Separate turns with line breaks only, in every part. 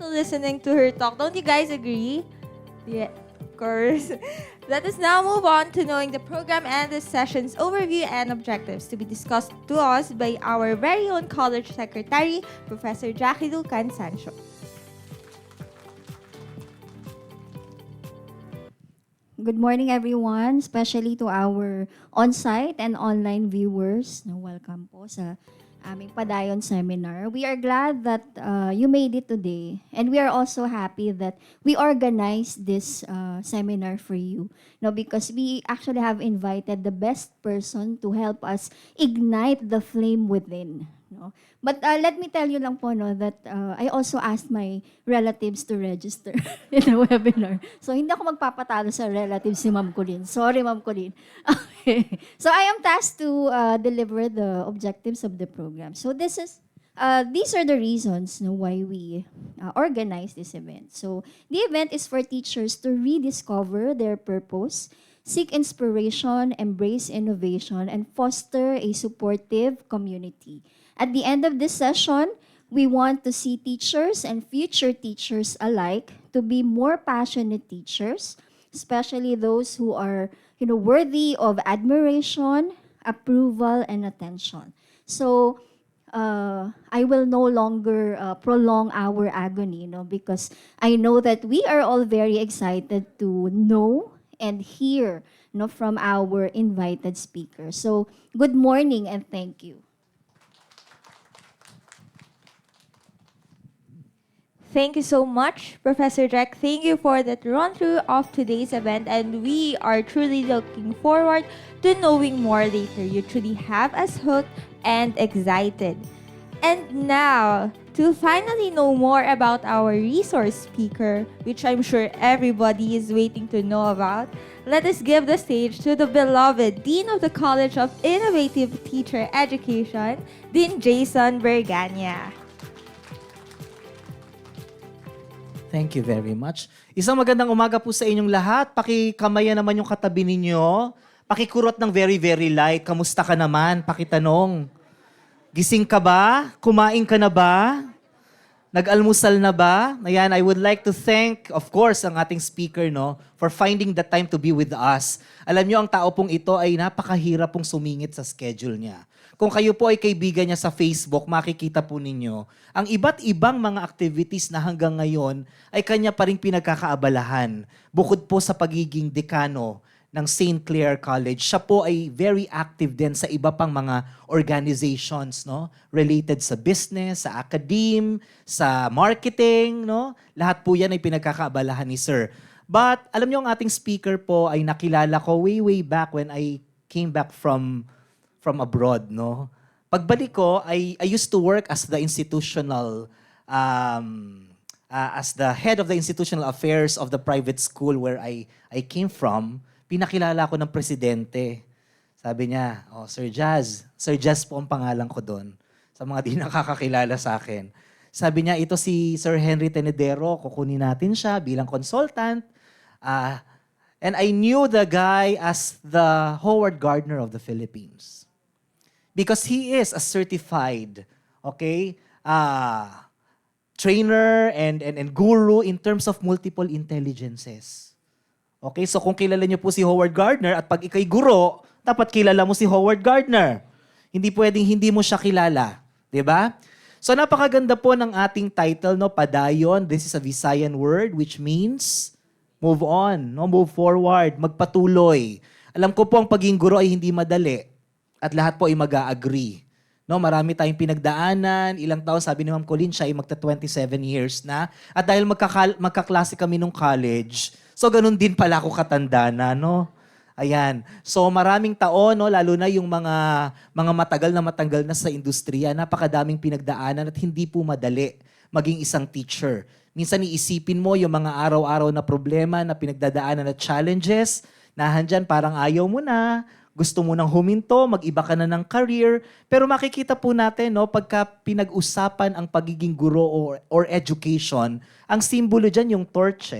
to listening to her talk. Don't you guys agree? Yeah, of course. Let us now move on to knowing the program and the session's overview and objectives to be discussed to us by our very own college secretary, Professor Jackie Lucan Sancho.
Good morning, everyone, especially to our on-site and online viewers. Welcome po sa aming Padayon seminar. We are glad that you made it today, and we are also happy that we organized this seminar for you. No, because we actually have invited the best person to help us ignite the flame within. No? But let me tell you lang po that I also asked my relatives to register in the webinar. So hindi ako magpapatalo sa relatives ni Ma'am Colleen. Sorry, Ma'am Colleen. Okay. So I am tasked to deliver the objectives of the program. So these are the reasons why we organize this event. So the event is for teachers to rediscover their purpose, seek inspiration, embrace innovation, and foster a supportive community. At the end of this session, we want to see teachers and future teachers alike to be more passionate teachers, especially those who are, worthy of admiration, approval, and attention. So, I will no longer prolong our agony, because I know that we are all very excited to know and hear, from our invited speakers. So, good morning and thank you.
Thank you so much, Professor Jack. Thank you for that run-through of today's event, and we are truly looking forward to knowing more later. You truly have us hooked and excited. And now, to finally know more about our resource speaker, which I'm sure everybody is waiting to know about, let us give the stage to the beloved Dean of the College of Innovative Teacher Education, Dean Jason Bergania.
Thank you very much. Isang magandang umaga po sa inyong lahat. Pakikamayan naman yung katabi ninyo. Pakikurot ng very, very light. Kamusta ka naman? Pakitanong. Gising ka ba? Kumain ka na ba? Nag-almusal na ba? Ayan, I would like to thank, of course, ang ating speaker, for finding the time to be with us. Alam nyo, ang tao pong ito ay napakahirap pong sumingit sa schedule niya. Kung kayo po ay kaibigan niya sa Facebook, makikita po ninyo ang iba't ibang mga activities na hanggang ngayon ay kanya pa rin pinagkakaabalahan. Bukod po sa pagiging dekano ng St. Clair College, siya po ay very active din sa iba pang mga organizations, related sa business, sa academe, sa marketing, Lahat po yan ay pinagkakaabalahan ni Sir. But alam niyo, ang ating speaker po ay nakilala ko way back when I came back from abroad, Pagbalik ko, I used to work as the institutional, as the head of the institutional affairs of the private school where I came from. Pinakilala ko ng presidente. Sabi niya, Sir Jazz po ang pangalan ko doon. Sa mga di nakakakilala sa akin. Sabi niya, ito si Sir Henry Tenedero, kukunin natin siya bilang consultant. And I knew the guy as the Howard Gardner of the Philippines. Because he is a certified, trainer and guru in terms of multiple intelligences. Okay, so kung kilala niyo po si Howard Gardner at pag ikay guro, dapat kilala mo si Howard Gardner. Hindi pwedeng hindi mo siya kilala. 'Di ba? So napakaganda po ng ating title, Padayon. This is a Visayan word which means move on, move forward, magpatuloy. Alam ko po ang pagiging guro ay hindi madali. At lahat po ay mag-a-agree. Marami tayong pinagdaanan, ilang taon, sabi ni Ma'am Colleen, siya ay magta-27 years na. At dahil magkaklase kami nung college, so ganun din pala ako katanda na, Ayan. So maraming taon, lalo na yung mga matagal na sa industriya, napakadaming pinagdaanan at hindi po madali maging isang teacher. Minsan iisipin mo yung mga araw-araw na problema na pinagdadaanan at challenges, na handyan parang ayaw mo na, gusto mo nang huminto, mag-iba ka na ng career. Pero makikita po natin, pagka pinag-usapan ang pagiging guro or education, ang simbolo dyan yung torch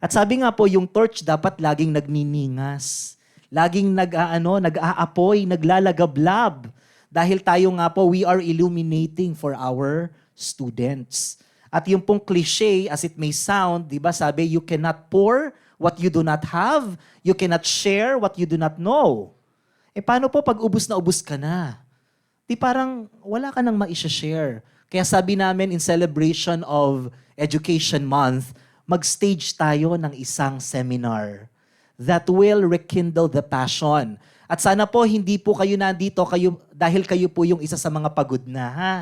At sabi nga po, yung torch dapat laging nagniningas. Laging nag-aapoy, naglalagablab. Dahil tayo nga po, we are illuminating for our students. At yung pong cliche, as it may sound, di ba sabi, you cannot pour what you do not have, you cannot share what you do not know. Paano po pag ubus na ubus ka na? Di parang wala ka nang maisha-share. Kaya sabi namin in celebration of Education Month, mag-stage tayo ng isang seminar that will rekindle the passion. At sana po hindi po kayo nandito dahil kayo po yung isa sa mga pagod na, ha?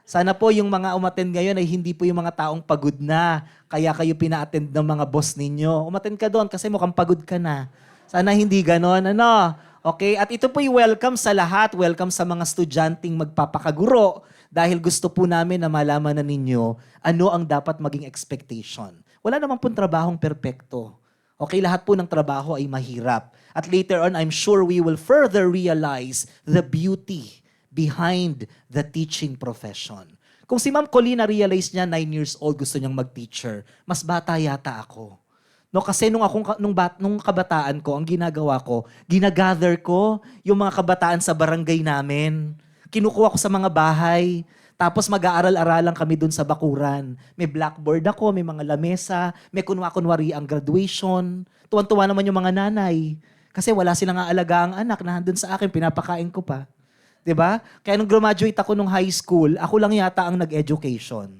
Sana po yung mga umattend ngayon ay hindi po yung mga taong pagod na, kaya kayo pina-attend ng mga boss ninyo. Umattend ka doon kasi mukhang pagod ka na. Sana hindi ganon, ano? Okay? At ito po'y welcome sa lahat. Welcome sa mga estudyanteng magpapakaguro dahil gusto po namin na malaman na ninyo ano ang dapat maging expectation. Wala naman pong trabahong perpekto. Okay, lahat po ng trabaho ay mahirap. At later on, I'm sure we will further realize the beauty behind the teaching profession. Kung si Ma'am Colleen na-realize niya, 9 years old, gusto niyang mag-teacher, mas bata yata ako. No, kasi nung kabataan ko, ang ginagawa ko, ginagather ko yung mga kabataan sa barangay namin. Kinukuha ko sa mga bahay. Tapos mag-aaral-aralan kami dun sa bakuran. May blackboard ako, may mga lamesa, may kunwa-kunwari ang graduation. Tuwan-tuwa naman yung mga nanay. Kasi wala silang aalaga ang anak na nandun sa akin, pinapakain ko pa. 'Di ba? Kaya nung graduate ako nung high school, ako lang yata ang nag-education.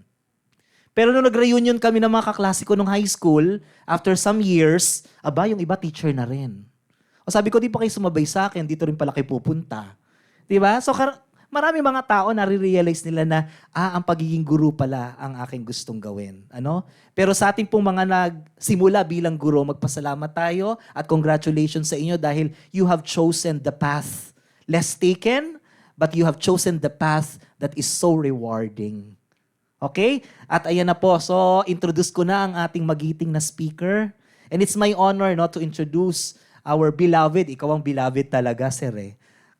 Pero nung nag-reunion kami ng mga kaklase ko nung high school, after some years, yung iba teacher na rin. O sabi ko, di pa kayo sumabay sa akin, dito rin pala kayo pupunta. 'Di ba? So marami mga tao na-realize nila na, ang pagiging guru pala ang aking gustong gawin. Ano? Pero sa ating pong mga nagsimula bilang guro, magpasalamat tayo at congratulations sa inyo dahil you have chosen the path less taken, but you have chosen the path that is so rewarding. Okay? At ayan na po. So, introduce ko na ang ating magiting na speaker. And it's my honor to introduce our beloved. Ikaw ang beloved talaga, sir eh.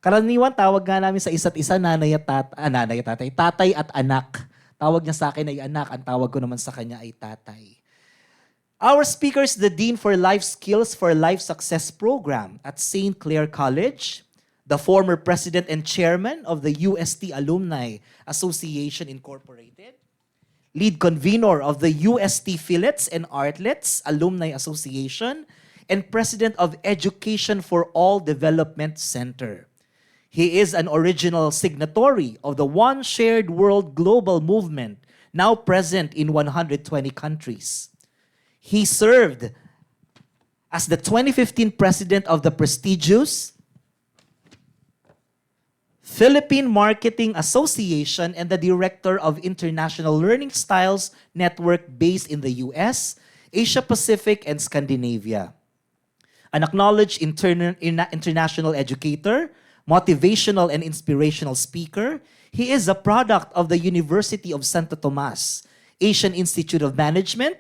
Karaniwan, tawag nga namin sa isa't isa, tatay at anak. Tawag niya sa akin ay anak. Ang tawag ko naman sa kanya ay tatay. Our speaker is the Dean for Life Skills for Life Success Program at St. Clair College, the former president and chairman of the UST Alumni Association Incorporated, lead convener of the UST Fillets and Artlets Alumni Association, and president of Education for All Development Center. He is an original signatory of the One Shared World Global Movement, now present in 120 countries. He served as the 2015 president of the prestigious Philippine Marketing Association and the director of International Learning Styles Network based in the US, Asia Pacific, and Scandinavia. An acknowledged international educator, motivational and inspirational speaker, he is a product of the University of Santo Tomas, Asian Institute of Management,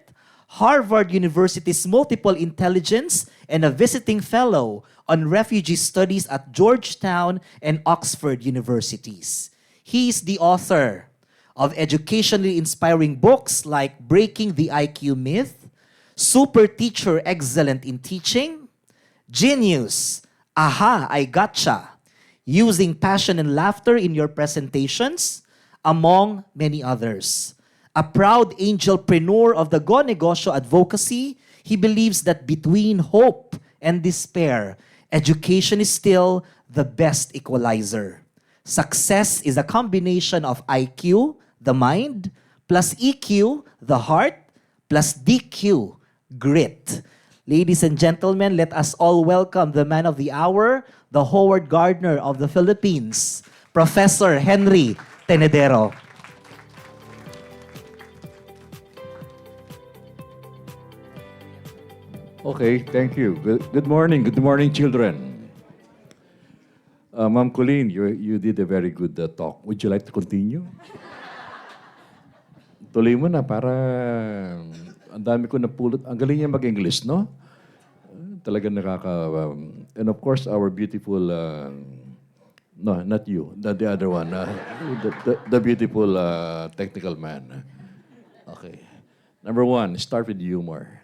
Harvard University's Multiple Intelligence, and a visiting fellow on refugee studies at Georgetown and Oxford Universities. He is the author of educationally inspiring books like Breaking the IQ Myth, Super Teacher Excellent in Teaching, Genius, Aha, I Gotcha, Using Passion and Laughter in Your Presentations, among many others. A proud angelpreneur of the Go Negosyo advocacy, he believes that between hope and despair, education is still the best equalizer. Success is a combination of IQ, the mind, plus EQ, the heart, plus DQ, grit. Ladies and gentlemen, let us all welcome the man of the hour, the Howard Gardner of the Philippines, Professor Henry Tenedero.
Okay, thank you. Good morning, children. Ma'am Colleen, you did a very good talk. Would you like to continue? Tuloy mo na para ang dami ko napulot. Ang galing niya mag-English, no? Talagang and of course, our beautiful, no, not you, the other one, the beautiful technical man. Okay. Number one, start with humor.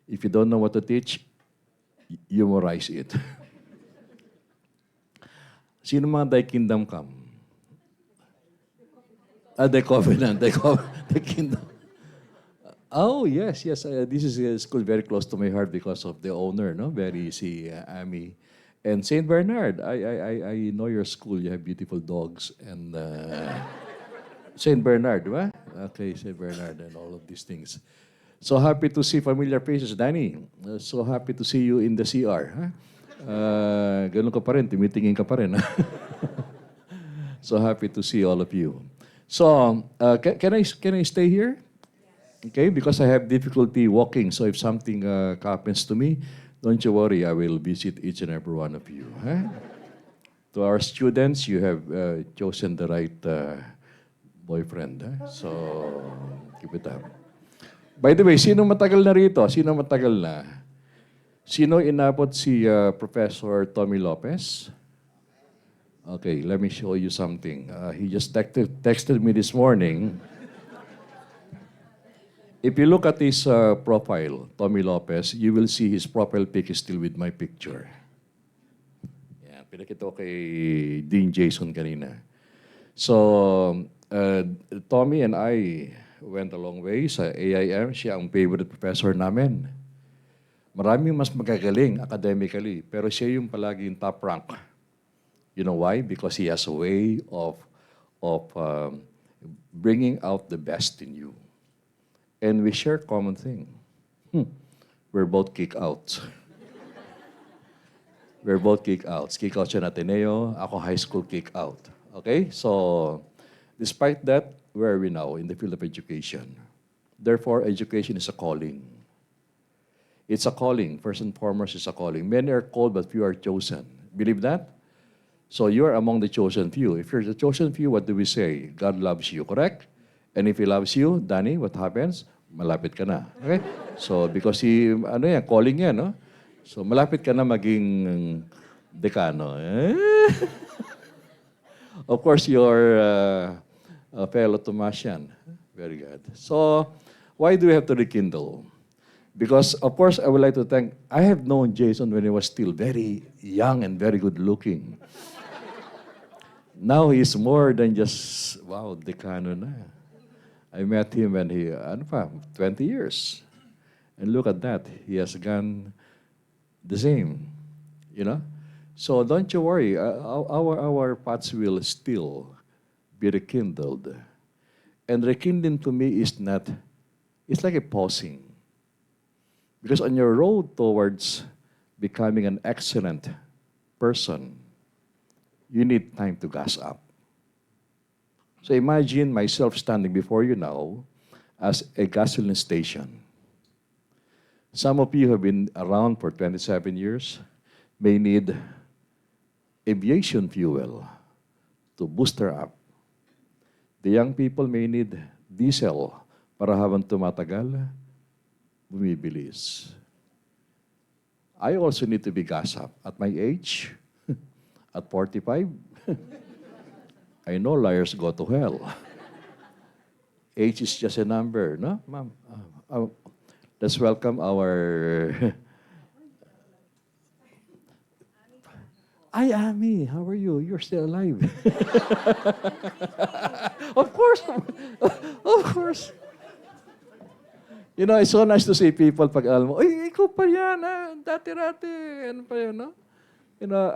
If you don't know what to teach, humorize it. Sino mga Thy Kingdom Come? The Covenant, the Kingdom. Oh, yes, yes. This is a school very close to my heart because of the owner, no? Very, si Amy. And St. Bernard, I know your school. You have beautiful dogs. And St. Bernard, ba? Okay, St. Bernard and all of these things. So happy to see familiar faces, Danny. So happy to see you in the CR. Ha? Ganun ka pa rin, tumitingin ka pa rin. So happy to see all of you. So, can I stay here? Okay, because I have difficulty walking. So if something happens to me, don't you worry. I will visit each and every one of you. Huh? To our students, you have chosen the right boyfriend. Huh? So keep it up. By the way, sino matagal na rito? Sino matagal na? Sino inabot si Professor Tommy Lopez? Okay, let me show you something. He just texted me this morning. If you look at his profile, Tommy Lopez, you will see his profile pic is still with my picture. Yan, pinakita ko kay Dean Jason kanina. So, Tommy and I went a long way sa AIM. Siya ang favorite professor namin. Maraming mas magagaling academically, pero siya yung palagi yung top rank. You know why? Because he has a way of bringing out the best in you. And we share common thing. We're both kick outs. We're both kick outs. Kick out siya na Ateneo, ako high school kick out. Okay? So, despite that, where are we now? In the field of education. Therefore, education is a calling. It's a calling. First and foremost, it's a calling. Many are called, but few are chosen. Believe that? So you are among the chosen few. If you're the chosen few, what do we say? God loves you, correct? And if He loves you, Danny, what happens? Malapit ka na. Okay? So, because calling yan, no? So, malapit ka na maging dekano. Of course, your fellow Tomasian. Very good. So, why do we have to rekindle? Because, of course, I would like to thank, I have known Jason when he was still very young and very good looking. Now he's more than just, wow, dekano na. I met him when he, 20 years. And look at that. He has gone the same, you know? So don't you worry. Our paths will still be rekindled. And rekindling to me is not, it's like a pausing. Because on your road towards becoming an excellent person, you need time to gas up. So imagine myself standing before you now as a gasoline station. Some of you have been around for 27 years, may need aviation fuel to boost her up. The young people may need diesel para habang tumatagal, bumibilis. I also need to be gas up. At my age, at 45, I know liars go to hell. Age is just a number, no, ma'am? Let's welcome our... Ay, Ami, how are you? You're still alive. Of course. Of course. You know, it's so nice to see people pag alam mo, ay, ikaw pa yan, dati-rati. Ano pa yan, no? You know,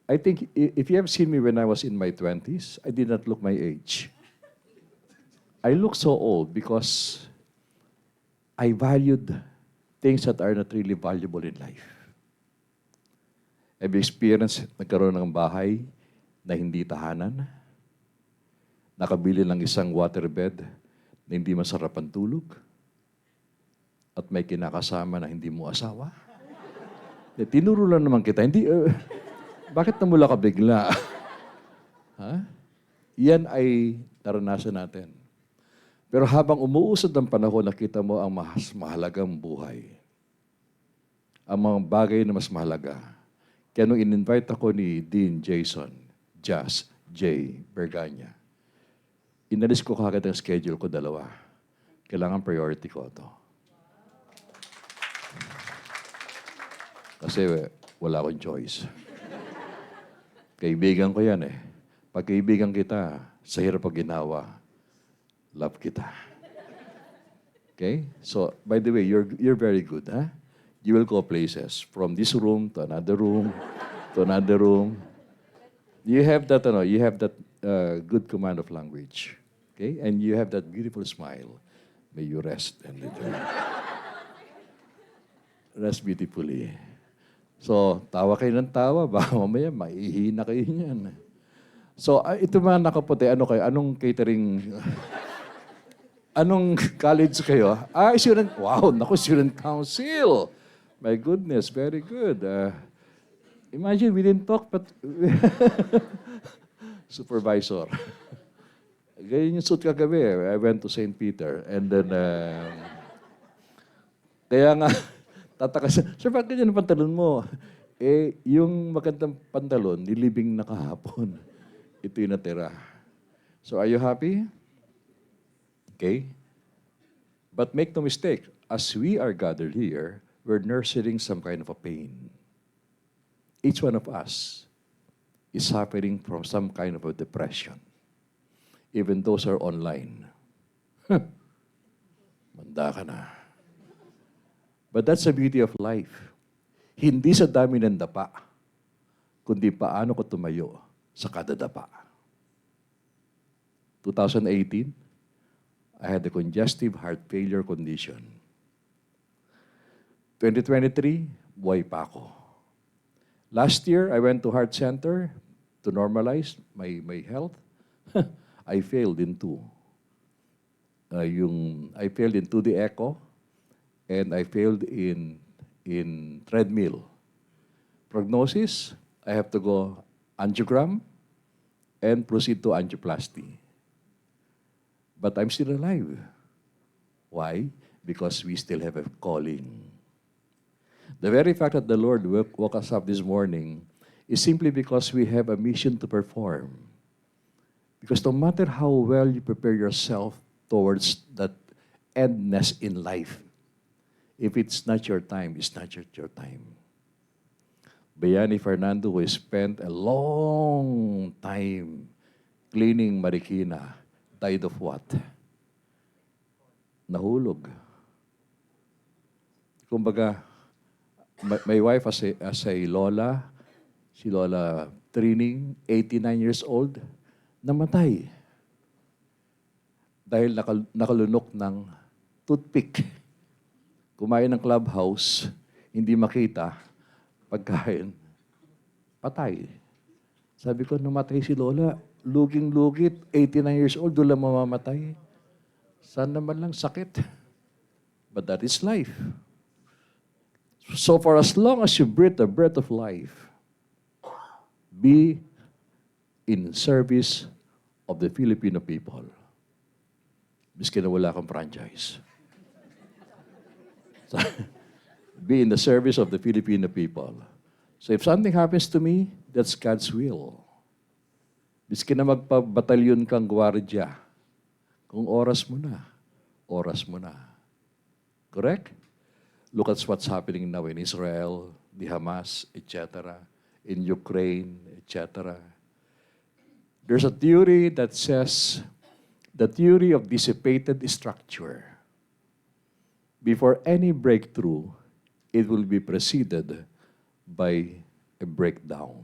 I think if you have seen me when I was in my 20s, I did not look my age. I look so old because I valued things that are not really valuable in life. I've experienced nagkaroon ng bahay na hindi tahanan, nakabili ng isang waterbed na hindi masarap ang tulog, at may kinakasama na hindi mo asawa. Tinuro lang naman kita, hindi... Bakit namula ka bigla? Ha? Yan ay naranasan natin. Pero habang umuusad ang panahon, nakita mo ang mas mahalagang buhay. Ang mga bagay na mas mahalaga. Kaya nung in-invite ako ni Dean Jason, Jazz, Jay, Berganya, inalis ko kagad ang schedule ko, 2. Kailangan priority ko ito. Kasi wala akong choice. Kaibigan ko yan eh. Pag kaibigan kita, Sa hirap ang ginawa, love kita. Okay? So, by the way, you're very good, huh? You will go places from this room to another room to another room. You have that, you have that good command of language. Okay? And you have that beautiful smile. May you rest and rest beautifully. So, tawa kayo ng tawa, baka mamaya maihina kayo niyan. So, ito mga nakaputi, ano kayo? Anong catering? Anong college kayo? Student. Wow, naku, student council. My goodness, very good. Imagine, we didn't talk, but supervisor. Ganyan yung suit kagabi. I went to St. Peter. And then, kaya nga, tataka siya, sir, bakit ganyan ang pantalon mo? Yung magandang pantalon, nilibing na kahapon. Ito yung natira. So, are you happy? Okay? But make no mistake, as we are gathered here, we're nursing some kind of a pain. Each one of us is suffering from some kind of a depression. Even those are online. Manda ka na. But that's the beauty of life. Hindi sa dami ng dapa, kundi paano ko tumayo sa kada dapa. 2018, I had a congestive heart failure condition. 2023, buhay pa ako. Last year, I went to heart center to normalize my health. I failed in two. I failed in 2D echo, and I failed in treadmill. Prognosis, I have to go angiogram and proceed to angioplasty. But I'm still alive. Why? Because we still have a calling. The very fact that the Lord woke us up this morning is simply because we have a mission to perform. Because no matter how well you prepare yourself towards that endness in life, if it's not your time, it's not your time. Bayani Fernando, who spent a long time cleaning Marikina, died of what? Nahulog. Kumbaga, my wife as a lola, si Lola Trining, 89 years old, namatay. Dahil nakalunok ng toothpick. Kumain ng clubhouse, hindi makita, pagkain, patay. Sabi ko, namatay si Lola, luging-lugit, 89 years old, doon lang mamamatay. Sana naman lang sakit. But that is life. So for as long as you breathe the breath of life, be in service of the Filipino people. Miski na wala kang franchise. So, be in the service of the Filipino people. So if something happens to me, that's God's will. Miski na magpabatalyon kang gwardiya, kung oras mo na, oras mo na. Correct? Look at what's happening now in Israel, the Hamas, etc., in Ukraine, etc. There's a theory that says the theory of dissipated structure. Before any breakthrough, it will be preceded by a breakdown.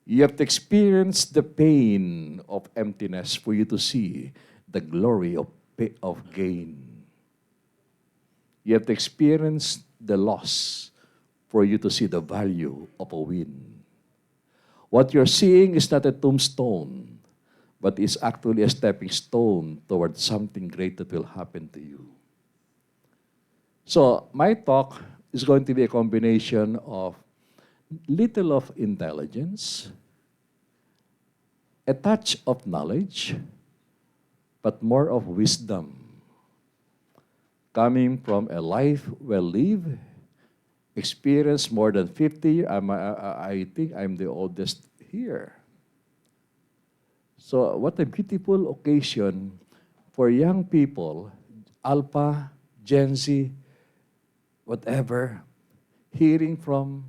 You have to experience the pain of emptiness for you to see the glory of gain. You have to experience the loss for you to see the value of a win. What you're seeing is not a tombstone, but is actually a stepping stone towards something great that will happen to you. So, my talk is going to be a combination of little of intelligence, a touch of knowledge, but more of wisdom. Coming from a life well lived, experienced more than 50 years. I think I'm the oldest here. So what a beautiful occasion for young people, Alpha, Gen Z, whatever, hearing from,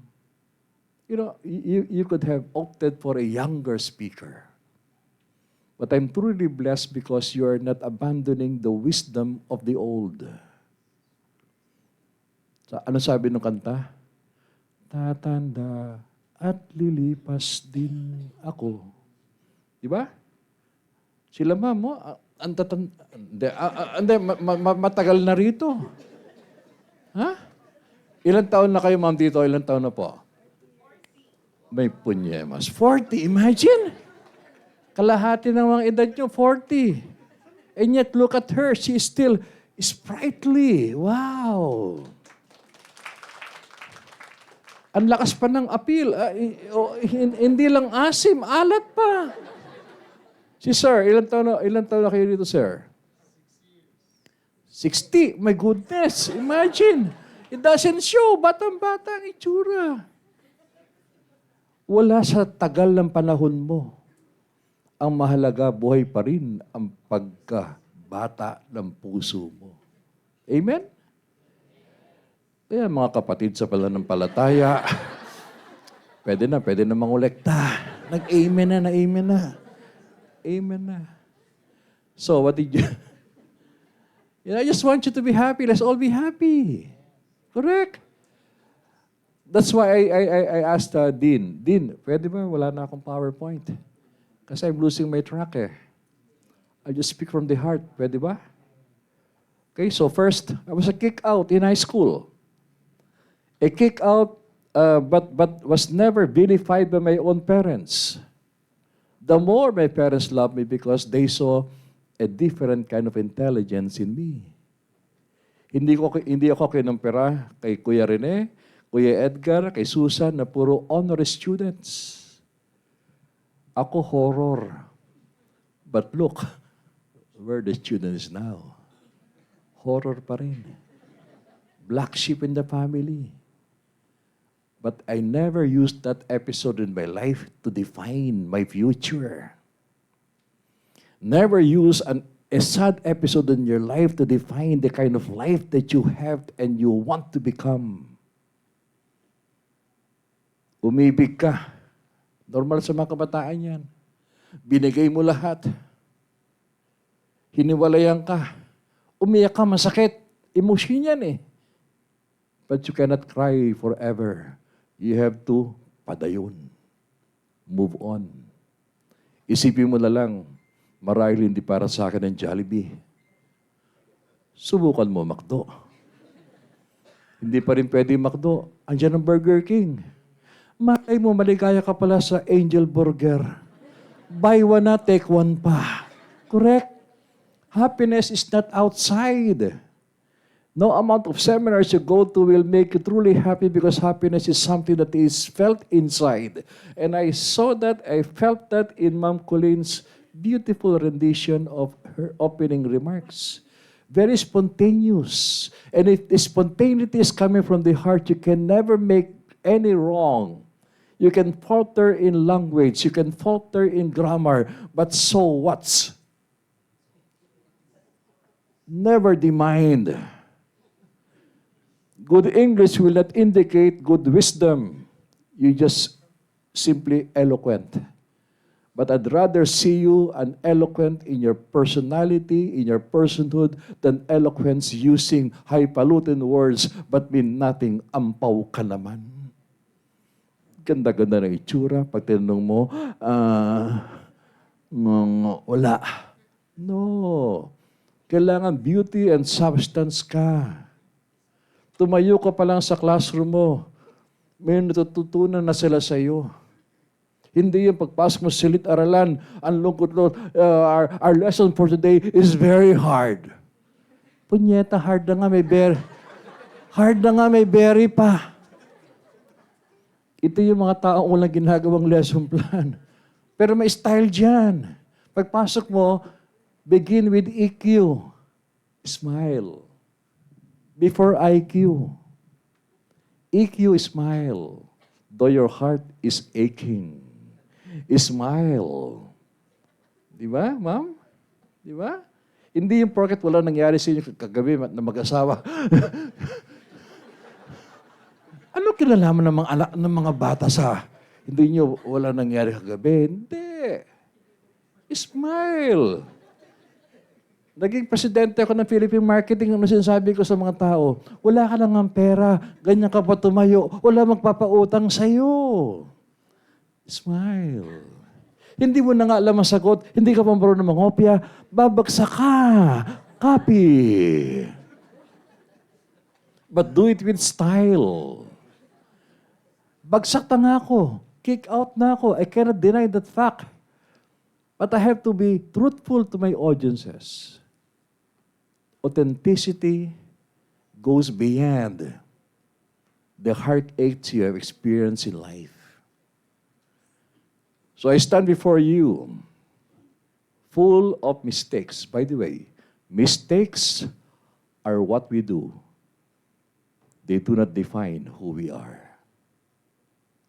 you could have opted for a younger speaker. But I'm truly blessed because you are not abandoning the wisdom of the old. Ano sabi ng kanta? Tatanda at lilipas din ako. Di ba? Sila ma'am mo, matagal na rito. Ha? Ilan taon na kayo ma'am dito? Ilan taon na po? May punyemas. 40, imagine. Kalahati ng mga edad nyo, 40. And yet, look at her. She is still sprightly. Wow. Ang lakas pa ng appeal. Hindi lang asim, alat pa. Si sir, ilan taon na kayo dito, sir? 60. My goodness, imagine. It doesn't show. Batang-bata ang itsura. Wala sa tagal ng panahon mo. Ang mahalaga, buhay pa rin ang pagkabata ng puso mo. Amen? Kaya mga kapatid sa pananampalataya, pwede na mangolekta. Nag-amen na. Amen na. So, what did you... I just want you to be happy. Let's all be happy. Correct? That's why I asked Dean, pwede ba wala na akong PowerPoint? Kasi I'm losing my track eh. I just speak from the heart. Pwede ba? Okay, so first, I was a kick out in high school. A kick out, but was never vilified by my own parents. The more my parents loved me because they saw a different kind of intelligence in me. Hindi ako kinumpira kay Kuya Rene, Kuya Edgar, kay Susan na puro honorary students. Ako horror. But look, where the student is now. Horror pa rin. Black sheep in the family. But I never used that episode in my life to define my future. Never use a sad episode in your life to define the kind of life that you have and you want to become. Umibig ka. Normal sa mga kabataan yan. Binigay mo lahat. Hiniwalayan ka. Umiyak ka, masakit. Emotion yan eh. But you cannot cry forever. You have to padayon. Move on. Isipin mo na lang, marahil hindi para sa akin ang Jollibee. Subukan mo McDo. Hindi pa rin pwede McDo. Andiyan ang Burger King. Malay mo, maligaya ka pala sa Angel Burger. Buy one na, take one pa. Correct? Happiness is not outside. No amount of seminars you go to will make you truly happy because happiness is something that is felt inside. And I saw that, I felt that in Ma'am Colin's beautiful rendition of her opening remarks. Very spontaneous. And if the spontaneity is coming from the heart, you can never make any wrong. You can falter in language, you can falter in grammar, but so what? Never the mind. Good English will not indicate good wisdom. You just simply eloquent. But I'd rather see you an eloquent in your personality, in your personhood, than eloquence using highfalutin words but mean nothing. Ampaw ka naman. Ganda-ganda ng itsura. Pag tinanong mo, wala. No. Kailangan beauty and substance ka. Tumayo ka pa lang sa classroom mo, may natututunan na sila sa iyo. Hindi yung pagpasok mo sa silid-aralan, ang lungkot-lungkot, our lesson for today is very hard. Punyeta, hard na nga, may berry pa. Ito yung mga taong walang ginagawang lesson plan. Pero may style dyan. Pagpasok mo, begin with EQ. Smile. Before IQ. EQ, smile. Though your heart is aching. Smile. Di ba, ma'am? Di ba? Hindi yung porket wala nangyari sa inyo kagabi na mag-asawa. Ano kinalaman ng mga anak ng mga bata sa hindi nyo wala nangyari kagabi? Hindi. Smile. Naging presidente ako ng Philippine Marketing. Ano sinasabi ko sa mga tao? Wala ka nang pera. Ganyan ka pa tumayo. Wala magpapautang sa'yo. Smile. Hindi mo na nga alam ang sagot. Hindi ka pa marunong mangopya. Babagsak ka. Copy. But do it with style. Bagsak na nga ako. Kick out na ako. I cannot deny that fact. But I have to be truthful to my audiences. Authenticity goes beyond the heartaches you have experienced in life. So I stand before you full of mistakes. By the way, mistakes are what we do. They do not define who we are.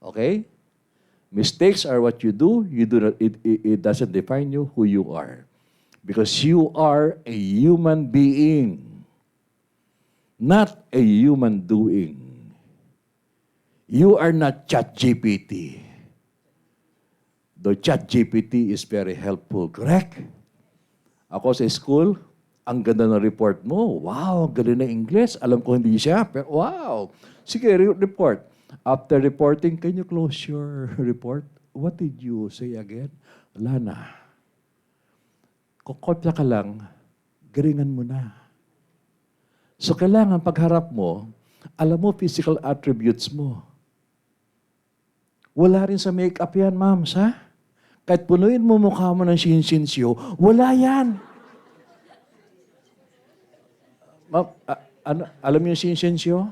Okay? Mistakes are what you do. You do not. It doesn't define you who you are, because you are a human being, not a human doing. You are not ChatGPT. Though ChatGPT is very helpful, correct? Ako sa school, ang ganda ng report mo. Wow, ang galing ng English. Alam ko hindi siya, pero wow. Sige, report. After reporting, can you close your report? What did you say again? Wala na. Kukopya ka lang, galingan mo na. So kailangan pagharap mo, alam mo physical attributes mo. Wala rin sa makeup yan, ma'am, ha? Kahit punuin mo mukha mo ng sinsinsyo, wala yan. Ma'am, alam niyo yung sinsinsyo?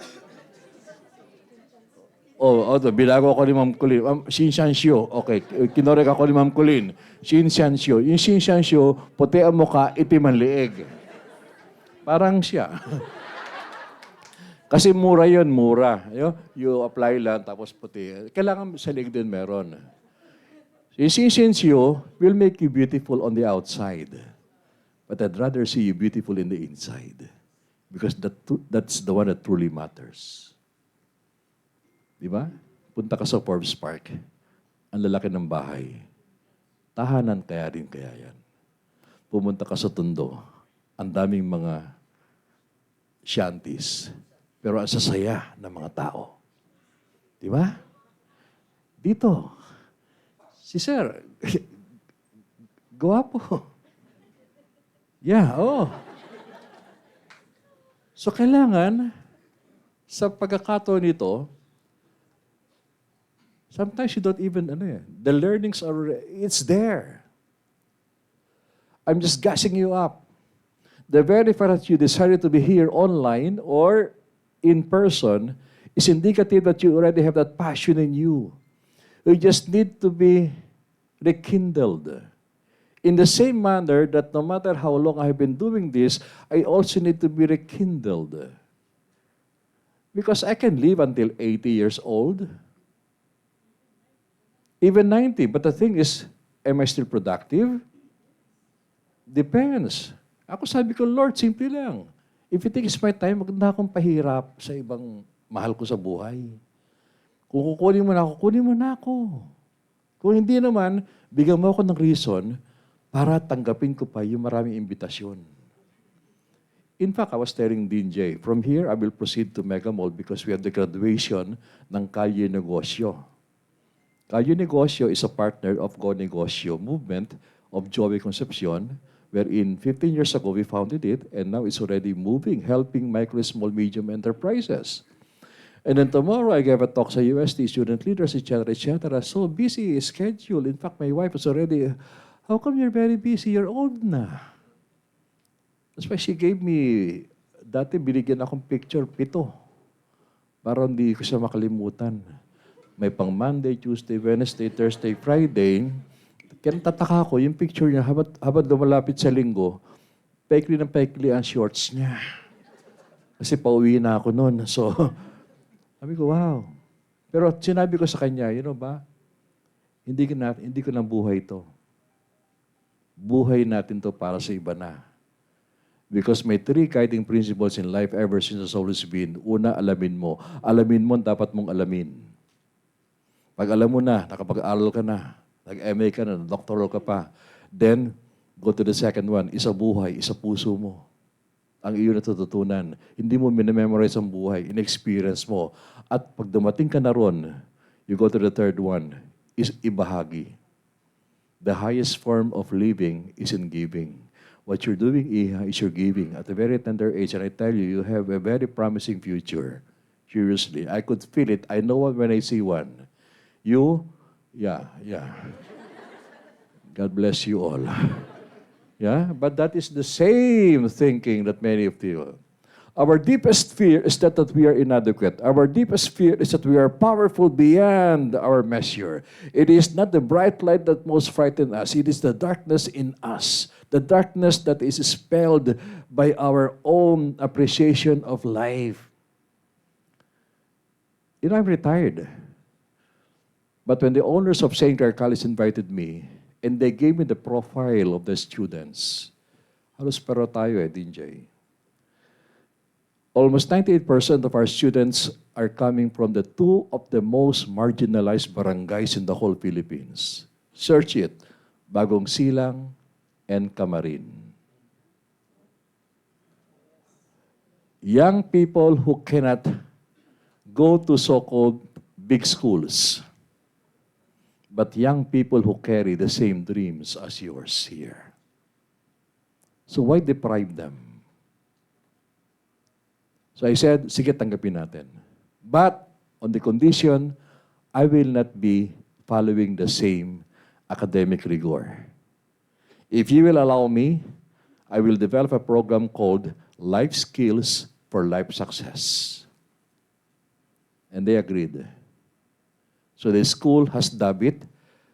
Binago ako ni Ma'am Colleen. Shinsansyo. Okay, kinorek ako ni Ma'am Colleen. Shinsansyo. Yung Shinsansyo, puti ang mukha, itim ang liig. Parang siya. Kasi mura yun, mura. You apply lang, tapos puti. Kailangan sa liig din meron. Yung Shinsansyo will make you beautiful on the outside. But I'd rather see you beautiful in the inside. Because that's the one that truly matters. Di ba? Punta ka sa Forbes Park. Ang lalaki ng bahay. Tahanan kaya rin kaya yan. Pumunta ka sa Tondo. Ang daming mga shanties. Pero ang sasaya ng mga tao. Di ba? Dito. Si Sir. Gwapo. Yeah, So kailangan, sa pagkakataon nito, sometimes you don't even, the learnings are, it's there. I'm just gassing you up. The very fact that you decided to be here online or in person is indicative that you already have that passion in you. You just need to be rekindled. In the same manner that no matter how long I have been doing this, I also need to be rekindled. Because I can live until 80 years old. Even 90. But the thing is, am I still productive? Depends. Ako sabi ko, Lord, simple lang. If you think it's my time, maganda akong pahirap sa ibang mahal ko sa buhay. Kung kukunin mo na ako, kunin mo na ako. Kung hindi naman, bigyan mo ako ng reason para tanggapin ko pa yung maraming imbitasyon. In fact, I was telling Dean J, from here, I will proceed to Mega Mall because we have the graduation ng Kalye Negosyo. Kalye Negosyo is a partner of Go Negosyo movement of Joey Concepcion, wherein 15 years ago we founded it, and now it's already moving, helping micro, small, medium enterprises. And then tomorrow, I gave a talk sa UST, student leaders, etc., etc. So busy schedule. In fact, my wife was already, how come you're very busy? You're old na. That's why she gave me, dati binigyan akong picture, 7. Para hindi ko siya makalimutan. May pang Monday, Tuesday, Wednesday, Thursday, Friday. Kaya tataka ko, yung picture niya, habang lumalapit sa linggo, paikli ng paikli ang shorts niya. Kasi pauwi na ako noon. So, sabi ko, wow. Pero sinabi ko sa kanya, you know ba, hindi ko na buhay ito. Buhay natin to para sa iba na. Because my 3 guiding principles in life ever since has always been, una, alamin mo. Alamin mo ang dapat mong alamin. Pag alam mo na, nakapag-aral ka na, nag-MA ka na, doctoral ka pa, Then, go to the second one, isa buhay, isa puso mo. Ang iyo natututunan. Hindi mo minememorize ang buhay, in-experience mo. At pag dumating ka na ron, you go to the third one, is ibahagi. The highest form of living is in giving. What you're doing, Iha, is you're giving at a very tender age. And I tell you, you have a very promising future. Seriously, I could feel it. I know it when I see one. You, yeah. God bless you all. Yeah, but that is the same thinking that many of you. Our deepest fear is that we are inadequate. Our deepest fear is that we are powerful beyond our measure. It is not the bright light that most frightens us. It is the darkness in us. The darkness that is spelled by our own appreciation of life. You know, I'm retired. But when the owners of St. Clair College invited me, and they gave me the profile of the students, halos pero tayo DJ. Almost 98% of our students are coming from the two of the most marginalized barangays in the whole Philippines. Search it, Bagong Silang and Camarin. Young people who cannot go to so-called big schools, but young people who carry the same dreams as yours here. So why deprive them? So I said, sige, tanggapin natin. But on the condition, I will not be following the same academic rigor. If you will allow me, I will develop a program called Life Skills for Life Success. And they agreed. So the school has dubbed it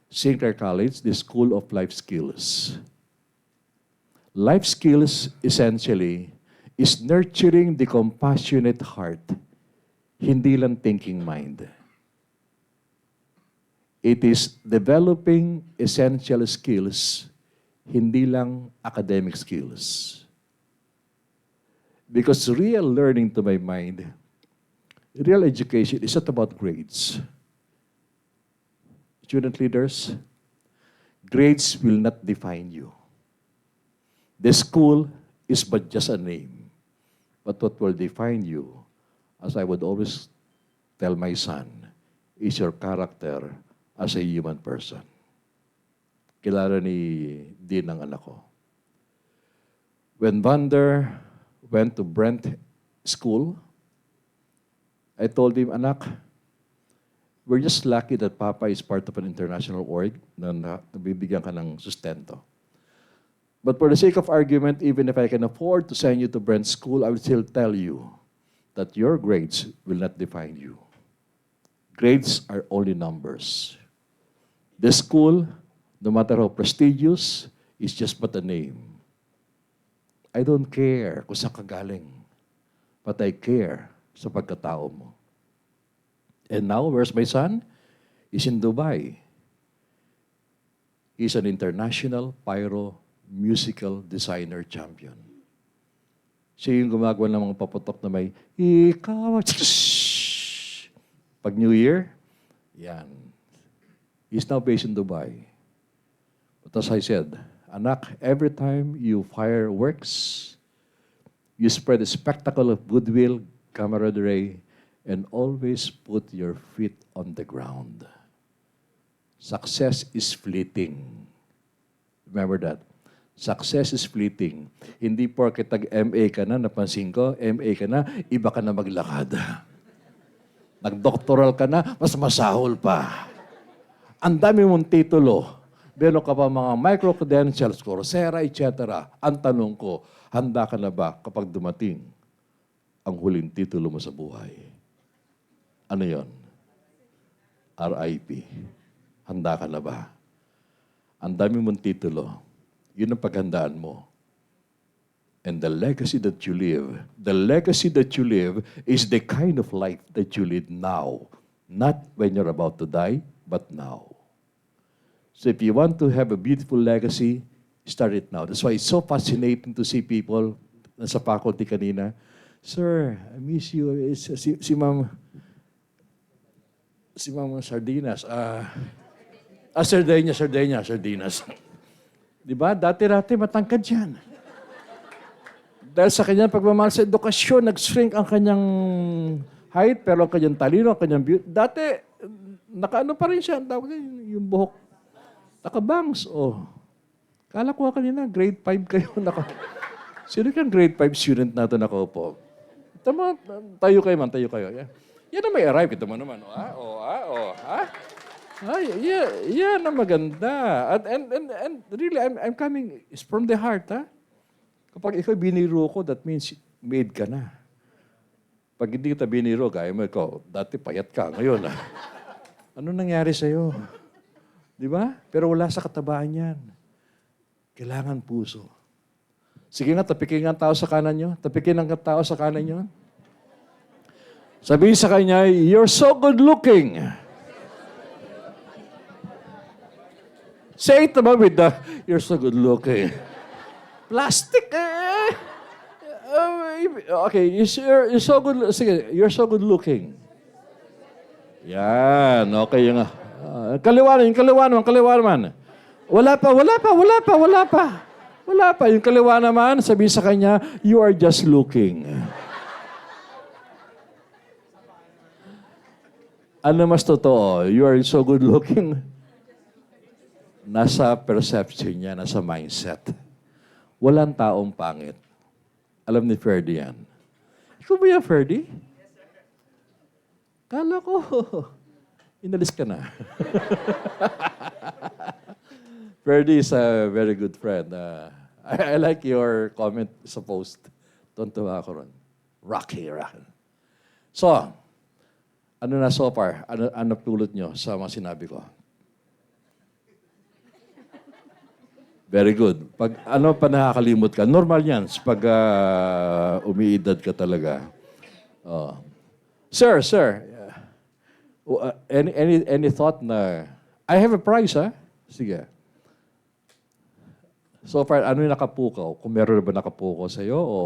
St. Clair College, the School of Life Skills. Life skills, essentially, is nurturing the compassionate heart, hindi lang thinking mind. It is developing essential skills, hindi lang academic skills. Because real learning, to my mind, real education is not about grades. Student leaders, grades will not define you. The school is but just a name. But what will define you, as I would always tell my son, is your character as a human person. Kilala ni Dean ang anak ko. When Vander went to Brent School, I told him, anak, we're just lucky that Papa is part of an international org na nabibigyan ka ng sustento. But for the sake of argument, even if I can afford to send you to Brent School, I will still tell you that your grades will not define you. Grades are only numbers. The school, no matter how prestigious, is just but a name. I don't care kung saan ka galing, but I care sa pagkatao mo. And now, where's my son? He's in Dubai. He's an international pyro musical designer champion. Siya yung gumagawa ng mga paputok na may, ikaw, pag New Year, yan. He's now based in Dubai. But as I said, anak, every time you fireworks, you spread a spectacle of goodwill, camaraderie, and always put your feet on the ground. Success is fleeting. Remember that. Success is fleeting. Hindi porket tag-MA ka na, napansin ko, MA ka na, iba ka na maglakad. Nag-doctoral ka na, mas masahol pa. Ang dami mong titulo. Meron ka pa mga micro-credentials, Coursera, etc. Ang tanong ko, handa ka na ba kapag dumating ang huling titulo mo sa buhay? Ano yon? RIP. Handa ka na ba? Ang dami mong titulo. Yun ang paghandaan mo. And the legacy that you live is the kind of life that you live now. Not when you're about to die, but now. So if you want to have a beautiful legacy, start it now. That's why it's so fascinating to see people nasa faculty kanina. Sir, I miss you. Si Ma'am Sardinas. Sardinas. Di ba? Dati-dati matangkad yan. Dahil sa kanyang pagmamahal sa edukasyon, nag-shrink ang kanyang height, pero ang kanyang talino, ang kanyang beauty. Dati, nakaano pa rin siya. Tawag yung buhok. Nakabangs. Oh. Kala ko kanina, grade 5 kayo. Sino kang grade 5 student natin nakaupo? Tama, tayo kayo man, tayo kayo. Yeah. Yan na may arrive. Ito mo naman. Yan na maganda. And really, I'm coming, it's from the heart, ha? Kapag ikaw biniro ko, that means made ka na. Pag hindi kita biniro, gaya mo ikaw, dati payat ka, ngayon, ha? Ano nangyari sa'yo? Di ba? Pero wala sa katabaan yan. Kailangan puso. Sige nga, tapikin nga ang tao sa kanan nyo. Tapikin ang tao sa kanan nyo. Sabihin sa kanya, you're so good looking. Say it naman with the, you're so good looking. Plastic eh. Okay, you're so good, sige, you're so good looking. Yan, okay yung kaliwanan. Wala pa. Yung kaliwa naman, sabihin sa kanya, you are just looking. Ano mas totoo? You are so good looking. Nasa perception niya, nasa mindset. Walang taong pangit. Alam ni Ferdy yan. Ikaw ba yan, Ferdy? Kala ko, inalis ka na. Ferdy is a very good friend. I like your comment sa post. Tontuwa ako ron. Rocky. So, ano na so far? Ano pulot nyo sa mga sinabi ko? Very good. Pag ano pa nakakalimot ka, normal yan. Pag umiidad ka talaga. Sir, any thought na, I have a prize, ha? Sige. So far, ano yung nakapukaw? Kung meron na ba nakapukaw sa'yo o...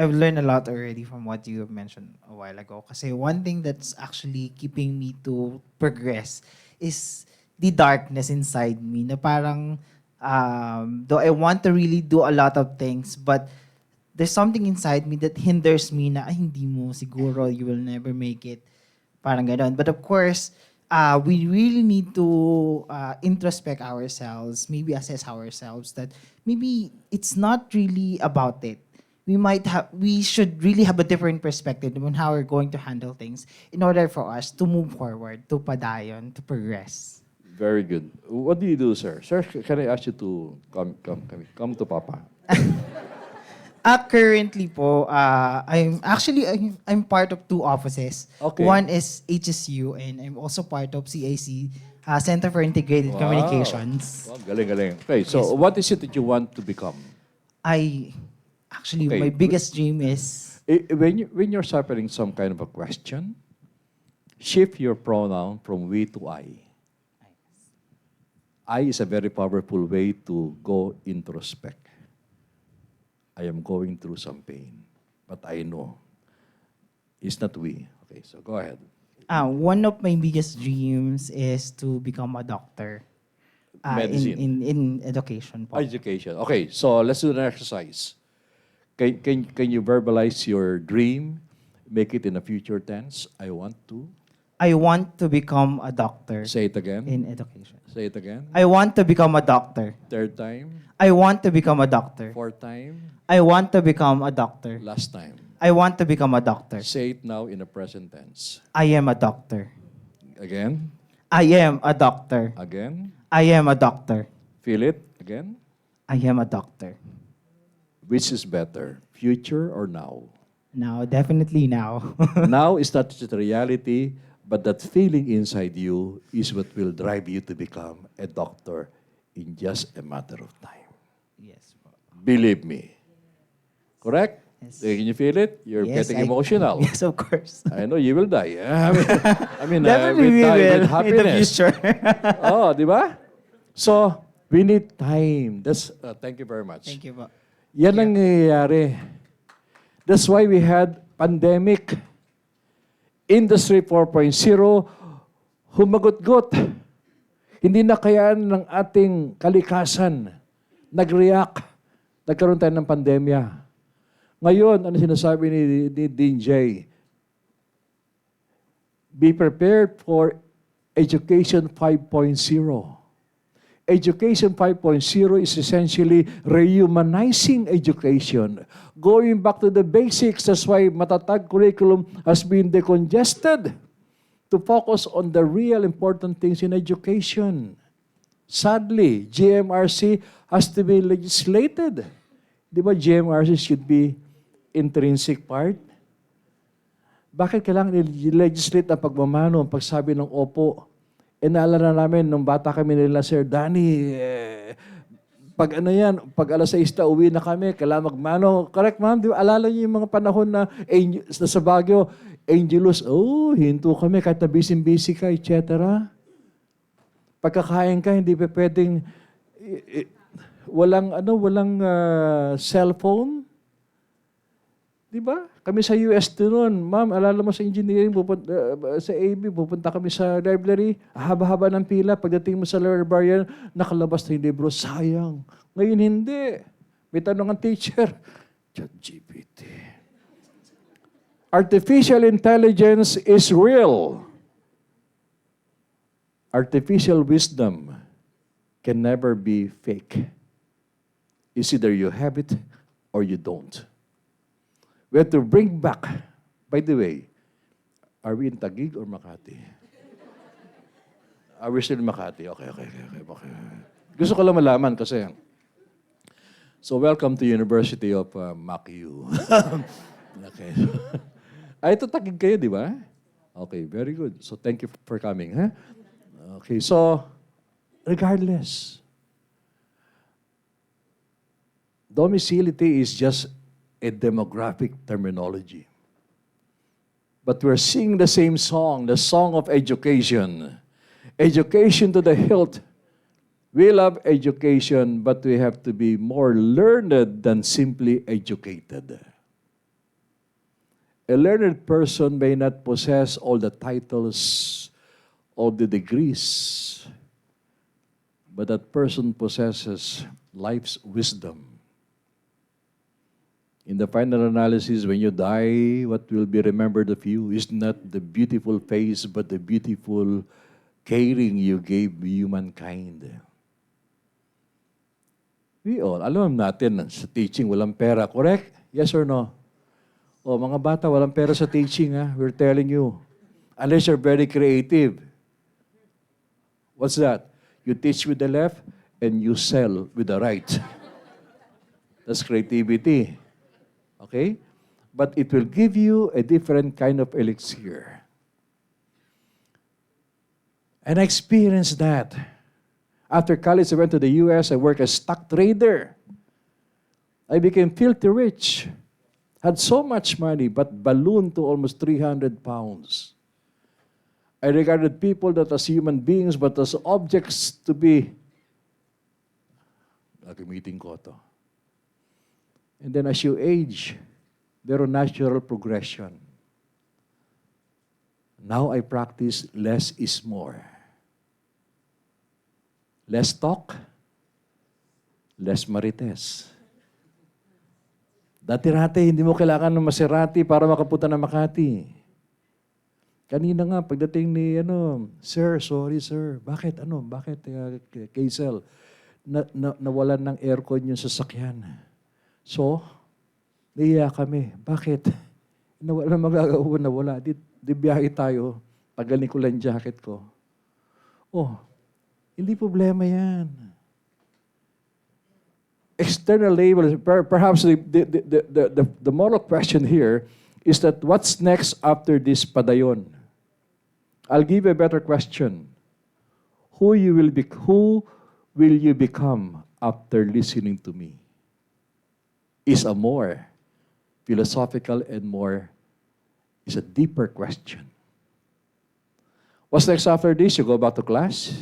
I've learned a lot already from what you mentioned a while ago. Kasi one thing that's actually keeping me to progress is the darkness inside me na parang, though I want to really do a lot of things, but there's something inside me that hinders me na, hindi mo, siguro, you will never make it. Parang gano'n. But of course, we really need to introspect ourselves, maybe assess ourselves that maybe it's not really about it. We should really have a different perspective on how we're going to handle things in order for us to move forward, to Padayon, to progress.
Very good. What do you do, sir? Sir, can I ask you to come to Papa?
Currently po, I'm part of two offices.
Okay.
One is HSU and I'm also part of CAC, Center for Integrated Communications.
Wow, galing. Okay, so
Yes.
what is it that you want to become?
Actually,
Okay.
my biggest dream is
When you're suffering some kind of a question, shift your pronoun from we to I. I is a very powerful way to go introspect. I am going through some pain, but I know it's not we. Okay, so go ahead.
one of my biggest dreams is to become a doctor.
Medicine.
In education po.
Education. Okay, so let's do an exercise. Can you verbalize your dream? Make it in a future tense. I want to.
I want to become a doctor
Say it again.
in education.
Say it again.
I want to become a doctor.
Third time.
I want to become a doctor.
Fourth time.
I want to become a doctor.
Last time.
I want to become a doctor.
Say it now in the present tense.
I am a doctor.
Again.
I am a doctor.
Again.
I am a doctor.
Feel it. Again.
I am a doctor.
Which is better, future or now?
Now, definitely now.
Now is not just a reality, but that feeling inside you is what will drive you to become a doctor in just a matter of time.
Yes. po.
Believe me. Correct?
Yes.
Can you feel it? You're
Yes,
getting emotional.
Yes, of course.
I know you will die. I mean,
Definitely we
die
will
with
in the
happiness.
future.
Oh, di ba? So, we need time. That's, thank you very much.
Thank you po.
Yan ang nangyayari. That's why we had pandemic. Industry 4.0, humagot-got. Hindi na kayaan ng ating kalikasan. Nag-react. Nagkaroon tayo ng pandemya. Ngayon, ano sinasabi ni Dean J? Be prepared for Education 5.0. Education 5.0 is essentially rehumanizing education. Going back to the basics, that's why matatag curriculum has been decongested to focus on the real important things in education. Sadly, GMRC has to be legislated. Di ba GMRC should be intrinsic part? Bakit kailangan i-legislate ang pagmamano, ang pagsabi ng opo? Naalala namin, nung bata kami nila, Sir Danny, pag ano yan, pag alas 6 na uwi na kami, kailangan magmano. Correct, ma'am? Di ba? Alala niyo yung mga panahon na sa Baguio, Angelus, hinto kami kahit na busy ka, etc. Pagkakain ka, hindi pa pwedeng, walang cellphone. Di ba? Kami sa US noon, ma'am, alala mo sa engineering, sa AB, pupunta kami sa library, haba-haba ng pila, pagdating mo sa librarian, nakalabas na yung libro, sayang. Ngayon hindi. May tanong ang teacher, ChatGPT. Artificial intelligence is real. Artificial wisdom can never be fake. It's either you have it or you don't. We have to bring back, by the way, are we in Taguig or Makati? Are we still in Makati? Okay. Gusto ko lang malaman kasi. So welcome to University of MakU. Okay. Ito Taguig kayo, di ba? Okay, very good. So thank you for coming. Huh? Okay, so regardless, domicility is just a demographic terminology. But we're singing the same song, the song of education. Education to the hilt. We love education, but we have to be more learned than simply educated. A learned person may not possess all the titles, all the degrees, but that person possesses life's wisdom. In the final analysis, when you die, what will be remembered of you is not the beautiful face, but the beautiful caring you gave humankind. We all, alam natin, sa teaching, walang pera. Correct? Yes or no? O, mga bata, walang pera sa teaching, ha? We're telling you. Unless you're very creative. What's that? You teach with the left, and you sell with the right. That's creativity. Okay? But it will give you a different kind of elixir. And I experienced that. After college, I went to the US. I worked as stock trader. I became filthy rich. Had so much money, but ballooned to almost 300 pounds. I regarded people not as human beings, but as objects to be. Gagamitin ko to. And then as you age, there are natural progression. Now I practice less is more. Less talk, less marites. Dati-rati, hindi mo kailangan ng Maserati para makapunta ng Makati. Kanina nga, pagdating ni, Sir, sorry sir, bakit, Kaisel, nawalan ng aircon yung sasakyan. So, naiya kami. Bakit? Nawala magagawa, nawala. Di biyahe tayo. Tagalin ko lang jacket ko. Oh, hindi problema yan. External labels, perhaps the moral question here is that what's next after this Padayon? I'll give you a better question. Who will you become after listening to me? Is a more philosophical and is a deeper question. What's next after this? You go back to class,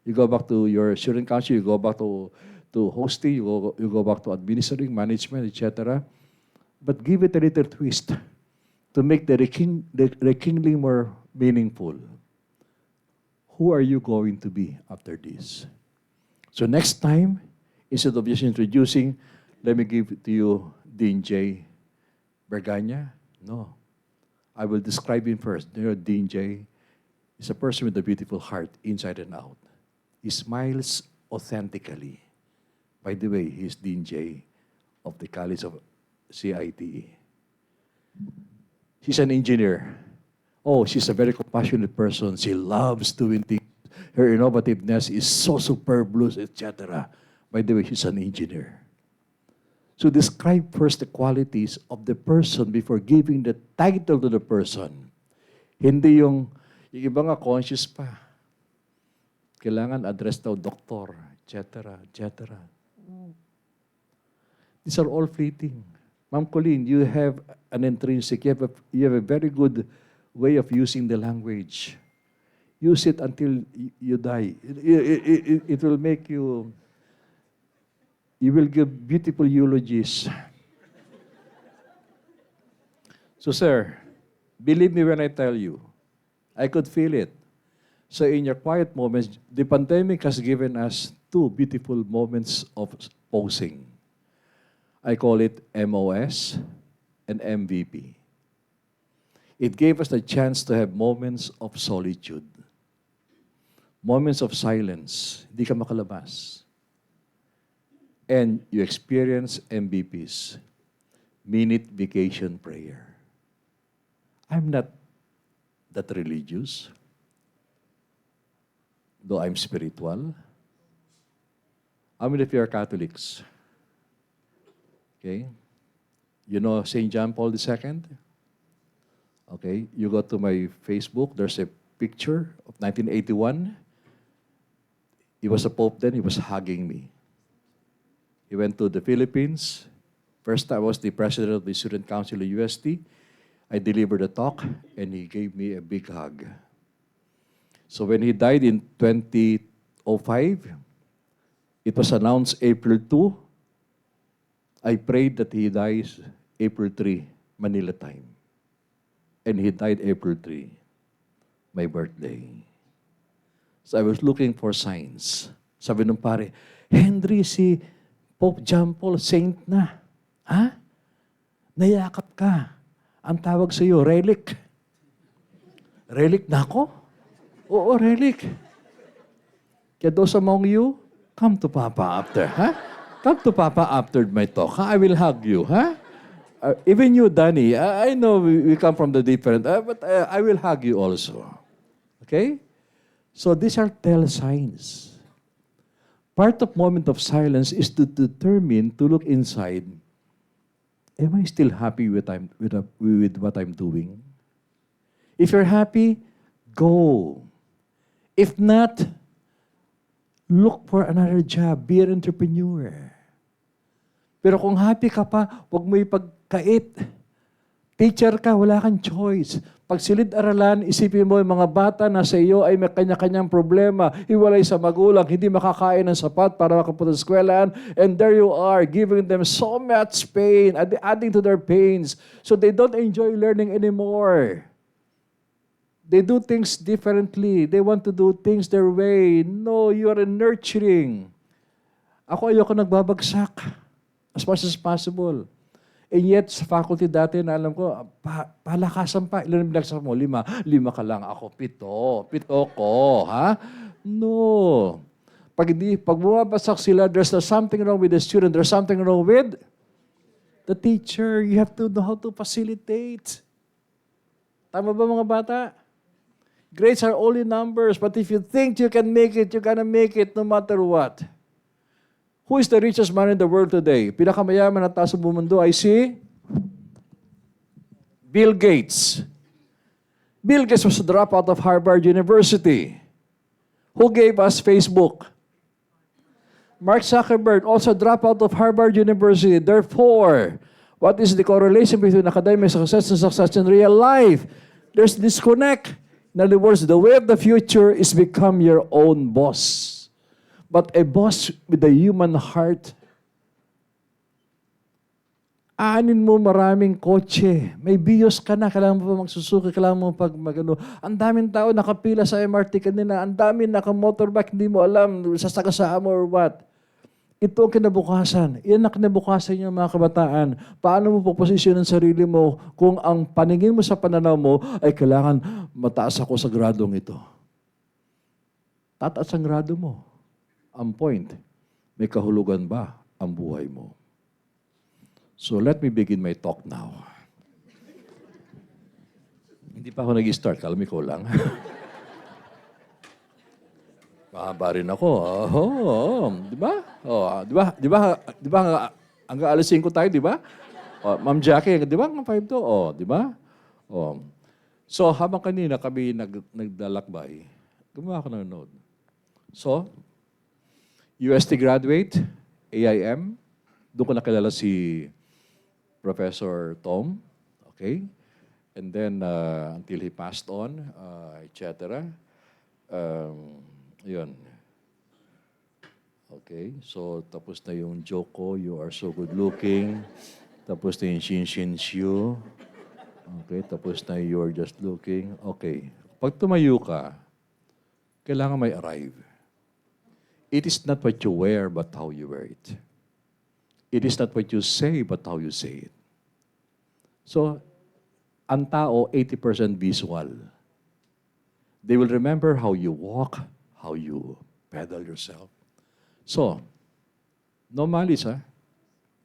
you go back to your student council, you go back to hosting, you go back to administering, management, etc. But give it a little twist to make the rekindling more meaningful. who are you going to be after this? So next time, instead of just introducing, let me give it to you Dean J. Berganya. No. I will describe him first. You know, Dean J. is a person with a beautiful heart, inside and out. He smiles authentically. By the way, he's Dean J. of the College of CITE. She's an engineer. Oh, she's a very compassionate person. She loves doing things. Her innovativeness is so superfluous, etc. By the way, she's an engineer. So describe first the qualities of the person before giving the title to the person. Hindi yung iba nga conscious pa. Kailangan address daw doktor, etc., etc. These are all fleeting. Ma'am Colleen, you have an intrinsic, you have a very good way of using the language. Use it until you die. It will make you will give beautiful eulogies. So, sir, believe me when I tell you, I could feel it. So in your quiet moments, the pandemic has given us two beautiful moments of posing. I call it MOS and MVP. It gave us the chance to have moments of solitude. Moments of silence. Hindi ka makalabas. And you experience MVPs. Minute vacation prayer. I'm not that religious, though I'm spiritual. How many of you are Catholics? Okay. You know St. John Paul II? Okay. You go to my Facebook, there's a picture of 1981. He was a pope then, he was hugging me. He went to the Philippines. First, I was the president of the Student Council of UST. I delivered a talk, and he gave me a big hug. So when he died in 2005, it was announced April 2. I prayed that he dies April 3, Manila time. And he died April 3, my birthday. So I was looking for signs. Sabi nung pare, Henry, si Pope John Paul, saint na. Ha? Nayakap ka. Ang tawag sa iyo, relic. Relic na ako? Oo, relic. Kaya those among you, come to Papa after, ha? Come to Papa after my talk, ha? I will hug you, ha? Even you, Danny, I know we come from the different, but I will hug you also. Okay? So these are tell signs. Part of moment of silence is to determine, to look inside, am I still happy with what I'm doing? If you're happy, go. If not, look for another job. Be an entrepreneur. Pero kung happy ka pa, huwag mo ipagkait. Teacher ka, wala kang choice. Pag silid-aralan, isipin mo yung mga bata na sa iyo ay may kanya-kanyang problema, hiwalay sa magulang, hindi makakain ng sapat para makapunta sa eskwelahan, and there you are, giving them so much pain, adding to their pains, so they don't enjoy learning anymore. They do things differently. They want to do things their way. No, you are nurturing. Ako ayoko nagbabagsak as much as possible. And yet, sa faculty dati na alam ko, palakasan pa. Ilan ang binagsak mo? 5. 5 ka lang. Ako, 7. 7 ko. Ha? No. Pag bumabagsak sila, there's something wrong with the student. There's something wrong with the teacher. You have to know how to facilitate. Tama ba mga bata? Grades are only numbers, but if you think you can make it, you're gonna make it no matter what. Who is the richest man in the world today? Pinakamayaman na tao sa buong mundo ay si Bill Gates. Bill Gates was a dropout of Harvard University. Who gave us Facebook? Mark Zuckerberg, also a dropout of Harvard University. Therefore, what is the correlation between academic success and success in real life? There's disconnect. In other words, the way of the future is become your own boss. But a boss with a human heart, Aanin mo maraming kotse. May bios ka na. Kailangan mo pa magsusuki. Kailangan mo pag magano. Ang daming tao nakapila sa MRT kanina. Ang daming naka-motorbike. Hindi mo alam. Sasagasaan mo or what. Ito ang kinabukasan. Iyan ang kinabukasan niyo mga kabataan. Paano mo poposisyon ang sarili mo kung ang paningin mo sa pananaw mo ay kailangan mataas ako sa gradong ito. Tataas ang grado mo. Ang point, may kahulugan ba ang buhay mo? So let me begin my talk now. Hindi pa ako nag-start, kalmi ko lang. Mahaba rin ako. Di ba? Di ba? Hanggang alas 5 tayo, di ba? Ma'am Jackie, di ba? Hanggang 5 to. Di ba? So, habang kanina kami nagdalakbay, gumawa ako ng note. So, UST graduate, AIM, doon ko nakilala si Professor Tom, okay? And then, until he passed on, etc. Yun. Okay, so tapos na yung joke ko, you are so good looking. Tapos na yung shin shu. Okay, tapos na you're just looking. Okay, pag tumayo ka, kailangan may arrive. It is not what you wear, but how you wear it. It is not what you say, but how you say it. So, ang tao, 80% visual. They will remember how you walk, how you pedal yourself. So, no malis ha.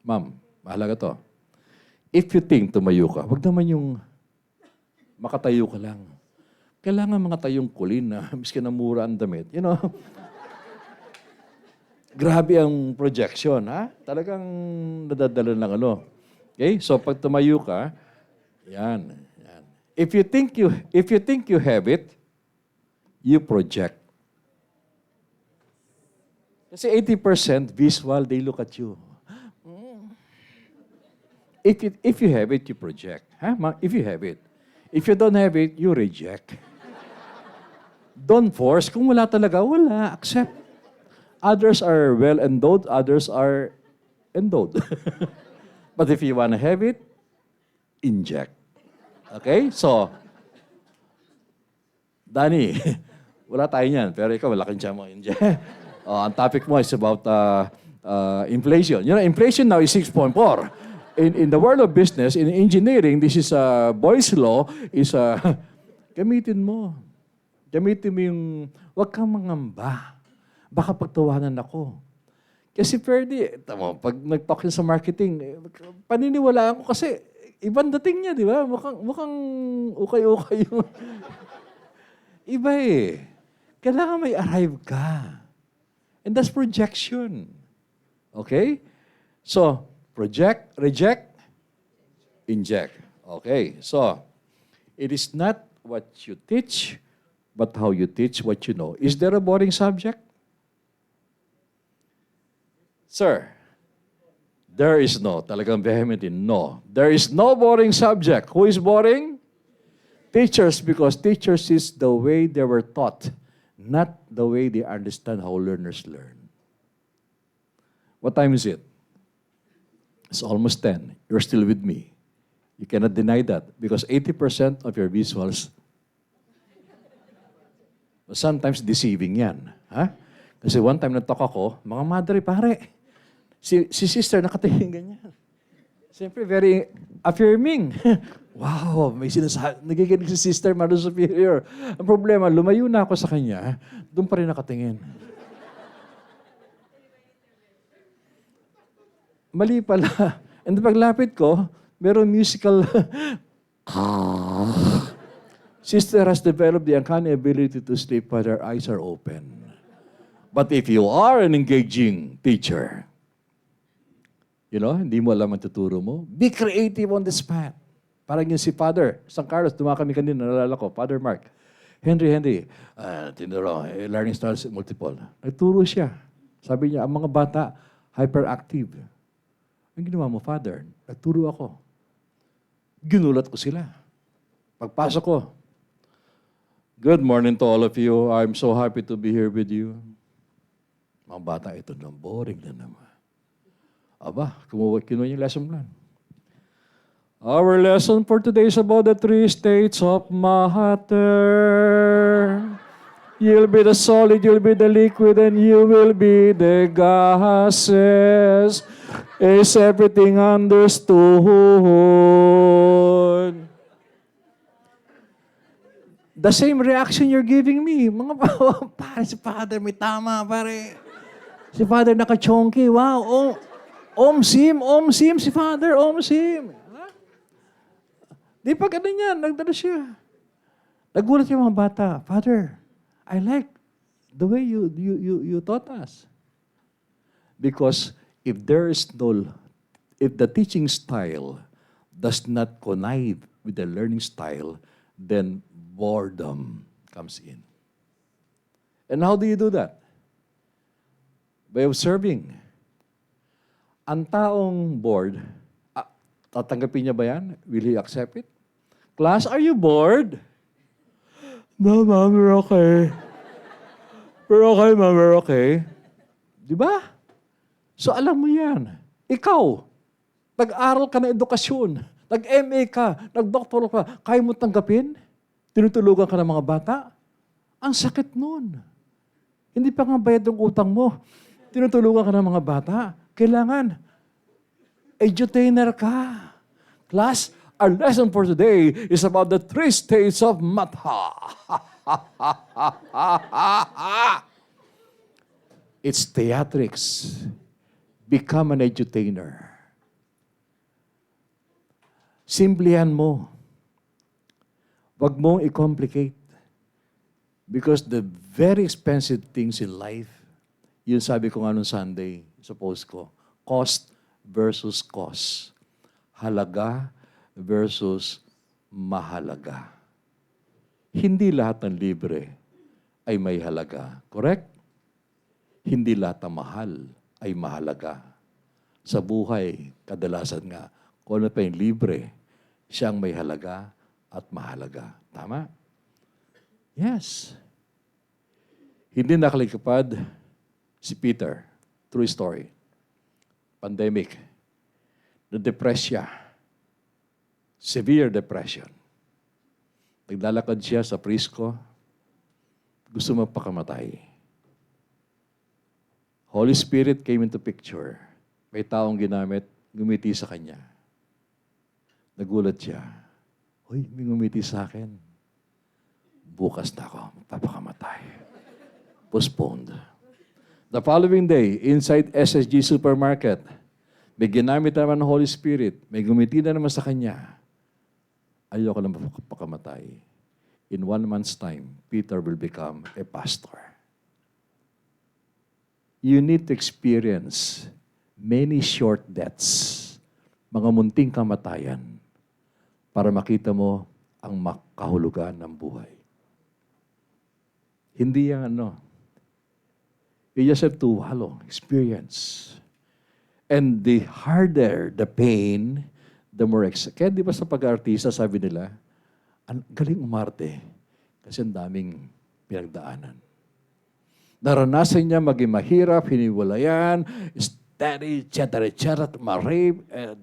Ma'am, mahalaga to. If you think tumayo ka, wag naman yung makatayo ka lang. Kailangan mga tayong kulin na miskin na mura ang damit. You know? Grabe ang projection, ha? Talagang nadadala ng ano. Okay? So pag tumayo ka, yan. If you think you have it, you project. Kasi 80% visual, they look at you. If you have it, you project. Huh? If you have it. If you don't have it, you reject. Don't force. Kung wala talaga, wala. Accept. Others are well endowed, others are endowed. But if you want to have it, inject. Okay? So, Danny, wala tayo niyan. Pero ikaw, wala kang tiyan mo inject. Ang topic mo is about inflation. You know, inflation now is 6.4. In the world of business, in engineering, this is Boyle's law, is gamitin mo. Gamitin mo yung, huwag kang mangamba. Baka pagtawanan ako. Kasi Ferdy, pag nag-talk sa marketing, paniniwalaan ko kasi ibang dating niya, di ba? Mukhang ukay-ukay yung... Iba eh. Kailangan may arrive ka. And that's projection. Okay? So, project, reject, inject. Okay. So, it is not what you teach, but how you teach what you know. Is there a boring subject? Sir, there is no. Talagang vehemently, no. There is no boring subject. Who is boring? Teachers, because teachers is the way they were taught, not the way they understand how learners learn. What time is it? It's almost 10. You're still with me. You cannot deny that because 80% of your visuals sometimes deceiving yan. Ha? Kasi one time nag-talk ako, mga madre, pare, si sister nakatingin ganyan. Siyempre, very affirming. Wow, may sinasabi. Nagiginig si sister, Mother Superior. Ang problema, lumayo na ako sa kanya, doon pa rin nakatingin. Mali pala. And paglapit ko, meron musical... Sister has developed the uncanny ability to sleep while her eyes are open. But if you are an engaging teacher, you know, hindi mo alam ang tuturo mo, be creative on the spot. Parang yung si Father, San Carlos, tuma kami kanina, nalala ko, Father Mark. Henry, tinuro, learning styles multiple. Nagturo siya. Sabi niya, ang mga bata, hyperactive. Ang ginawa mo, Father, nagturo ako. Ginulat ko sila. Pagpasok ko, good morning to all of you. I'm so happy to be here with you. Mga bata, ito na boring na naman. Aba, kinuha yung lesson plan. Our lesson for today is about the three states of matter. You'll be the solid, you'll be the liquid, and you will be the gases. Is everything understood? The same reaction you're giving me. Mga pare, si Father, may tama, pare. Si Father naka-chonky. Wow. Oh, Om Sim, si Father, Om Sim. Di pag ano niyan, nagdala siya. Nagulat yung mga bata, Father, I like the way you taught us. Because if if the teaching style does not connive with the learning style, then boredom comes in. And how do you do that? By observing. Ang taong bored, tatanggapin niya ba yan? Will he accept it? Class, are you bored? No, ma'am, we're okay. We're okay, ma'am, we're okay. Di ba? So alam mo yan. Ikaw, nag-aral ka ng edukasyon, nag-MA ka, nag-doctoral ka, kaya mo tanggapin? Tinutulugan ka ng mga bata? Ang sakit nun. Hindi pa nga bayad yung utang mo. Tinutulugan ka ng mga bata. Kailangan, edutainer ka. Class, our lesson for today is about the three states of Matha. It's theatrics. Become an edutainer. Simplihan mo. Wag mong i-complicate. Because the very expensive things in life, yun sabi ko nga nung Sunday, sa post ko, cost versus cost. Halaga versus mahalaga. Hindi lahat ng libre ay may halaga. Correct? Hindi lahat ng mahal ay mahalaga. Sa buhay, kadalasan nga, kung ano pa yung libre, siyang may halaga at mahalaga. Tama? Yes. Hindi nakalikapad si Peter. True story. Pandemic. Na-depress siya. Severe depression. Naglalakad siya sa Prisco. Gusto magpakamatay. Holy Spirit came into picture. May taong ginamit, ngumiti sa kanya. Nagulat siya. Uy, may ngumiti sa akin. Bukas na ako, magpapakamatay. Postponed. The following day, inside SSG Supermarket, may ginamit naman ng Holy Spirit. May ngumiti na naman sa kanya. Ayoko lang magpapakamatay. In 1 month's time, Peter will become a pastor. You need to experience many short deaths, mga munting kamatayan, para makita mo ang makahulugan ng buhay. Hindi yan you just have to experience. And the harder the pain, the more Kaya di ba sa pag-artista, sabi nila, ang galing umarte kasi ang daming pinagdaanan. Naranasan niya maging mahirap, hiniwalayan, steady, etc., ma-rape, and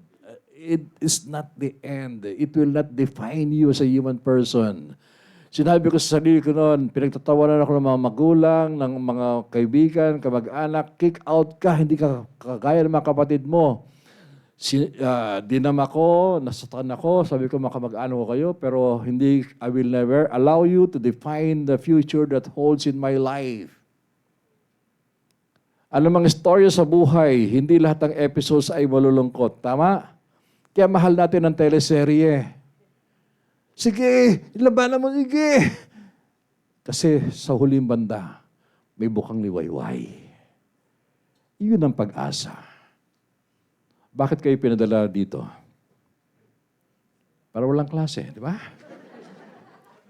it is not the end. It will not define you as a human person. Sinabi ko sa sarili ko noon, pinagtatawanan ako ng mga magulang, ng mga kaibigan, kamag-anak, kick out ka, hindi ka kagaya ng mga kapatid mo. Dinama ko, nasatan ako, sabi ko makamag-anak ko kayo, pero I will never allow you to define the future that holds in my life. Ano mang istorya sa buhay, hindi lahat ng episodes ay malulungkot. Tama? Kaya mahal natin ang teleserye. Sige, ilabanan mo, sige. Kasi sa huling banda, may bukang liwayway. Iyon ang pag-asa. Bakit kayo pinadala dito? Para walang klase, di ba?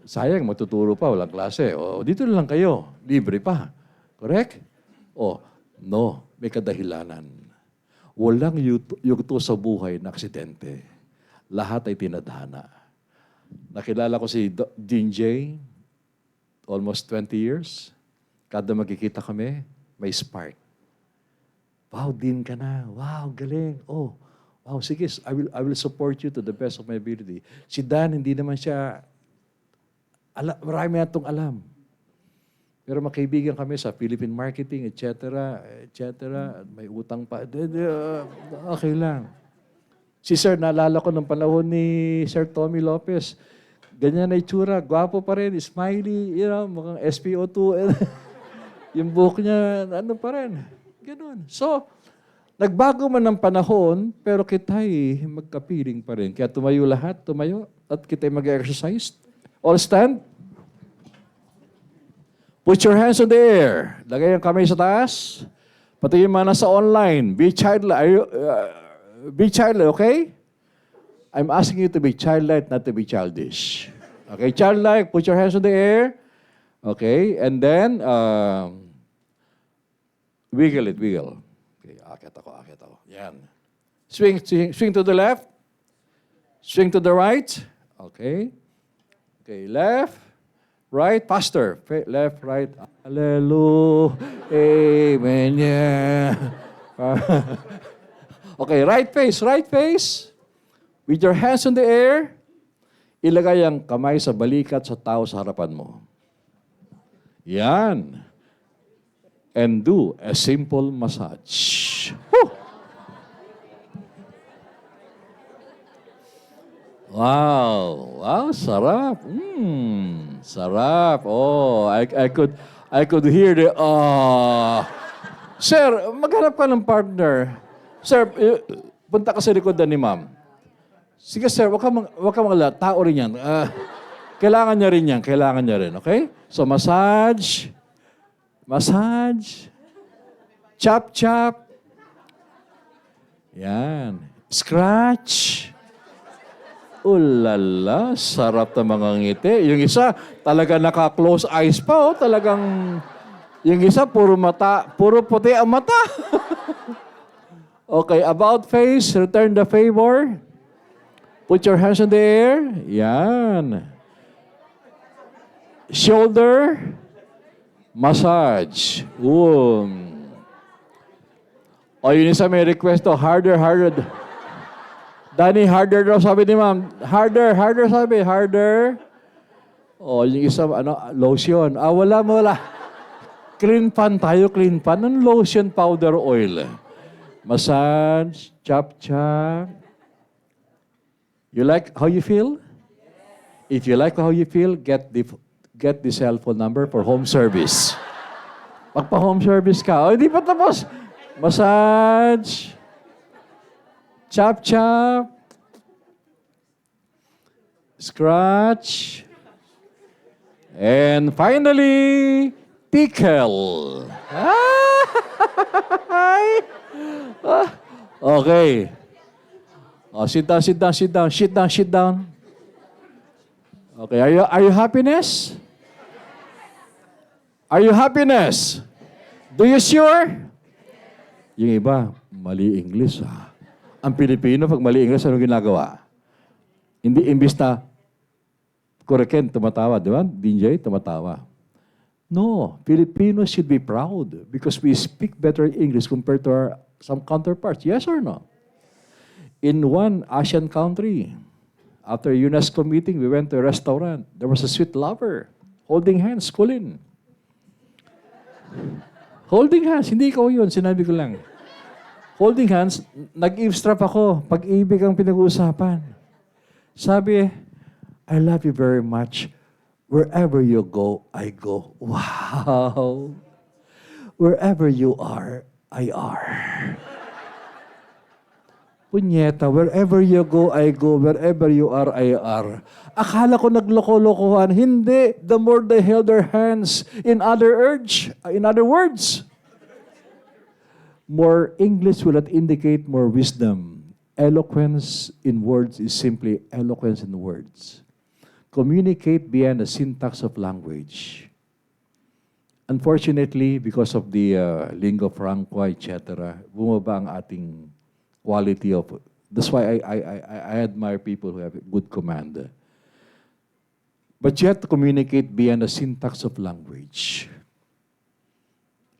Sayang, matuturo pa, walang klase. O, dito na lang kayo, libre pa. Correct? O, no, may kadahilanan. Walang yugto sa buhay na aksidente. Lahat ay tinadhana. Nakilala ko si Dean J. Almost 20 years. Kada magkikita kami, may spark. Wow, Dean ka na. Wow, galing. Oh, Oh, sige, I will support you to the best of my ability. Si Dan, hindi naman siya, marami na itong alam. Pero makaibigan kami sa Philippine marketing, etc., etc., may utang pa. Okay lang. Si Sir, naalala ko ng panahon ni Sir Tommy Lopez. Ganyan na itsura, gwapo pa rin, smiley, mukhang SPO2. Yung buhok niya, ano pa rin. Ganun. So, nagbago man ng panahon, pero kita'y magkapiling pa rin. Kaya tumayo lahat, at kita'y mag-exercise. All stand. Put your hands in the air. Lagay ang kamay sa taas. Pati yung mga nasa online. Be childlike. Be childlike, okay? I'm asking you to be childlike, not to be childish. Okay, childlike, put your hands in the air. Okay, and then, wiggle it, wiggle. Okay, akit ako. Yan. Swing to the left. Swing to the right. Okay. Okay, left, right, faster. Left, right. Hallelujah. Amen. Yeah. Okay, right face. With your hands in the air, ilagay ang kamay sa balikat sa tao sa harapan mo. Yan. And do a simple massage. Whew. Wow, sarap. Sarap. Oh, I could hear the Sir, maghanap ka ng partner. Sir, punta ka sa likod ni ma'am. Sige sir, wag ka mga tao rin yan. Kailangan niya rin, okay? So massage, chop, yan, scratch. Ulala, sarap na mga ngiti. Yung isa, talaga naka-close eyes pa, talagang, yung isa, puro puti ang mata. Okay, about face, return the favor. Put your hands in the air. Yan. Shoulder. Massage. O yun isa may request to. Harder. Danny, harder daw sabi ni ma'am. Harder sabi. Harder. O yung isa, lotion. Wala. Clean pan tayo, clean pan. Ang lotion, powder, oil. Massage. Chop. You like how you feel? If you like how you feel, get the cell phone number for home service. Pagpa-home service ka, hindi pa tapos. Massage. Chop. Scratch. And finally, tickle. Okay. Oh, sit down. Okay, are you happiness? Are you happiness? Do you sure? Yung iba, mali English. Ang Pilipino, pag mali English, ano ginagawa? Hindi, imbis na, Korean, tumatawa, di ba? DJ, tumatawa. No, Filipinos should be proud because we speak better English compared to some counterparts. Yes or no? In one Asian country, after a UNESCO meeting, we went to a restaurant. There was a sweet lover holding hands, Colin. Holding hands, hindi ikaw yun, sinabi ko lang. Holding hands, nag-eavesdrop ako, pag-ibig ang pinag-uusapan. Sabi, I love you very much. Wherever you go, I go. Wow. Wherever you are, I are. Punyeta, wherever you go, I go. Wherever you are, I are. Akala ko nagloko-lokohan. Hindi. The more they held their hands. In other words, more English will not indicate more wisdom. Eloquence in words is simply eloquence in words. Communicate beyond the syntax of language. Unfortunately, because of the lingua franca, etc., bumaba ang ating quality of. That's why I admire people who have good command. But you have to communicate beyond the syntax of language.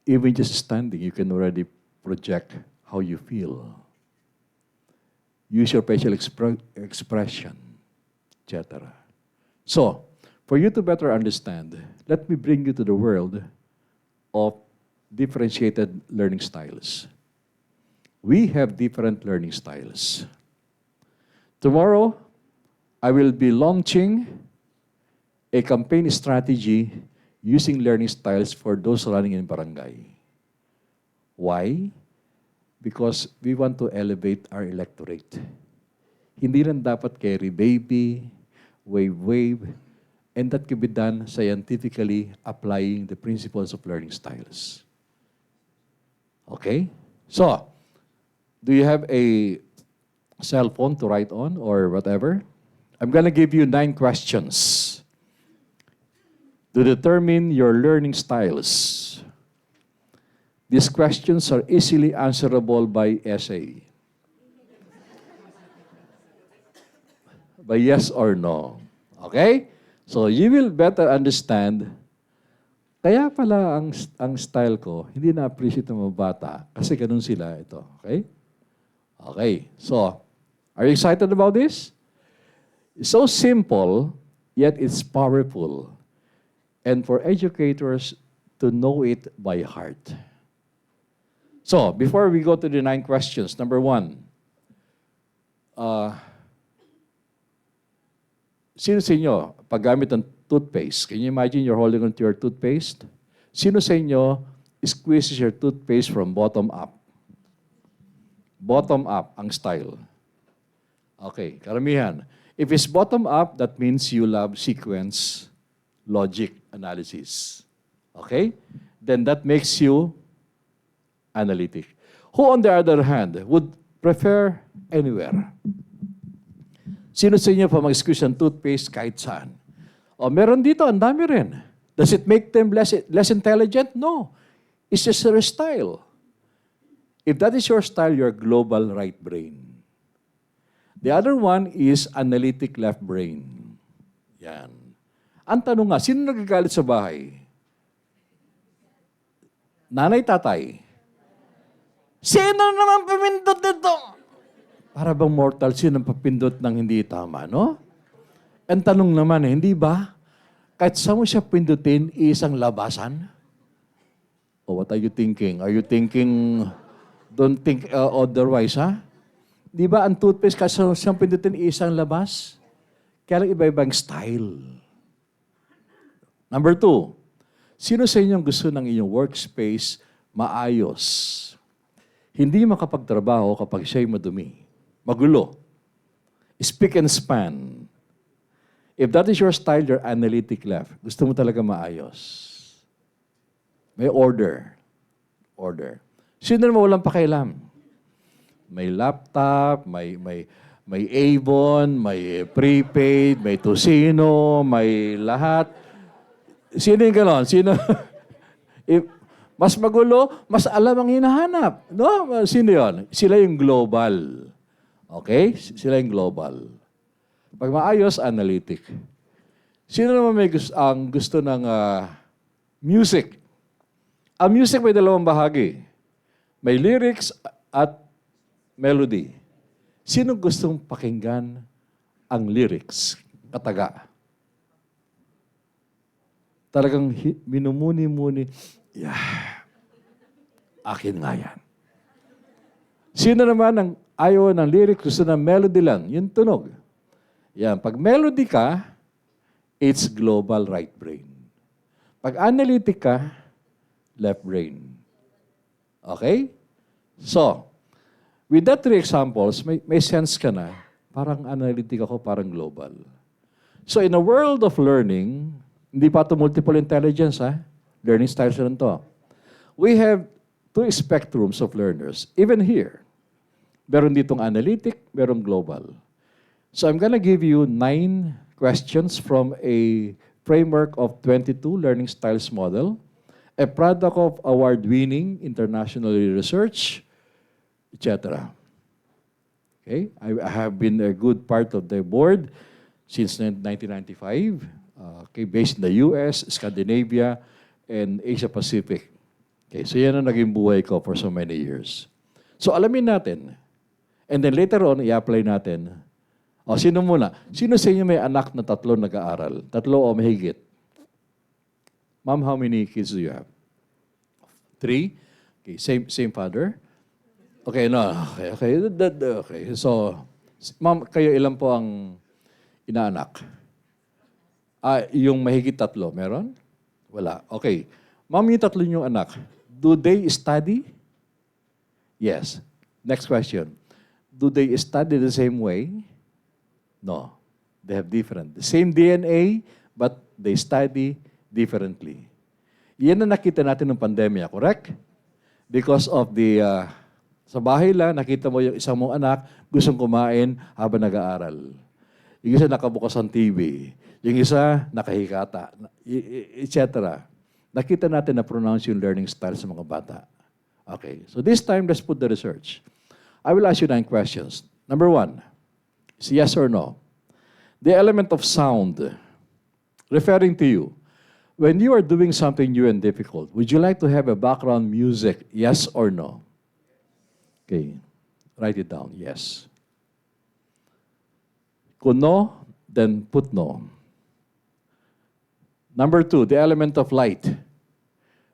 Even just standing, you can already project how you feel. use your facial expression, etc. So, for you to better understand, let me bring you to the world of differentiated learning styles. We have different learning styles. Tomorrow, I will be launching a campaign strategy using learning styles for those running in barangay. Why? Because we want to elevate our electorate. Hindi lang dapat carry baby, wave, and that can be done scientifically applying the principles of learning styles. Okay? So, do you have a cell phone to write on or whatever? I'm going to give you 9 questions to determine your learning styles. These questions are easily answerable by essay. By yes or no. Okay? So you will better understand, kaya pala ang style ko, hindi na-appreciate ng mga bata kasi ganun sila ito. Okay? Okay. So, are you excited about this? It's so simple, yet it's powerful. And for educators to know it by heart. So, before we go to the 9 questions, number 1, sino sa inyo, paggamit ng toothpaste, can you imagine you're holding on to your toothpaste? Sino sa inyo squeezes your toothpaste from bottom up? Bottom up ang style. Okay, karamihan. If it's bottom up, that means you love sequence, logic, analysis. Okay? Then that makes you analytic. Who, on the other hand, would prefer anywhere? Sino sa inyo pa mag-squeeze ng toothpaste kahit saan? O, meron dito, ang dami rin. Does it make them less intelligent? No. It's just their style. If that is your style, you're global right brain. The other one is analytic left brain. Yan. Ang tanong nga, sino nagagalit sa bahay? Nanay, tatay? Sino naman pumindot nito? Para bang mortal, sino papindot ng hindi tama, no? Ang tanong naman, hindi ba? Kahit saan mo siya pindutin, isang labasan? Oh, what are you thinking? Are you thinking, don't think otherwise, ha? Di ba ang toothpaste, kahit saan pindutin, isang labas? Kaya lang iba-ibang style. Number 2, sino sa inyong gusto ng inyong workspace maayos? Hindi makapagtrabaho kapag siya'y madumi, magulo, speak and span. If that is your style, you're analytic left. Gusto mo talaga maayos. May order. Order. Sino naman walang pakialam? May laptop, may Avon, may prepaid, may Tosino, may lahat. Sino yung gano'n? Sino? Mas magulo, mas alam ang hinahanap. No? Sino yun? Sila yung global. Okay? Sila yung global. Pag maayos, analytic. Sino naman may gusto ng music? Ang music may dalawang bahagi. May lyrics at melody. Sino gustong pakinggan ang lyrics? Kataga. Talagang minumuni-muni. Yeah. Akin nga yan. Sino naman ang ayaw ng lyrics, gusto ng melody lang? Yung tunog. Yan. Pag melody ka, it's global right brain. Pag analytic ka, left brain. Okay? So, with that 3 examples, may sense ka na, parang analytic ako, parang global. So, in a world of learning, hindi pa ito multiple intelligence, ha? Learning styles na to. We have 2 spectrums of learners. Even here, meron ditong analytic, meron global. So I'm gonna give you 9 questions from a framework of 22 learning styles model, a product of award-winning, internationally researched, etc. Okay? I have been a good part of the board since 1995, based in the US, Scandinavia, and Asia Pacific. Okay, so yan ang naging buhay ko for so many years. So alamin natin, And then later on, i-apply natin. O, sino muna? Sino sa inyo may anak na tatlo nag-aaral? Tatlo o mahigit? Ma'am, how many kids do you have? 3? Okay, same father? Okay, no. Okay. So, ma'am, kayo ilan po ang inaanak? Yung mahigit tatlo, meron? Wala. Okay. Ma'am, yung tatlo yung anak, do they study? Yes. Next question. Do they study the same way? No. They have different. The same DNA, but they study differently. Yan na nakita natin ng pandemya, correct? Because of the, sa bahay lang, nakita mo yung isang mong anak, gustong kumain habang nag-aaral. Yung isa nakabukas ang TV. Yung isa nakahikata, etc. Nakita natin na pronounce yung learning style sa mga bata. Okay, so this time, let's put the research. I will ask you 9 questions. Number 1, is yes or no? The element of sound, referring to you. When you are doing something new and difficult, would you like to have a background music, yes or no? Okay, write it down, yes. Kung no, then put no. Number 2, the element of light.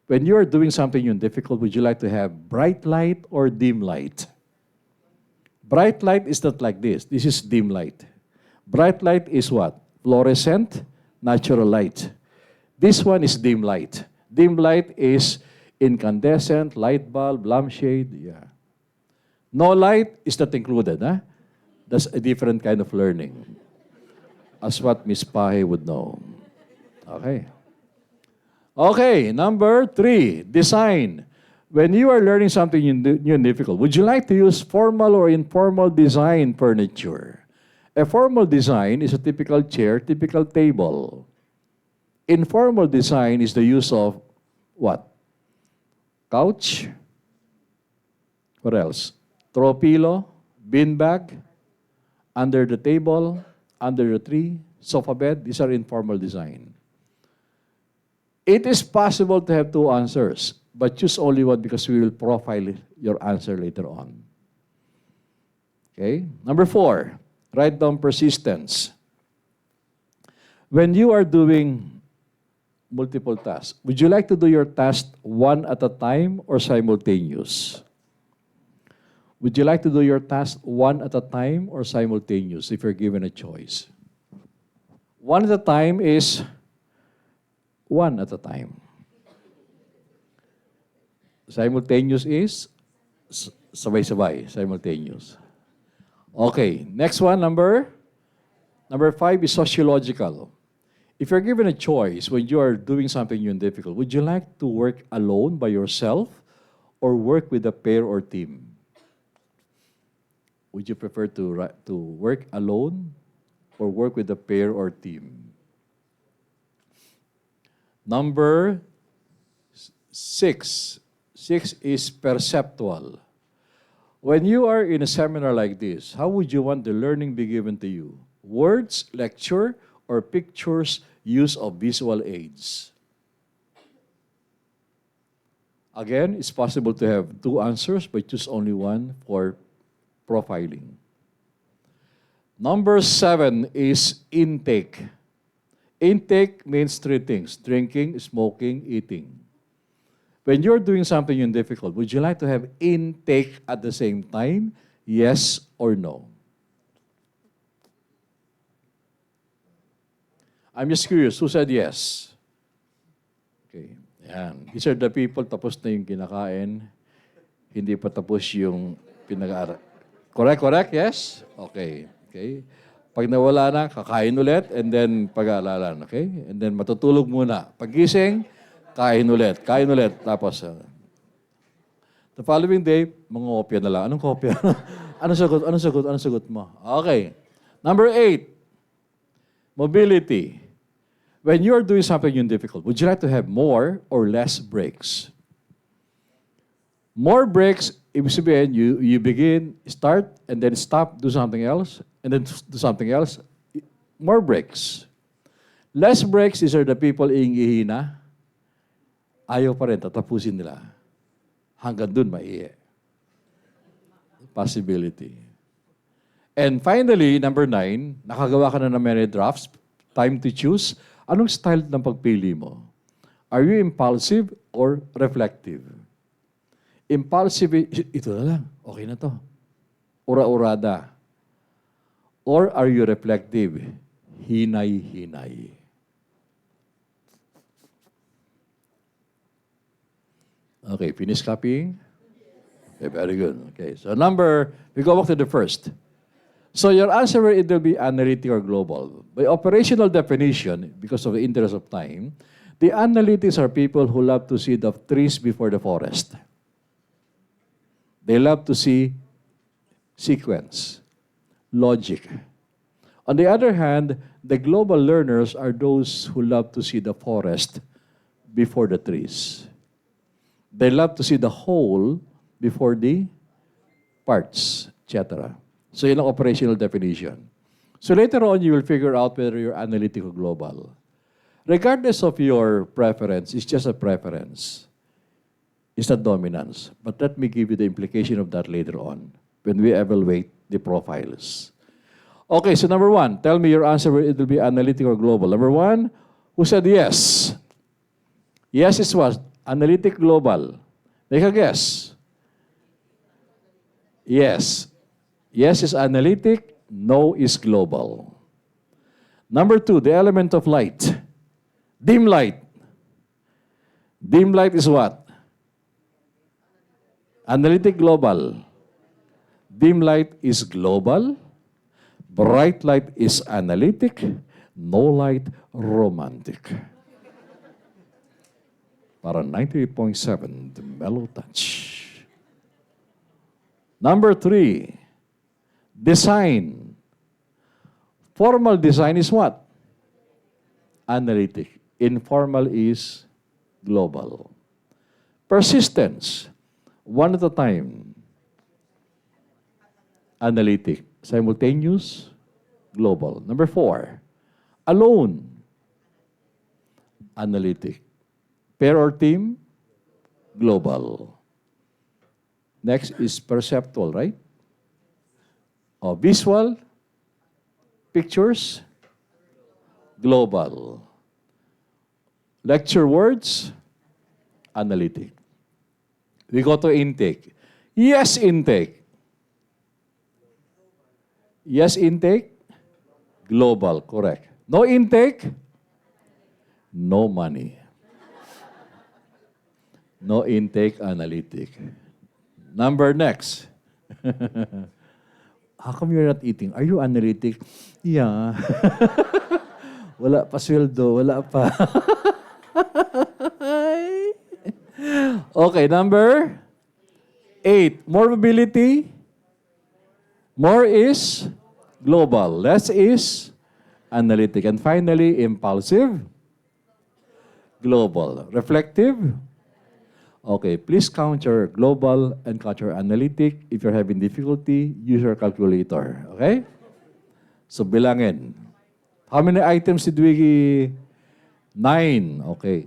When you are doing something new and difficult, would you like to have bright light or dim light? Bright light is not like this. This is dim light. Bright light is what? Fluorescent, natural light. This one is dim light. Dim light is incandescent, light bulb, lampshade. Yeah. No light is not included. Huh? That's a different kind of learning. As what Miss Pahe would know. Okay. Okay, number 3, design. When you are learning something new and difficult, would you like to use formal or informal design furniture? A formal design is a typical chair, typical table. Informal design is the use of what? Couch? What else? Throw pillow, beanbag, under the table, under the tree, sofa bed. These are informal design. It is possible to have 2 answers, but choose only one because we will profile your answer later on. Okay? Number 4, write down persistence. When you are doing multiple tasks, would you like to do your task one at a time or simultaneous? Would you like to do your task one at a time or simultaneous if you're given a choice? One at a time is one at a time. Simultaneous is sabay-sabay, simultaneous. Okay, next one, number 5 is sociological. If you're given a choice when you are doing something new and difficult, would you like to work alone by yourself or work with a pair or team? Would you prefer to work alone or work with a pair or team? Number 6. 6 is perceptual. When you are in a seminar like this, how would you want the learning be given to you? Words, lecture, or pictures, use of visual aids? Again, it's possible to have 2 answers, but choose only one for profiling. Number 7 is intake. Intake means 3 things: drinking, smoking, eating. When you're doing something new and difficult, would you like to have intake at the same time? Yes or no? I'm just curious, who said yes? Okay, yan. These are the people, tapos na yung kinakain, hindi pa tapos yung pinag-aaral. Correct, yes? Okay. Pag nawala na, kakain ulit, and then pag-aalalan, okay? And then matutulog muna. Pagising, kain ulit. Tapos, the following day, mga kopya na lang. Anong kopya? Anong sagot mo? Okay. Number 8, mobility. When you are doing something new and difficult, would you like to have more or less breaks? More breaks, ibig sabihin, you begin, start, and then stop, do something else, and then do something else. More breaks. Less breaks, these are the people ihina. Ayaw pa rin, tatapusin nila. Hanggang dun, maiye. Possibility. And finally, number 9, nakagawa ka na ng many drafts, time to choose. Anong style ng pagpili mo? Are you impulsive or reflective? Impulsive, ito na lang, okay na to. Ura-urada. Or are you reflective? Hinay-hinay. Okay, finish copying? Okay, very good. Okay, so we go back to the first. So your answer will either be analytic or global. By operational definition, because of the interest of time, the analytics are people who love to see the trees before the forest. They love to see sequence, logic. On the other hand, the global learners are those who love to see the forest before the trees. They love to see the whole before the parts, etc. So yun ang operational definition. So later on, you will figure out whether you're analytic or global. Regardless of your preference, it's just a preference. It's not dominance. But let me give you the implication of that later on when we evaluate the profiles. Okay, so number 1, tell me your answer, it will be analytic or global. Number 1, who said yes? Yes is what? Analytic, global. Make a guess. Yes. Yes is analytic, no is global. Number 2, the element of light. Dim light. Dim light is what? Analytic, global. Dim light is global. Bright light is analytic. No light, romantic. Para 98.7, the mellow touch. Number 3, design. Formal design is what? Analytic. Informal is global. Persistence. One at a time. Analytic. Simultaneous, global. Number 4, alone. Analytic. Pair or team, global. Next is perceptual, right? Visual, pictures, global. Lecture words, analytic. We go to intake. Yes, intake. Yes, intake, global, correct. No intake, no money. No intake, analytic. Next. How come you're not eating? Are you analytic? Yeah. Wala pa sweldo, wala pa. Okay, number 8. More mobility. More is global. Less is analytic. And finally, impulsive. Global. Reflective. Okay, please count your global and count your analytic. If you're having difficulty, use your calculator. Okay? So, bilangin. How many items did we... 9. Okay.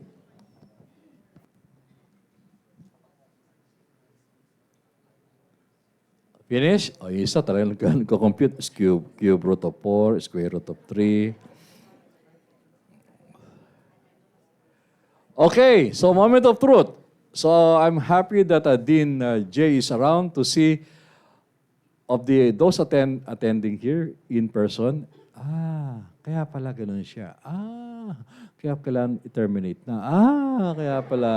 Finish? O, isa talagang nagko-compute. Cube root of 4, square root of 3. Okay, so moment of truth. So I'm happy that Dean J is around to see of those attending here in person. Kaya pala ganun siya. Kaya kailangan i-terminate na. Kaya pala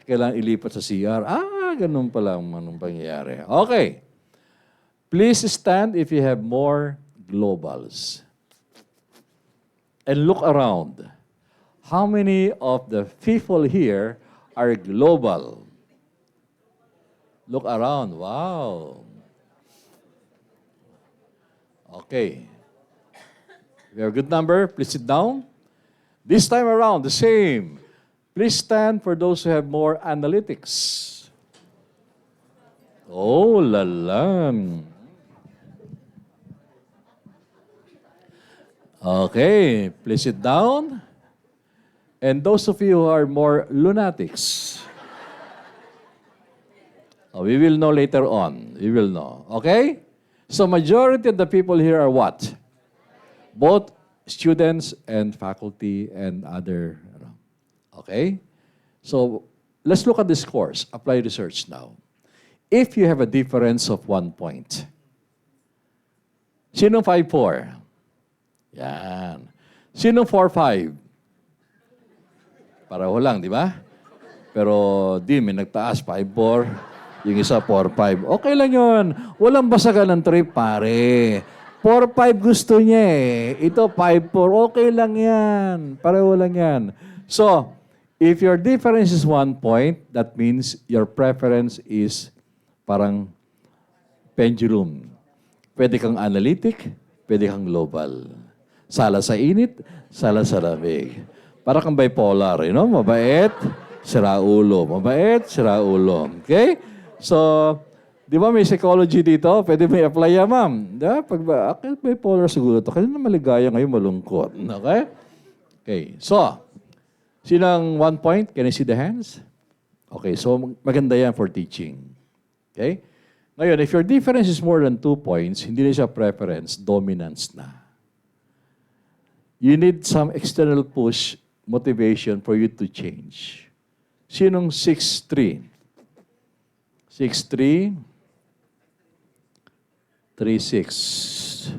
kailangan ilipat sa CR. Ganun pala ang pangyayari. Okay. Please stand if you have more globals. And look around. How many of the people here are global? Look around. Wow. Okay. We have a good number. Please sit down. This time around, the same. Please stand for those who have more analytics. Oh, la la. Okay. Please sit down. And those of you who are more lunatics, we will know later on. We will know. Okay? So majority of the people here are what? Both students and faculty and other. Okay? So let's look at this course, apply research now. If you have a difference of 1 point, sinong 5-4? Yan. Sinong 4-5? Pareho lang, di ba? Pero di, may nagtaas, 5-4. Yung isa, 4-5. Okay lang yun. Walang basagan ng trip, pare. 4-5 gusto niya eh. Ito, 5-4. Okay lang yan. Pareho lang yan. So, if your difference is 1 point, that means your preference is parang pendulum. Pwede kang analytic, pwede kang global. Sala sa init, sala sa lamig. Para kang bipolar, you know? Mabait, sira ulo. Mabait, sira ulo. Okay? So, di ba may psychology dito? Pwede may apply yan, ma'am. Diba? Pag bipolar siguro ito. Kasi na maligaya ngayon, malungkot. Okay? Okay. So, sinang 1 point? Can I see the hands? Okay. So, maganda yan for teaching. Okay? Ngayon, if your difference is more than 2 points, hindi na siya preference, dominance na. You need some external push, motivation for you to change. Sinong 6-3? 6-3, 3-6.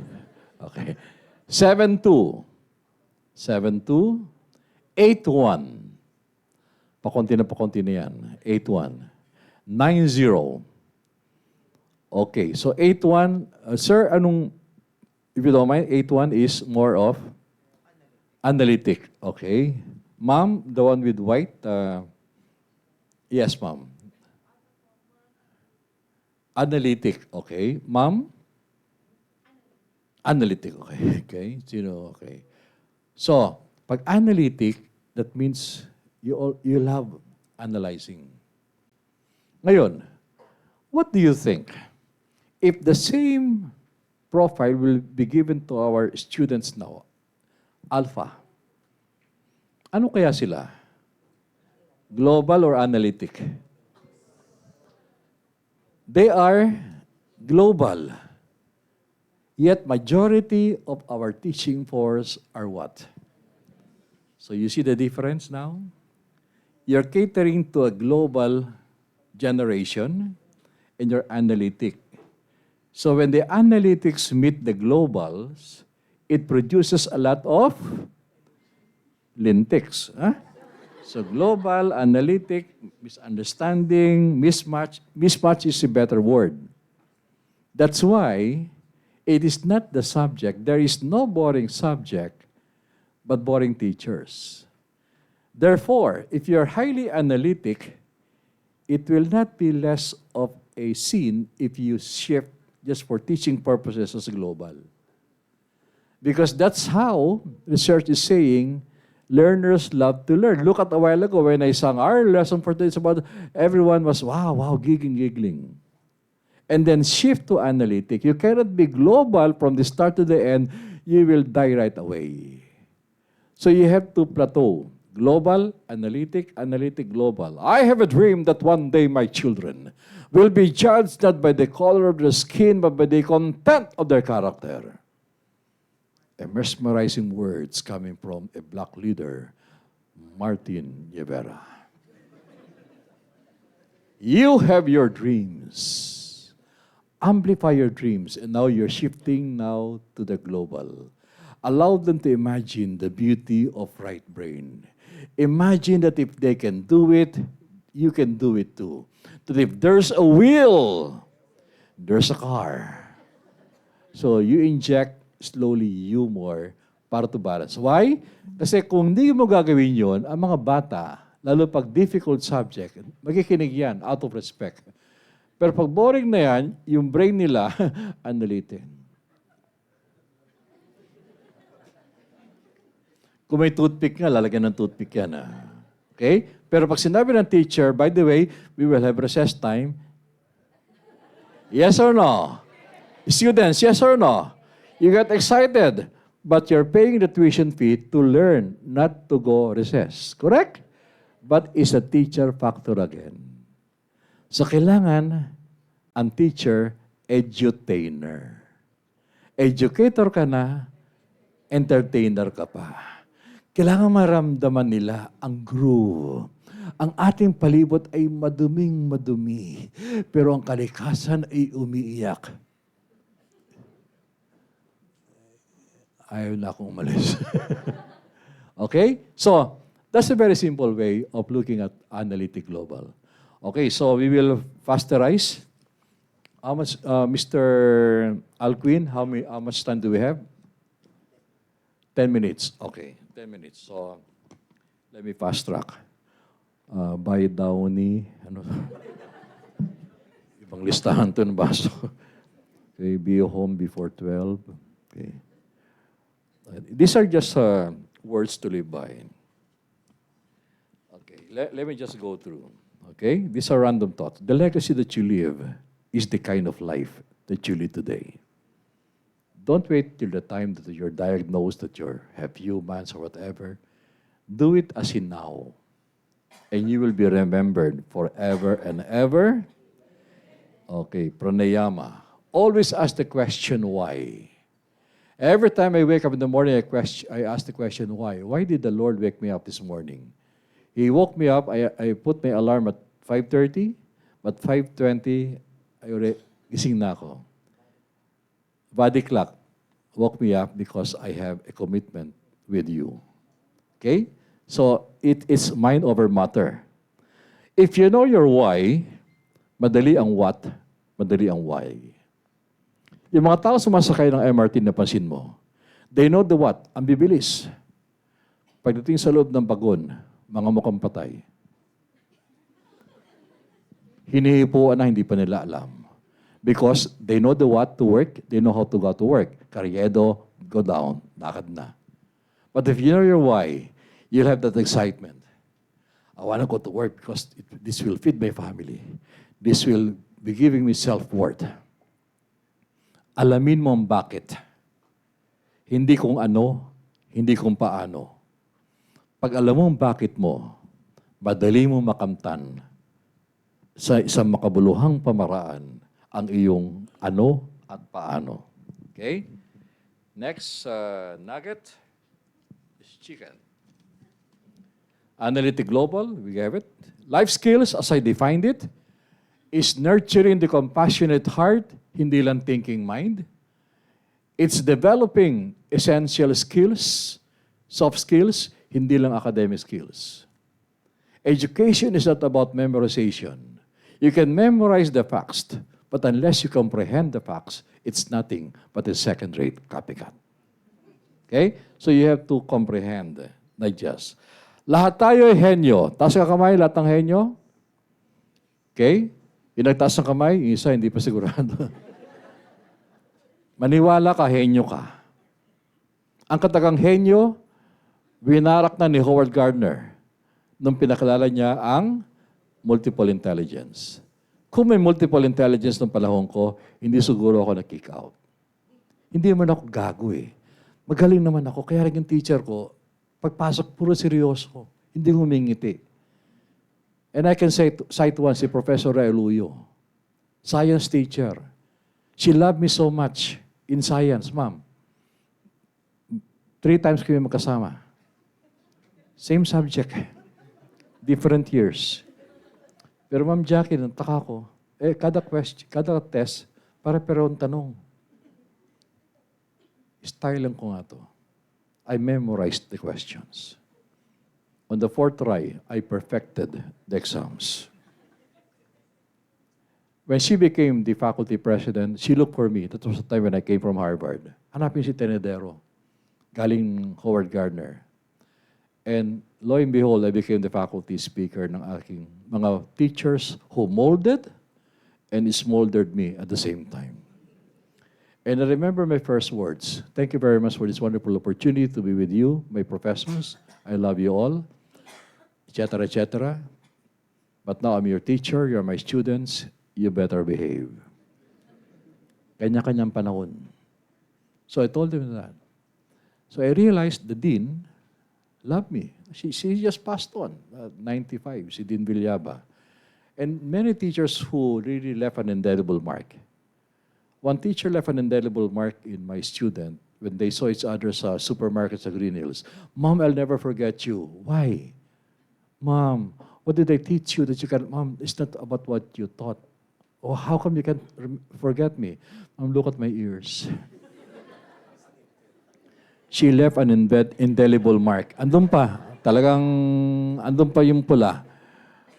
Okay. 7-2. 7-2. 8-1. Pakonti na yan. 8-1. 9-0. Okay. So 8-1. Sir, if you don't mind, 8-1 is more of analytic. Okay. Ma'am, the one with white. Yes, ma'am. Analytic, okay. Ma'am? Analytic, okay. Okay, sino, okay. So, pag analytic, that means you love analyzing. Ngayon, what do you think? If the same profile will be given to our students now, alpha, ano kaya sila? Global or analytic? They are global. Yet majority of our teaching force are what? So you see the difference now? You're catering to a global generation and you're analytic. So when the analytics meet the globals, it produces a lot of lintics. Huh? So global, analytic, misunderstanding, mismatch. Mismatch is a better word. That's why it is not the subject. There is no boring subject, but boring teachers. Therefore, if you're highly analytic, it will not be less of a scene if you shift just for teaching purposes as global. Because that's how research is saying learners love to learn. Look at a while ago when I sang our lesson for today, it's about everyone was, wow, giggling. And then shift to analytic. You cannot be global from the start to the end. You will die right away. So you have to plateau. Global, analytic, global. I have a dream that one day my children will be judged not by the color of their skin, but by the content of their character. A mesmerizing words coming from a black leader, Martin Rivera. You have your dreams. Amplify your dreams, and now you're shifting now to the global. Allow them to imagine the beauty of right brain. Imagine that if they can do it, you can do it too. That if there's a wheel, there's a car. So you inject slowly humor para to balance. Why? Kasi kung hindi mo gagawin yon, ang mga bata, lalo pag difficult subject, magikinig yan out of respect. Pero pag boring na yan, yung brain nila, analytic. Kung may toothpick nga, lalagyan ng toothpick yan. Okay? Pero pag sinabi ng teacher, by the way, we will have recess time. Yes or no? Students, yes or no? You get excited, but you're paying the tuition fee to learn, not to go recess. Correct? But it's a teacher factor again. So kailangan ang teacher edutainer. Educator ka na, entertainer ka pa. Kailangan maramdaman nila ang groove. Ang ating palibot ay maduming madumi, pero ang kalikasan ay umiiyak. Ayaw na akong umalis. Okay? So, that's a very simple way of looking at Analytic Global. Okay, so we will fasterize. How much, Mr. Alquin, how much time do we have? 10 minutes. Okay, 10 minutes. So, let me fast track. Buy Downy, ano? Ibang listahan to ng baso. Okay, be home before 12. Okay. These are just words to live by. Okay, let me just go through. Okay, these are random thoughts. The legacy that you live is the kind of life that you live today. Don't wait till the time that you're diagnosed that you have humans or whatever. Do it as in now. And you will be remembered forever and ever. Okay, pranayama. Always ask the question, why? Every time I wake up in the morning, I ask the question, why? Why did the Lord wake me up this morning? He woke me up, I put my alarm at 5:30, but 5:20, gising na ako. Body clock woke me up because I have a commitment with you. Okay? So, it is mind over matter. If you know your why, madali ang what, madali ang why. Yung mga tao sumasakay ng MRT, napansin mo, they know the what, ang bibilis. Pagdating sa loob ng bagon, mga mukhang patay. Hinihipuan na hindi pa nila alam. Because they know the what to work, they know how to go to work. Karyedo, go down, lakad na. But if you know your why, you'll have that excitement. I want to go to work because this will feed my family. This will be giving me self-worth. Alamin mo ang bakit. Hindi kung ano, hindi kung paano. Pag alam mo ang bakit mo, madali mo makamtan sa isang makabuluhang pamaraan ang iyong ano at paano. Okay? Next nugget is chicken. Analytic Global, we have it. Life skills, as I defined it, is nurturing the compassionate heart, hindi lang thinking mind. It's developing essential skills, soft skills, hindi lang academic skills. Education is not about memorization. You can memorize the facts, but unless you comprehend the facts, it's nothing but a second-rate copycat. Okay? So you have to comprehend, not just. Lahat tayo ay henyo. Taas ka kamay, lahat ng henyo. Okay? Yung nagtaas ng kamay, yung isa hindi pa sigurado. Maniwala ka, henyo ka. Ang katagang henyo, winarak na ni Howard Gardner nung pinakilala niya ang multiple intelligence. Kung may multiple intelligence ng panahon ko, hindi siguro ako na-kick out. Hindi naman ako gago eh. Magaling naman ako. Kaya rin yung teacher ko, pagpasok, puro seryoso. Hindi humingiti. And I can cite one, si Professor Reluyo, science teacher. She loved me so much in science, ma'am. 3 times kami magkasama. Same subject. Different years. Pero Ma'am Jackie, nantaka ko. Kada test, pare-pero ang tanong. Style lang ko nga to. I memorized the questions. On the 4th try, I perfected the exams. When she became the faculty president, she looked for me. That was the time when I came from Harvard. Hanapin si Tenedero, galing Howard Gardner. And lo and behold, I became the faculty speaker ng aking mga teachers who molded and smoldered me at the same time. And I remember my first words. Thank you very much for this wonderful opportunity to be with you, my professors. I love you all, etc., etc. But now I'm your teacher, you're my students, you better behave. Kanya-kanyang panahon. So I told them that. So I realized the dean loved me. She just passed on, 95, si Dean Villaba. And many teachers who really left an indelible mark. One teacher left an indelible mark in my student when they saw each other sa supermarket sa Green Hills. Mom, I'll never forget you. Why? Mom, what did I teach you that you can... Mom, it's not about what you taught. Oh, how come you can't forget me? Mom, look at my ears. She left an indelible mark. Andun pa. Talagang andun pa yung pula.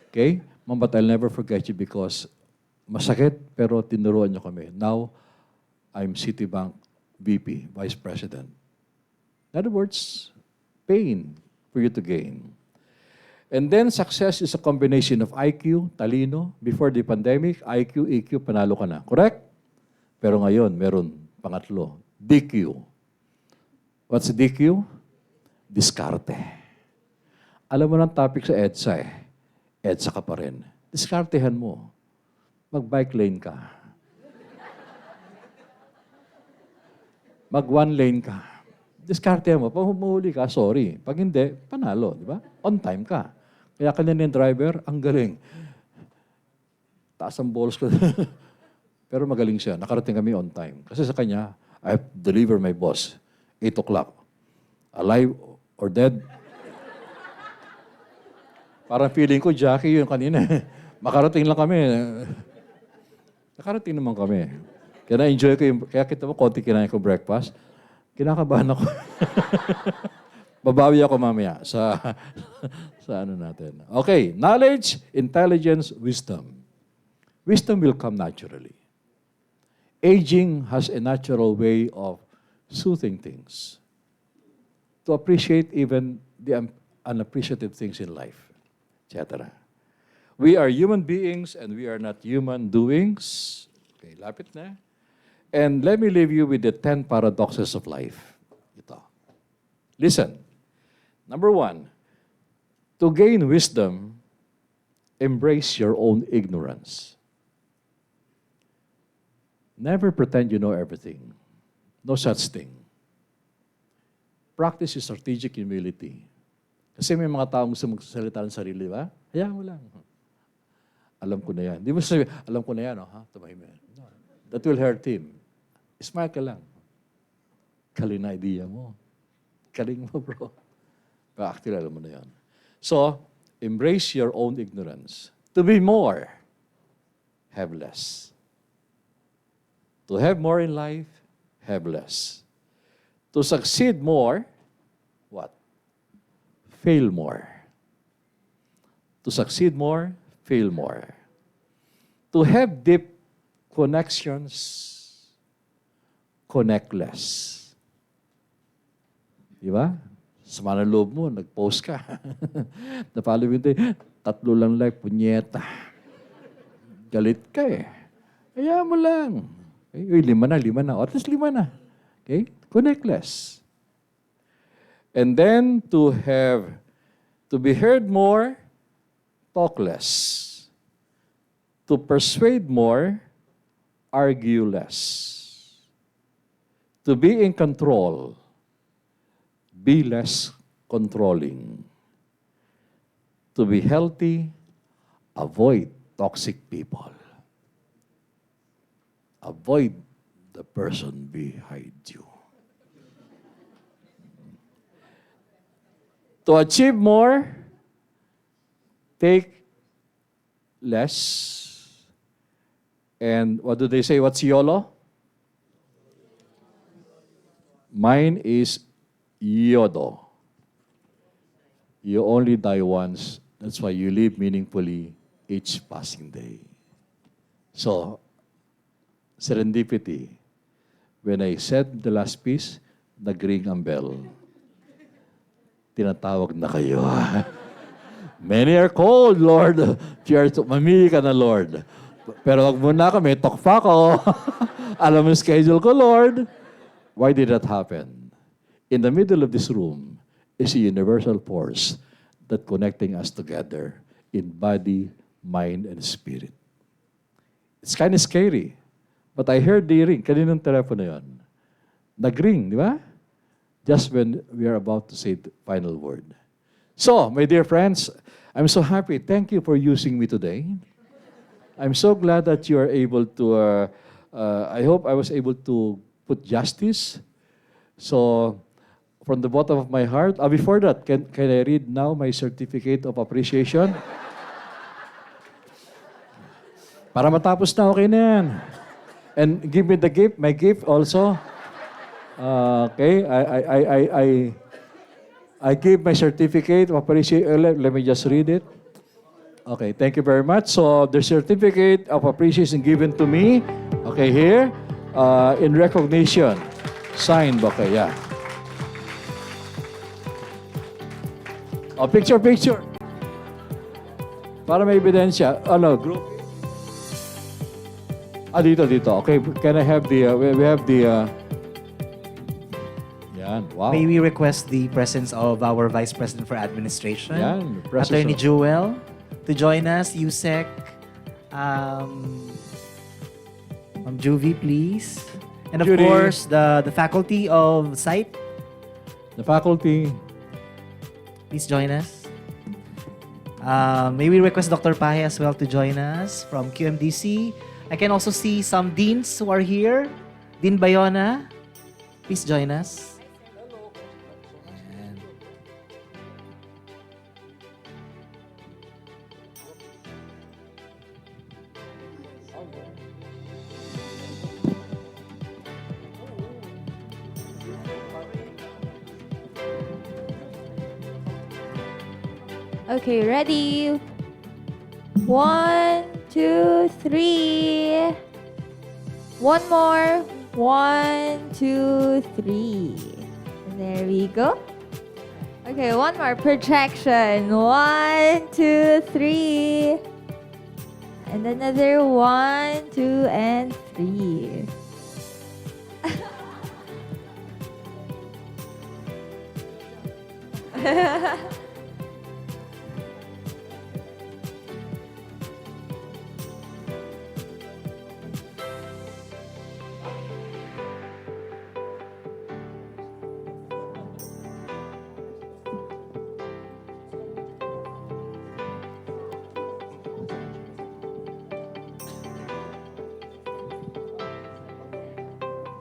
Okay? Mom, but I'll never forget you because masakit, pero tinuruan niyo kami. Now, I'm Citibank VP, Vice President. In other words, pain for you to gain. And then, success is a combination of IQ, talino. Before the pandemic, IQ, EQ, panalo ka na. Correct? Pero ngayon, meron pangatlo, DQ. What's DQ? Diskarte. Alam mo ng topic sa EDSA eh. EDSA ka pa rin. Diskartehan mo. Mag-bike lane ka. Mag-one lane ka. Diskartehan mo. Pag mahuli ka, sorry. Pag hindi, panalo. Di ba? On time ka. Kaya kanina yung driver, ang galing. Taas ang balls ko. Pero magaling siya. Nakarating kami on time. Kasi sa kanya, I have delivered my boss. 8 o'clock. Alive or dead? Parang feeling ko, Jackie, yun kanina. Makarating lang kami. Nakarating naman kami. Kaya na-enjoy ko yung... Kaya kita mo, konti kinain ko breakfast. Kinakabahan ako. Babawi ako mamaya sa ano natin. Okay, knowledge, intelligence, wisdom. Wisdom will come naturally. Aging has a natural way of soothing things. To appreciate even the unappreciative things in life, etc. We are human beings and we are not human doings. Okay, lapit na. And let me leave you with the 10 paradoxes of life. Ito. Listen. Number 1, to gain wisdom, embrace your own ignorance. Never pretend you know everything. No such thing. Practice your strategic humility. Kasi may mga taong gusto magsasalita ng sarili, ba? Hayaan mo lang. Alam ko na yan. Di mo sabi, alam ko na yan, oh, ha? Tumahimik. No. That will hurt him. Smile ka lang. Galing na idea mo. Galing mo, bro. Pero actually, alam mo na yan. So, embrace your own ignorance. To be more, have less. To have more in life, have less. To succeed more, what? Fail more. To succeed more, fail more. To have deep connections, connect less. Di ba? Sama ng loob mo, nag-post ka. The following day, 3 lang like, punyeta. Galit ka eh. Kaya mo lang. Okay? Uy, 5 na. At least 5 na. Okay? Connect less. And then to be heard more, talk less. To persuade more, argue less. To be in control, be less controlling. To be healthy, avoid toxic people. Avoid the person behind you. To achieve more, take less. And what do they say? What's YOLO? Mine is YODO. You only die once. That's why you live meaningfully each passing day. So, serendipity. When I said the last piece, nag-ring ang bell. Tinatawag na kayo. Many are called, Lord. Mamili ka na, Lord. Pero wag muna kami, tokpa ko. Alam mo yung schedule ko, Lord. Why did that happen? In the middle of this room is a universal force that connecting us together in body, mind, and spirit. It's kind of scary. But I heard the ring. Kaninang telepono yun? Nag-ring, di ba? Just when we are about to say the final word. So, my dear friends, I'm so happy. Thank you for using me today. I'm so glad that you are able to I hope I was able to put justice. So, from the bottom of my heart, before that, can I read now my certificate of appreciation? Para matapos na, okay na yan. And give me the gift, my gift also. Okay, I give my certificate of appreciation. Let me just read it. Okay, thank you very much. So the certificate of appreciation given to me, okay, here, in recognition. Signed, okay, yeah. Oh, picture. Para may ebidensya. Ano, group. Dito. Okay, can I have the, we have the, yan, wow.
May we request the presence of our Vice President for Administration,
Yan,
Attorney
presence of-
Jewel, to join us. USEC, Ma'am Juvie, please. And of
Judy.
course, the faculty of SITE,
The faculty.
please join us. May we request Dr. Pahe as well to join us from QMDC. I can also see some deans who are here. Dean Bayona, please join us. Ayan.
Okay, ready? 1, 2, 3. One more. 1, 2, 3. There we go. Okay, one more projection. 1, 2, 3. And another 1, 2, and 3.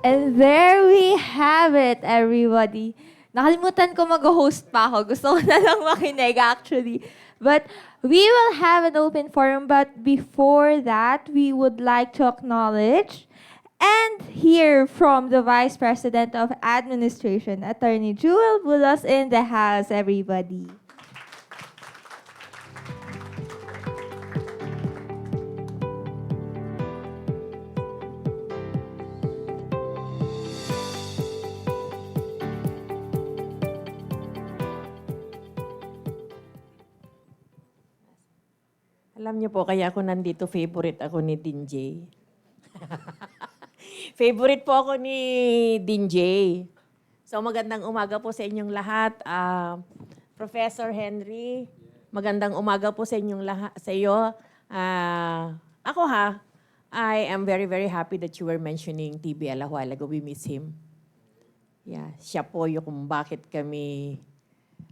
And there we have it, everybody. Nakalimutan ko mag-host pa ako. Gusto ko na lang makinig, actually. But we will have an open forum. But before that, we would like to acknowledge and hear from the Vice President of Administration, Attorney Jewel Bulos in the house, everybody.
Alam niyo po, kaya ako nandito, favorite ako ni Dean J. Favorite po ako ni Dean J. So magandang umaga po sa inyong lahat. Professor Henry, magandang umaga po sa inyong lahat, sa iyo. I am very, very happy that you were mentioning TBL a while ago. We miss him. Yeah, siya po yung kung bakit kami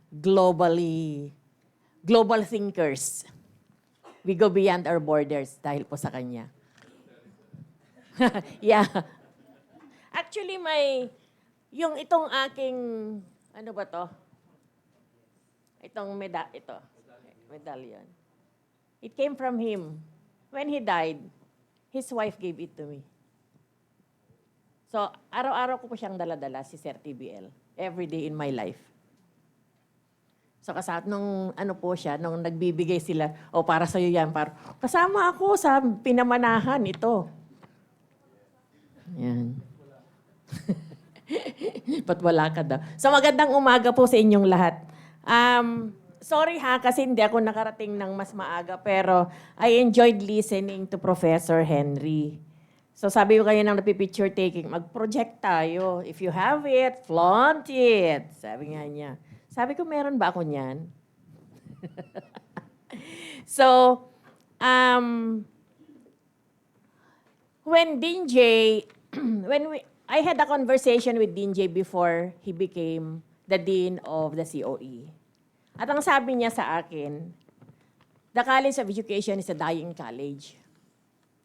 global thinkers. We go beyond our borders dahil po sa kanya. Yeah. Actually, yung itong aking, ano ba to? Itong medallion. It came from him. When he died, his wife gave it to me. So, araw-araw ko po siyang daladala, si Sir TBL. Every day in my life. So nung nagbibigay sila, para sa'yo yan, kasama ako sa pinamanahan ito. Yan. Ba't wala ka daw? So magandang umaga po sa inyong lahat. Sorry kasi hindi ako nakarating ng mas maaga, pero I enjoyed listening to Professor Henry. So sabi ko kayo ng napipicture taking, mag-project tayo. If you have it, flaunt it. Sabi nga niya. Sabi ko, meron ba ako niyan? So, when Dean J, I had a conversation with Dean J before he became the Dean of the COE. At ang sabi niya sa akin, the College of Education is a dying college.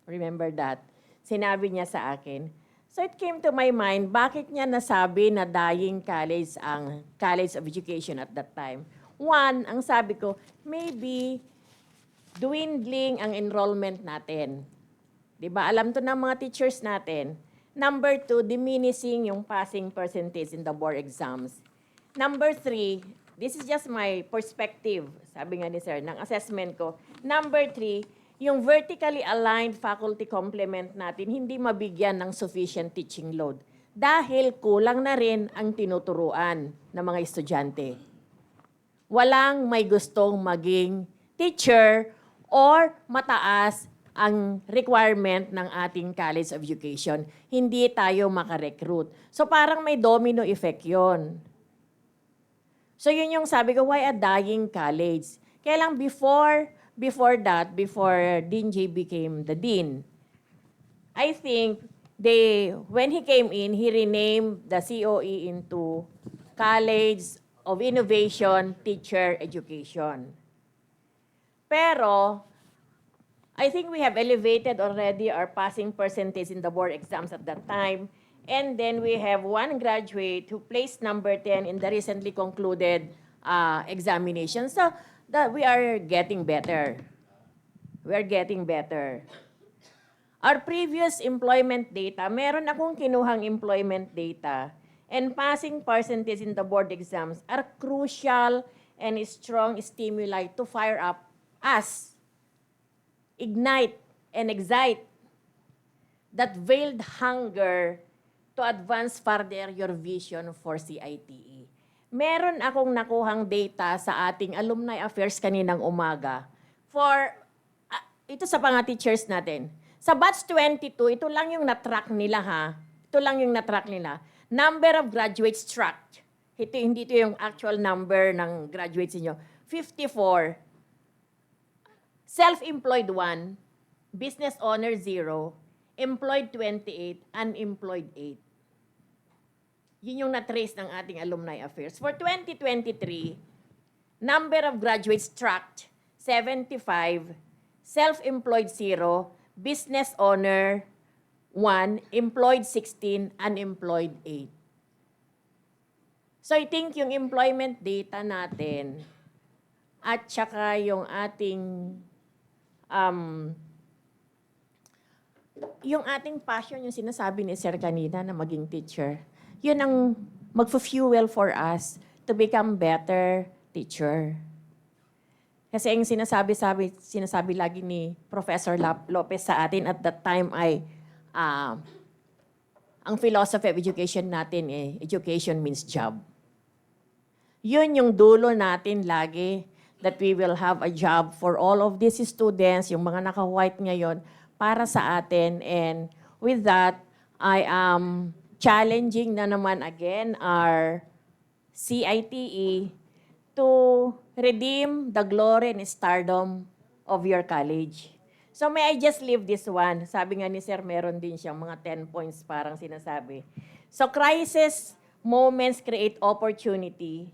Remember that. Sinabi niya sa akin. So it came to my mind, bakit niya nasabi na dying college ang College of Education at that time? One, ang sabi ko, maybe dwindling ang enrollment natin. 'Di ba? Alam to ng mga teachers natin. Number two, diminishing yung passing percentage in the board exams. Number three, this is just my perspective, sabi nga ni sir, ng assessment ko. Number three, yung vertically aligned faculty complement natin hindi mabigyan ng sufficient teaching load dahil kulang na rin ang tinuturuan ng mga estudyante. Walang may gustong maging teacher or mataas ang requirement ng ating College of Education. Hindi tayo makarecruit. So parang may domino effect yon. So yun yung sabi ko, why a dying college? Kaya lang before Dean J became the dean, I think when he came in, he renamed the COE into College of Innovation Teacher Education. Pero, I think we have elevated already our passing percentage in the board exams at that time. And then we have one graduate who placed number 10 in the recently concluded examination. So, we are getting better. We are getting better. Our previous employment data, meron akong kinuhang employment data, and passing percentage in the board exams are crucial and strong stimuli to fire up us, ignite and excite that veiled hunger to advance further your vision for CITE. Meron akong nakuhang data sa ating alumni affairs kaninang umaga for, ito sa mga teachers natin. Sa batch 22, ito lang yung na-track nila ha. Ito lang yung na-track nila. Number of graduates tracked. Hindi ito yung actual number ng graduates niyo. 54. Self-employed 1. Business owner 0. Employed 28. Unemployed 8. Yun yung na-trace ng ating alumni affairs. For 2023, number of graduates tracked, 75, self-employed 0, business owner 1, employed 16, unemployed 8. So I think yung employment data natin at saka yung ating passion, yung sinasabi ni Sir kanina na maging teacher, yun ang magfu-fuel for us to become better teacher. Kasi ang sinasabi lagi ni Professor Lopez sa atin at that time ay ang philosophy of education natin education means job. Yun yung dulo natin lagi, that we will have a job for all of these students, yung mga naka-white ngayon, para sa atin. And with that, I am challenging na naman again our CITE to redeem the glory and stardom of your college. So may I just leave this one? Sabi nga ni Sir, meron din siyang mga 10 points parang sinasabi. So crisis moments create opportunity.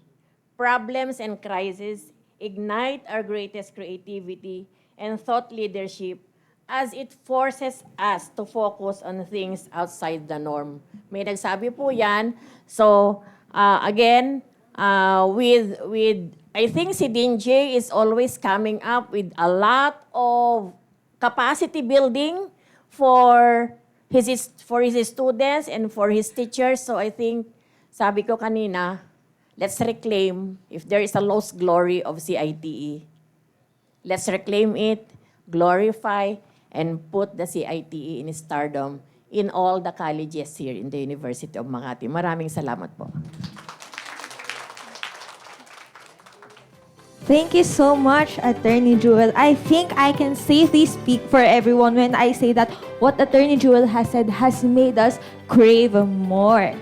Problems and crises ignite our greatest creativity and thought leadership as it forces us to focus on things outside the norm. May nagsabi po yan. So, again, with I think si Dean J is always coming up with a lot of capacity building for his students and for his teachers. So I think, sabi ko kanina, let's reclaim, if there is a lost glory of CITE, let's reclaim it, glorify, and put the CITE in stardom in all the colleges here in the University of Makati. Maraming salamat po.
Thank you so much, Attorney Jewel. I think I can safely speak for everyone when I say that what Attorney Jewel has said has made us crave more.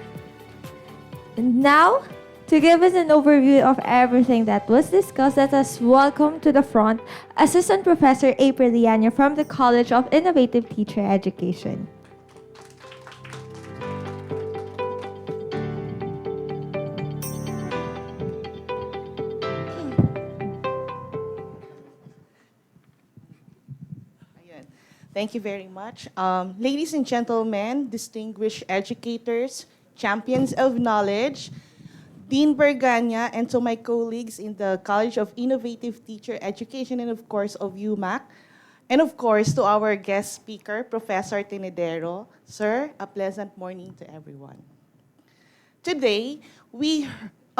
And now, to give us an overview of everything that was discussed, let us welcome to the front Assistant Professor April Lianya from the College of Innovative Teacher Education.
Thank you very much. Ladies and gentlemen, distinguished educators, champions of knowledge, Dean Berganya, and to my colleagues in the College of Innovative Teacher Education and of course of UMak, and of course to our guest speaker, Professor Tinedero. Sir, a pleasant morning to everyone. Today, we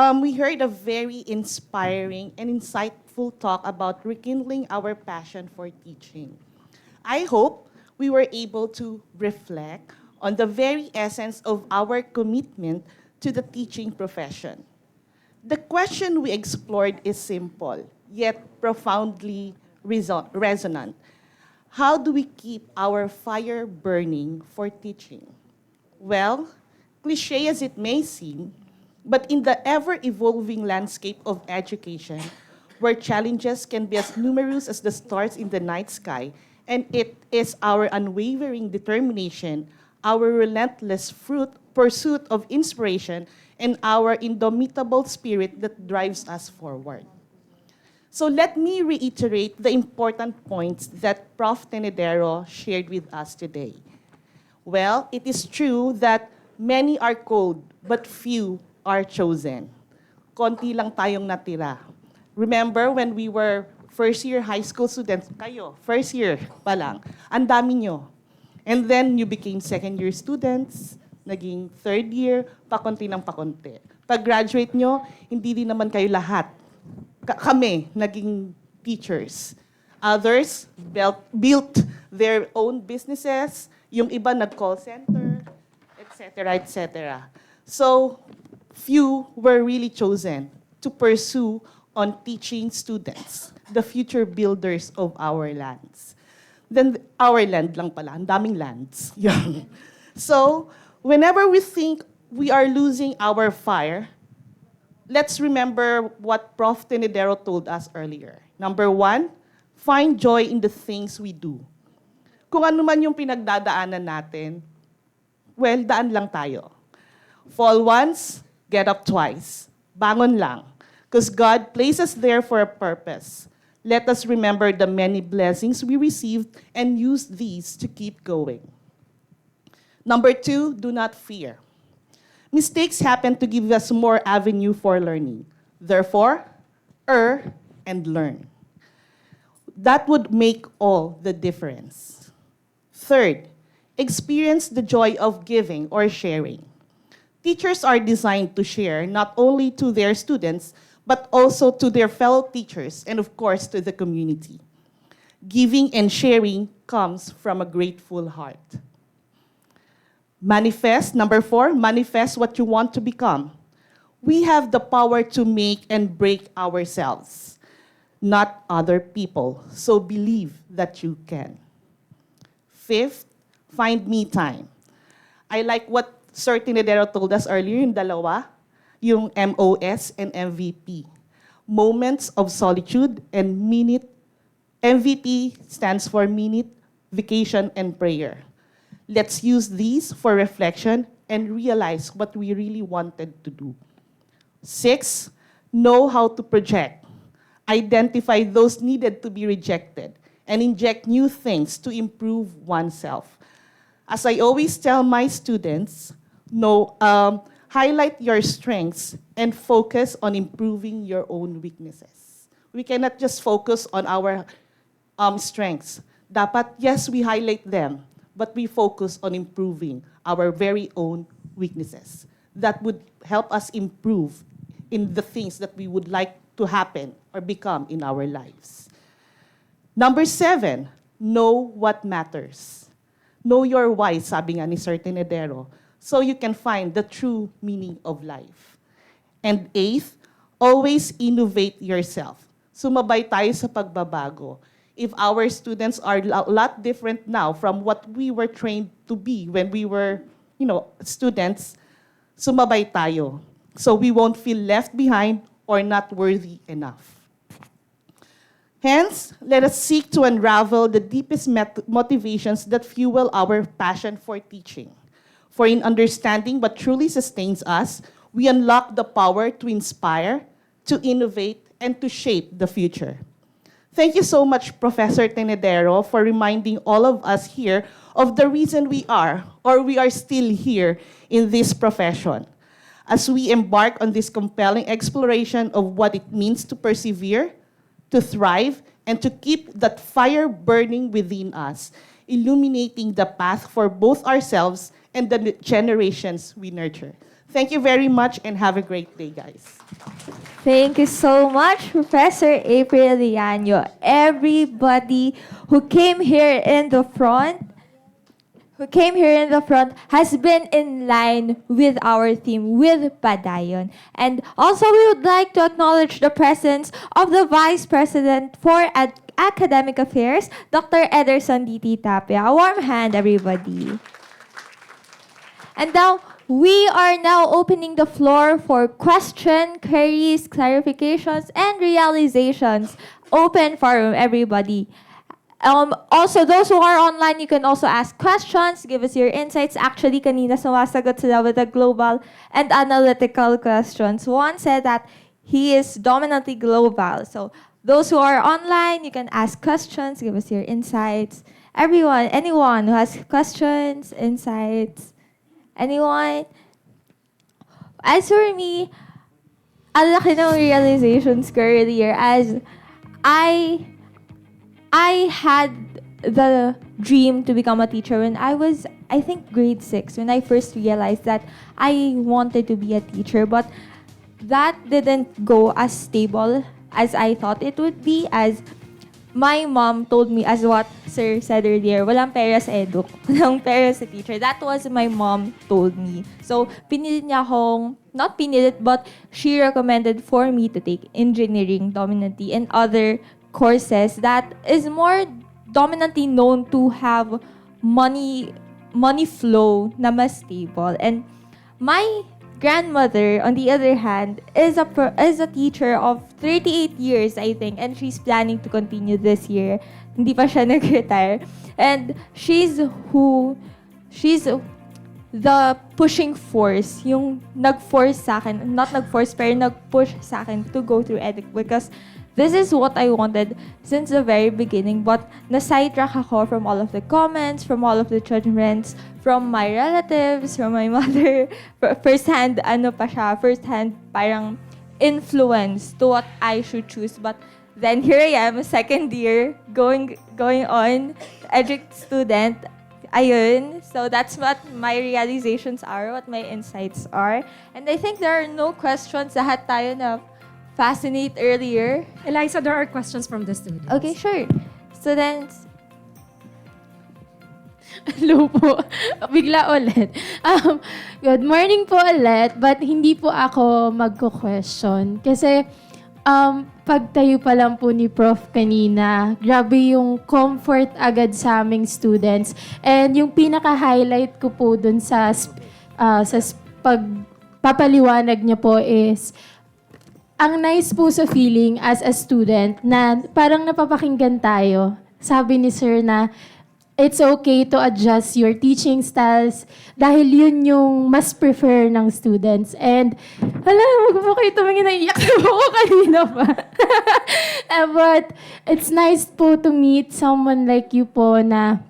heard a very inspiring and insightful talk about rekindling our passion for teaching. I hope we were able to reflect on the very essence of our commitment to the teaching profession. The question we explored is simple, yet profoundly resonant. How do we keep our fire burning for teaching? Well, cliche as it may seem, but in the ever-evolving landscape of education, where challenges can be as numerous as the stars in the night sky, and it is our unwavering determination, our relentless pursuit of inspiration, and our indomitable spirit that drives us forward. So let me reiterate the important points that Prof. Tenedero shared with us today. Well, it is true that many are called, but few are chosen. Konti lang tayong natira. Remember when we were first year high school students, kayo, first year pa lang, ang dami nyo. And then you became second year students, naging third year, pakonti ng pakonti. Pag-graduate nyo, hindi din naman kayo lahat. Kami, naging teachers. Others built their own businesses, yung iba nag-call center, etc., etc. So, few were really chosen to pursue on teaching students, the future builders of our lands. Then, our land lang pala, ang daming lands. Yan. So, whenever we think we are losing our fire, let's remember what Prof. Tenedero told us earlier. Number one, find joy in the things we do. Kung ano man yung pinagdadaanan natin, well, daan lang tayo. Fall once, get up twice. Bangon lang. Because God placed us there for a purpose. Let us remember the many blessings we received and use these to keep going. Number two, do not fear. Mistakes happen to give us more avenue for learning. Therefore, err and learn. That would make all the difference. Third, experience the joy of giving or sharing. Teachers are designed to share not only to their students, but also to their fellow teachers and of course to the community. Giving and sharing comes from a grateful heart. Manifest, number four, manifest what you want to become. We have the power to make and break ourselves, not other people. So believe that you can. Fifth, find me time. I like what Sir Tinedero told us earlier, yung dalawa, yung MOS and MVP. Moments of solitude and minute. MVP stands for minute, vacation, and prayer. Let's use these for reflection and realize what we really wanted to do. 6, know how to project. Identify those needed to be rejected and inject new things to improve oneself. As I always tell my students, highlight your strengths and focus on improving your own weaknesses. We cannot just focus on our strengths. Dapat, yes, we highlight them, but we focus on improving our very own weaknesses. That would help us improve in the things that we would like to happen or become in our lives. Number 7, know what matters. Know your why, sabi nga ni Sir Tenedero, so you can find the true meaning of life. And 8th, always innovate yourself. Sumabay tayo sa pagbabago. If our students are a lot different now from what we were trained to be when we were, students, sumabay tayo. So we won't feel left behind or not worthy enough. Hence, let us seek to unravel the deepest motivations that fuel our passion for teaching. For in understanding what truly sustains us, we unlock the power to inspire, to innovate, and to shape the future. Thank you so much, Professor Tenedero, for reminding all of us here of the reason we are, or we are still here in this profession. As we embark on this compelling exploration of what it means to persevere, to thrive, and to keep that fire burning within us, illuminating the path for both ourselves and the generations we nurture. Thank you very much and have a great day, guys.
Thank you so much, Professor April Liano. Everybody who came here in the front has been in line with our theme, with Padayon. And also, we would like to acknowledge the presence of the Vice President for Academic Affairs, Dr. Ederson D.T. Tapia. A warm hand, everybody. And now, we are now opening the floor for question, queries, clarifications, and realizations. Open forum, everybody. Also, those who are online, you can also ask questions, give us your insights. Actually, kanina sumasagot sila with the global and analytical questions. One said that he is dominantly global. So, those who are online, you can ask questions, give us your insights. Anyone who has questions, insights, anyone? As for me, ang laki ng realizations ko earlier as I had the dream to become a teacher when I was, I think, grade 6, when I first realized that I wanted to be a teacher. But that didn't go as stable as I thought it would be, as my mom told me, as what Sir said earlier, walang pera sa eduk, walang pera sa teacher. That was my mom told me. So, pinilit niya akong, not pinilit, but she recommended for me to take engineering dominantly and other courses that is more dominantly known to have money flow na mas stable. And my grandmother, on the other hand, is a teacher of 38 years, I think, and she's planning to continue this year. Hindi pa siya nag-retire. And she's the pushing force, yung nag-force sa akin, not nag-force, pero nag-push sa akin to go through EDIC because this is what I wanted since the very beginning, but na-sidetrack ako from all of the comments, from all of the judgments, from my relatives, from my mother. First-hand parang influence to what I should choose. But then here I am, second year, going on, educ student. Ayun. So that's what my realizations are, what my insights are. And I think there are no questions. Lahat tayo na fascinate earlier.
Eliza, there are questions from the students.
Okay, sure. Students.
Hello po. Bigla ulit. Good morning po ulit, but hindi po ako magko-question. Kasi pagtayo pa lang po ni Prof kanina, grabe yung comfort agad sa aming students. And yung pinaka-highlight ko po dun sa pagpapaliwanag niya po is ang nice po sa feeling as a student na parang napapakinggan tayo. Sabi ni Sir na it's okay to adjust your teaching styles dahil yun yung mas prefer ng students. And, wag po kayo tumingin, naiiyak na po ako kanina pa. But, it's nice po to meet someone like you po na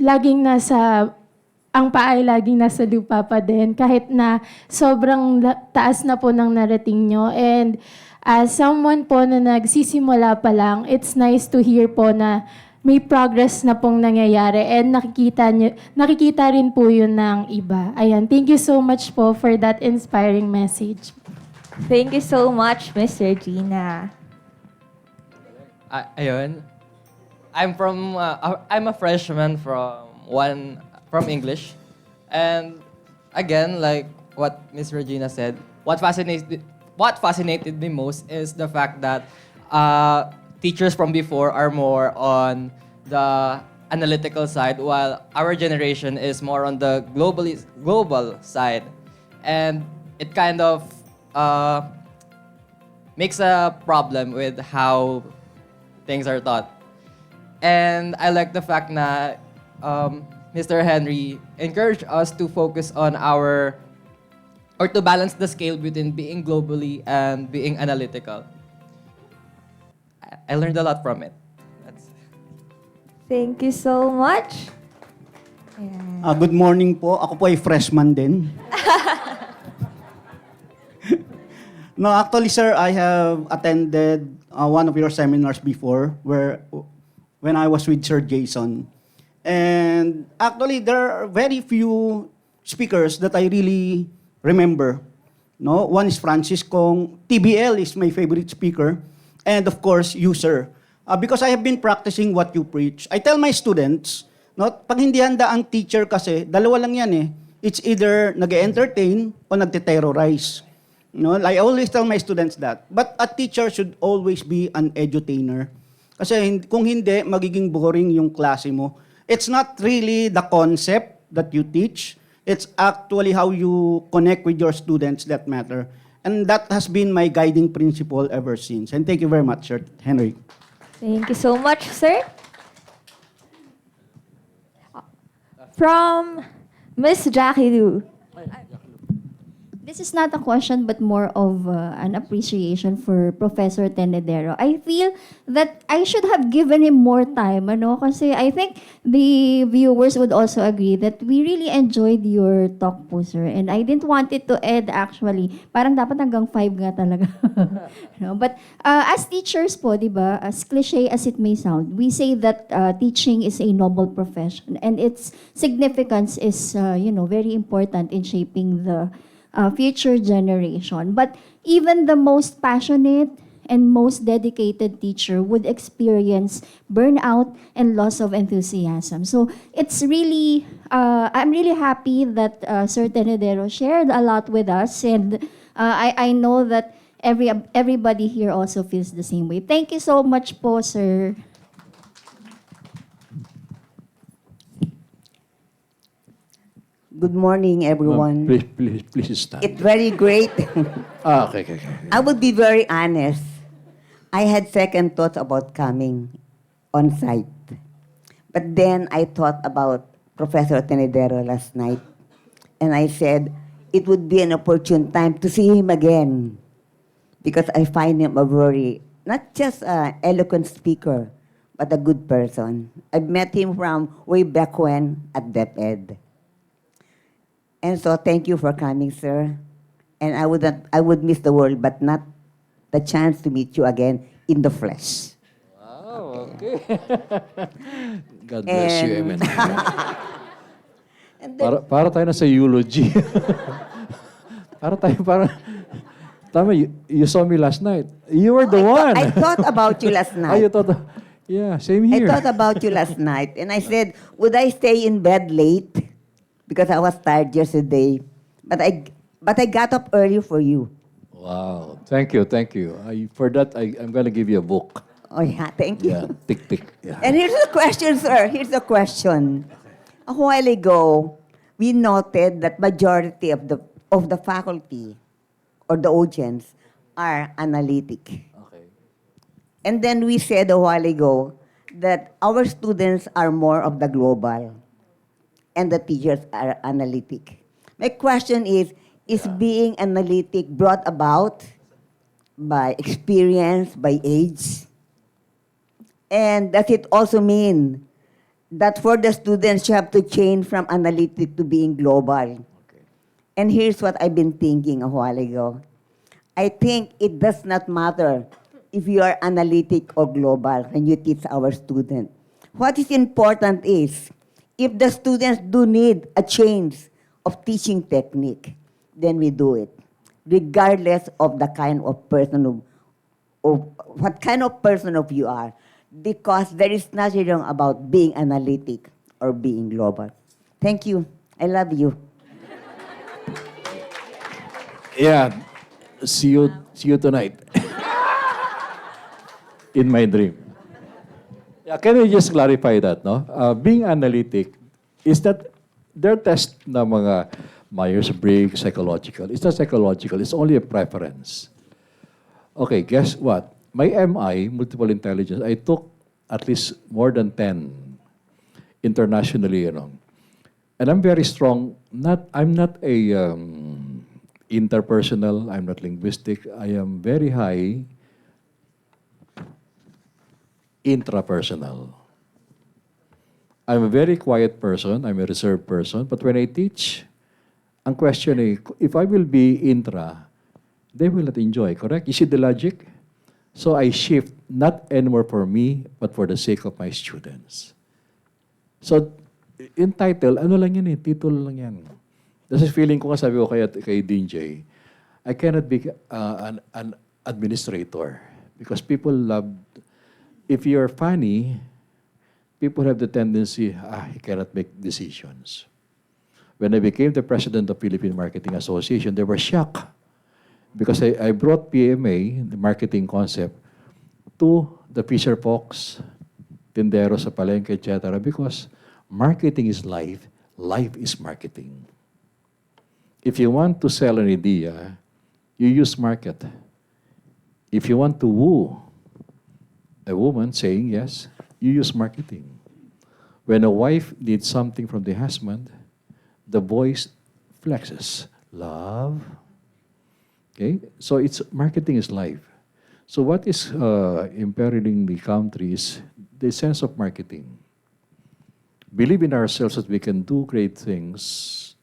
laging ang paa ay laging nasa lupa pa din, kahit na sobrang taas na po ng narating nyo. And as someone po na nagsisimula pa lang, it's nice to hear po na may progress na pong nangyayari and nakikita rin po yun ng iba. Ayan, thank you so much po for that inspiring message.
Thank you so much, Mr. Gina.
Ayun. I'm a freshman from English. And again, like what Miss Regina said, what fascinated me most is the fact that teachers from before are more on the analytical side, while our generation is more on the global side. And it kind of makes a problem with how things are taught. And I like the fact that Mr. Henry encouraged us to focus on to balance the scale between being globally and being analytical. I learned a lot from it. That's
Thank you so much. Ayan.
Good morning po. Ako po ay freshman din. No, actually, sir, I have attended one of your seminars before when I was with Sir Jason. And actually, there are very few speakers that I really remember. No, one is Francis Kong. TBL is my favorite speaker. And of course, you, sir. Because I have been practicing what you preach. I tell my students, no, pag hindi handa ang teacher kasi, dalawa lang yan eh. It's either nag-entertain o nagte-terrorize. No, I always tell my students that. But a teacher should always be an edutainer. Kasi kung hindi, magiging boring yung klase mo. It's not really the concept that you teach. It's actually how you connect with your students that matter. And that has been my guiding principle ever since. And thank you very much, Sir Henry.
Thank you so much, sir. From Miss Jackie Lu.
This is not a question, but more of an appreciation for Professor Tenedero. I feel that I should have given him more time, ano? Kasi I think the viewers would also agree that we really enjoyed your talk po, sir. And I didn't want it to end actually. Parang dapat hanggang 5 nga talaga. No? But as teachers po, di ba, as cliche as it may sound, we say that teaching is a noble profession. And its significance is, very important in shaping the future generation. But even the most passionate and most dedicated teacher would experience burnout and loss of enthusiasm. So it's really, I'm really happy that Sir Tenedero shared a lot with us, and I know that everybody here also feels the same way. Thank you so much po, sir.
Good morning, everyone.
Please stand.
It's very great.
Okay.
I would be very honest. I had second thoughts about coming on site. But then I thought about Professor Tenedero last night. And I said, it would be an opportune time to see him again. Because I find him a very, not just an eloquent speaker, but a good person. I've met him from way back when at DepEd. And so thank you for coming, sir. And I would miss the world, but not the chance to meet you again in the flesh.
Wow, okay. God bless you, amen.
And then,
Para tayo na sa eulogy. Tama, you saw me last night. You were the one.
I thought about you last
Oh,
night.
you thought, yeah, same
I
here.
thought about you last night. And I said, would I stay in bed late? Because I was tired yesterday. But I got up early for you.
Wow, thank you. For that, I'm going to give you a book.
Oh, yeah, thank you.
Yeah, tick. Yeah.
And here's the question, sir. Here's the question. A while ago, we noted that majority of the faculty or the audience are analytic.
Okay.
And then we said a while ago that our students are more of the global and the teachers are analytic. My question is being analytic brought about by experience, by age? And does it also mean that for the students, you have to change from analytic to being global?
Okay.
And here's what I've been thinking a while ago. I think it does not matter if you are analytic or global when you teach our students. What is important is, if the students do need a change of teaching technique, then we do it, regardless of the kind of person of what kind of person of you are, because there is nothing wrong about being analytic or being global. Thank you. I love you.
Yeah, see you tonight. In my dream. Yeah, can you just clarify that, no? Being analytic, is that their test na mga Myers-Briggs, psychological. It's not psychological, it's only a preference. Okay, guess what? My MI, multiple intelligence, I took at least more than 10 internationally, And I'm very strong. I'm not a interpersonal, I'm not linguistic. I am very high intrapersonal. I'm a very quiet person, I'm a reserved person, but when I teach, ang question is, if I will be intra, they will not enjoy, correct? You see the logic? So I shift, not anymore for me, but for the sake of my students. So, in title, ano lang yan eh, titulo lang yan. Kasi feeling ko nga, sabi ko kay Dean J, I cannot be an administrator because people love, if you're funny, people have the tendency, he cannot make decisions. When I became the president of Philippine Marketing Association, they were shocked because I brought PMA, the marketing concept, to the Fisher folks, tindero sa palengke, etc. Because marketing is life, life is marketing. If you want to sell an idea, you use market. If you want to woo a woman saying yes, you use marketing. When a wife needs something from the husband, the voice flexes. Love. Okay? So it's marketing is life. So what is imperiling the country is the sense of marketing. Believe in ourselves that we can do great things.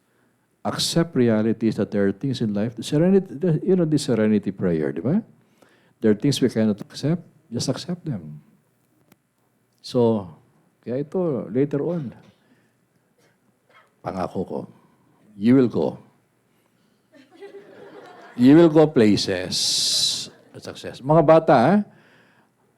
Accept realities that there are things in life. The serenity, the serenity prayer, di ba? There are things we cannot accept. Just accept them. So, kaya ito, later on, pangako ko, you will go. You will go places. Success. Mga bata,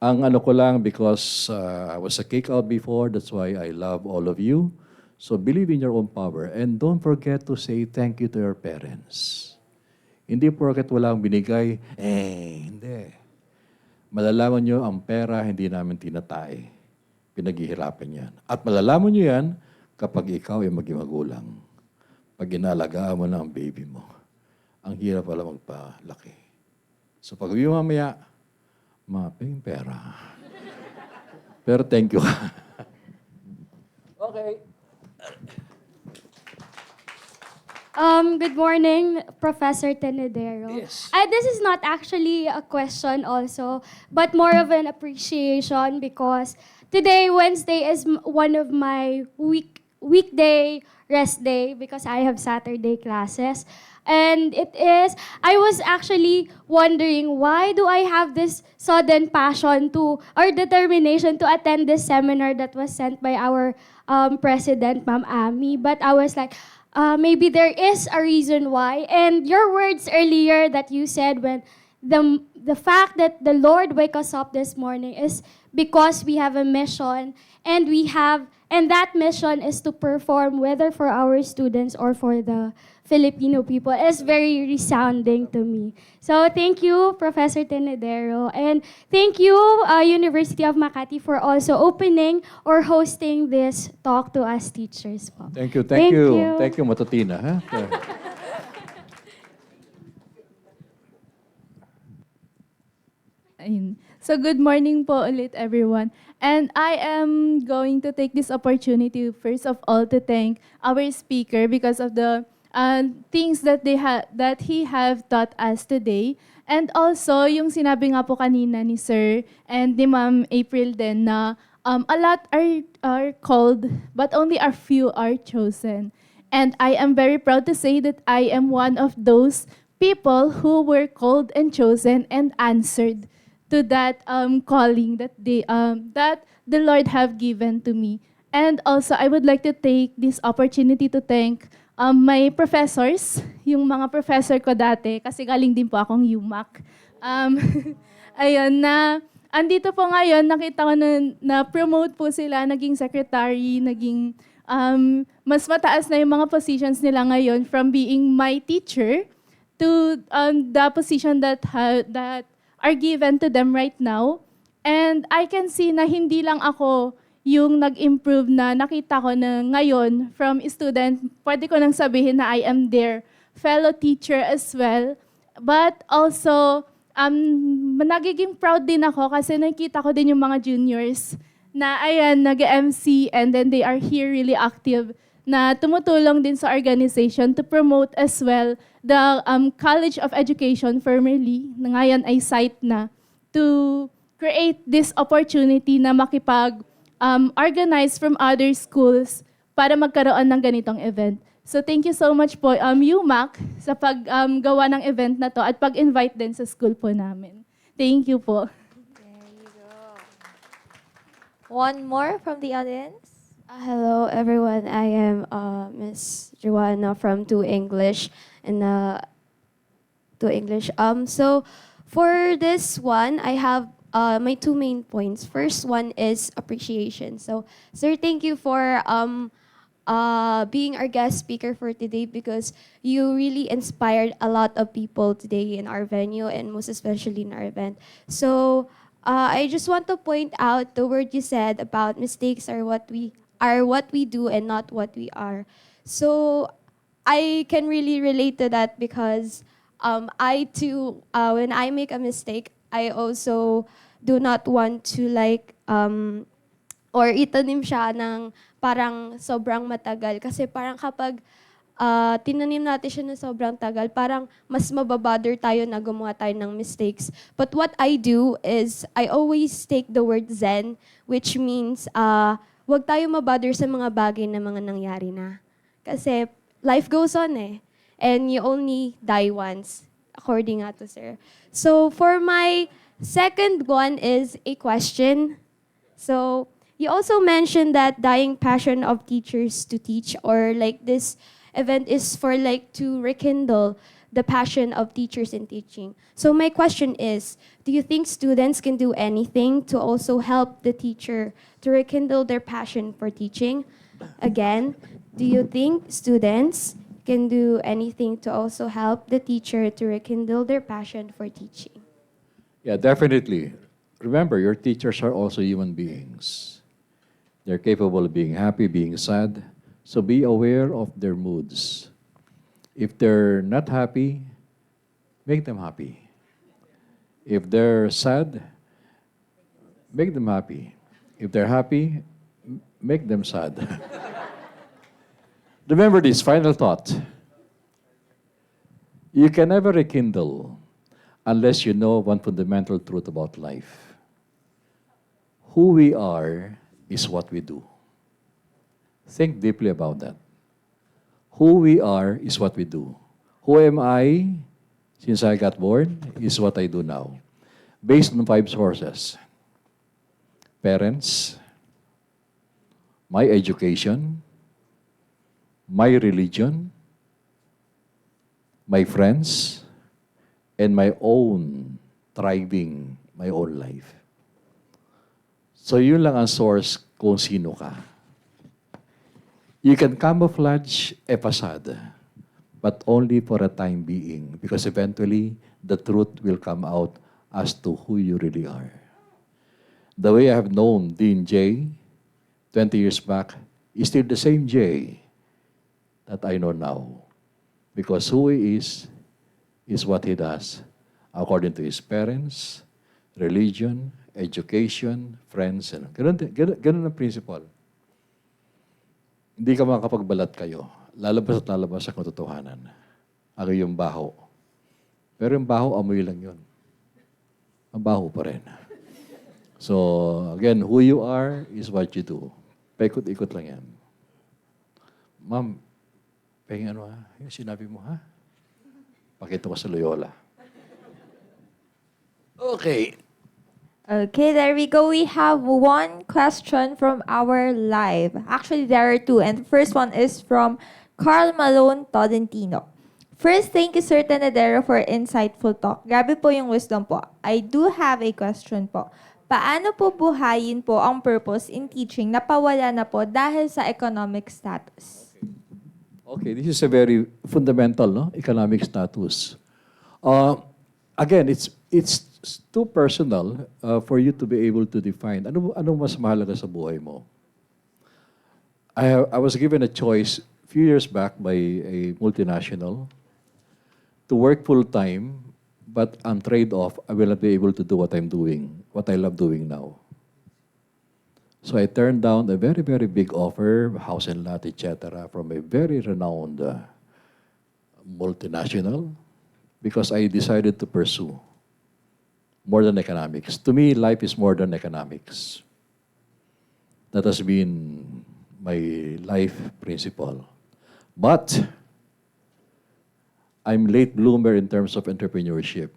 ang ano ko lang, because I was a kick-out before, that's why I love all of you. So believe in your own power. And don't forget to say thank you to your parents. Hindi porket walang binigay, hindi. Malalaman nyo ang pera, hindi namin tinatay. Pinaghihirapan yan. At malalaman nyo yan kapag ikaw ay maging magulang. Pag inalagaan mo na ang baby mo, ang hirap pala magpalaki. So pag uwi mamaya, maping pera. Pero thank you. Okay.
Good morning, Professor Tenedero.
Yes.
This is not actually a question also, but more of an appreciation because today, Wednesday, is one of my weekday rest day because I have Saturday classes. And I was actually wondering, why do I have this sudden passion to, or determination to attend this seminar that was sent by our president, Ma'am Ami? But I was like, maybe there is a reason why. And your words earlier that you said when the fact that the Lord wake us up this morning is because we have a mission and that mission is to perform whether for our students or for the Filipino people is very resounding to me. So thank you, Professor Tenedero, and thank you, University of Makati, for also opening or hosting this talk to us teachers po.
Thank you, thank you. Thank you, Matutina. Ha?
Ayun. So good morning po ulit everyone. And I am going to take this opportunity first of all to thank our speaker because of the things that he have taught us today. And also yung sinabi nga po kanina ni Sir and ni Ma'am April din na a lot are called but only a few are chosen. And I am very proud to say that I am one of those people who were called and chosen and answered to that calling that the Lord have given to me. And also, I would like to take this opportunity to thank my professors, yung mga professor ko dati, kasi galing din po akong UMak. Ayun, andito po ngayon, nakita ko na promote po sila, naging secretary, naging mas mataas na yung mga positions nila ngayon from being my teacher to the position that are given to them right now. And I can see na hindi lang ako yung nag-improve na nakita ko na ngayon from student, pwede ko nang sabihin na I am their fellow teacher as well. But also, nagiging proud din ako kasi nakita ko din yung mga juniors na ayan, nag-MC and then they are here really active na tumutulong din sa organization to promote as well the College of Education formerly, na ngayon ay site na, to create this opportunity na makipag-organize from other schools para magkaroon ng ganitong event. So thank you so much po, UMak, sa paggawa ng event na to at pag-invite din sa school po namin. Thank you po.
One more from the audience.
Hello, everyone. I am Miss Joanna from 2 English and 2 English. So for this one, I have my 2 main points. First one is appreciation. So, sir, thank you for being our guest speaker for today because you really inspired a lot of people today in our venue and most especially in our event. So, I just want to point out the word you said about mistakes are what we do and not what we are. So I can really relate to that because I too, when I make a mistake, I also do not want to or itanim siya ng parang sobrang matagal. Kasi parang kapag tinanim natin siya ng sobrang tagal, parang mas mababother tayo na gumawa tayo ng mistakes. But what I do is, I always take the word Zen, which means, wag tayo mabother sa mga bagay na mga nangyari na. Kasi life goes on eh. And you only die once, according nga to sir. So for my second one is a question. So you also mentioned that dying passion of teachers to teach, or like this event is for to rekindle the passion of teachers in teaching. So my question is, do you think students can do anything to also help the teacher to rekindle their passion for teaching? Again, do you think students can do anything to also help the teacher to rekindle their passion for teaching?
Yeah, definitely. Remember, your teachers are also human beings. They're capable of being happy, being sad. So be aware of their moods. If they're not happy, make them happy. If they're sad, make them happy. If they're happy, make them sad. Remember this final thought. You can never rekindle unless you know one fundamental truth about life. Who we are is what we do. Think deeply about that. Who we are is what we do. Who am I since I got born is what I do now. Based on 5 sources. Parents, my education, my religion, my friends, and my own thriving, my own life. So yun lang ang source kung sino ka. You can camouflage a facade, but only for a time being, because eventually the truth will come out as to who you really are. The way I have known Dean J 20 years back is still the same J that I know now. Because who he is what he does according to his parents, religion, education, friends, and ganun ang principle. Hindi ka makakapagbalat kayo. Lalabas at lalabas sa katotohanan. Ako yung baho. Pero yung baho, amoy lang yun. Ang baho pa rin. So, again, who you are is what you do. Paikot-ikot lang yan. Ma'am, pahing ano ha? Yung sinabi mo ha? Pakita ko sa Loyola. Okay.
Okay, there we go. We have one question from our live. Actually, there are 2. And the first one is from Carl Malone Todentino. First, thank you, Sir Tenedero, for insightful talk. Grabe po yung wisdom po. I do have a question po. Paano po buhayin po ang purpose in teaching na pawala na po dahil sa economic status?
Okay, this is a very fundamental, no? Economic status. Again, it's too personal for you to be able to define. Ano mas mahalaga sa buhay mo? I was given a choice a few years back by a multinational to work full-time, but on trade-off, I will not be able to do what I'm doing, what I love doing now. So I turned down a very, very big offer, house and lot, etc., from a very renowned multinational, because I decided to pursue more than economics. To me, life is more than economics. That has been my life principle. But I'm late bloomer in terms of entrepreneurship.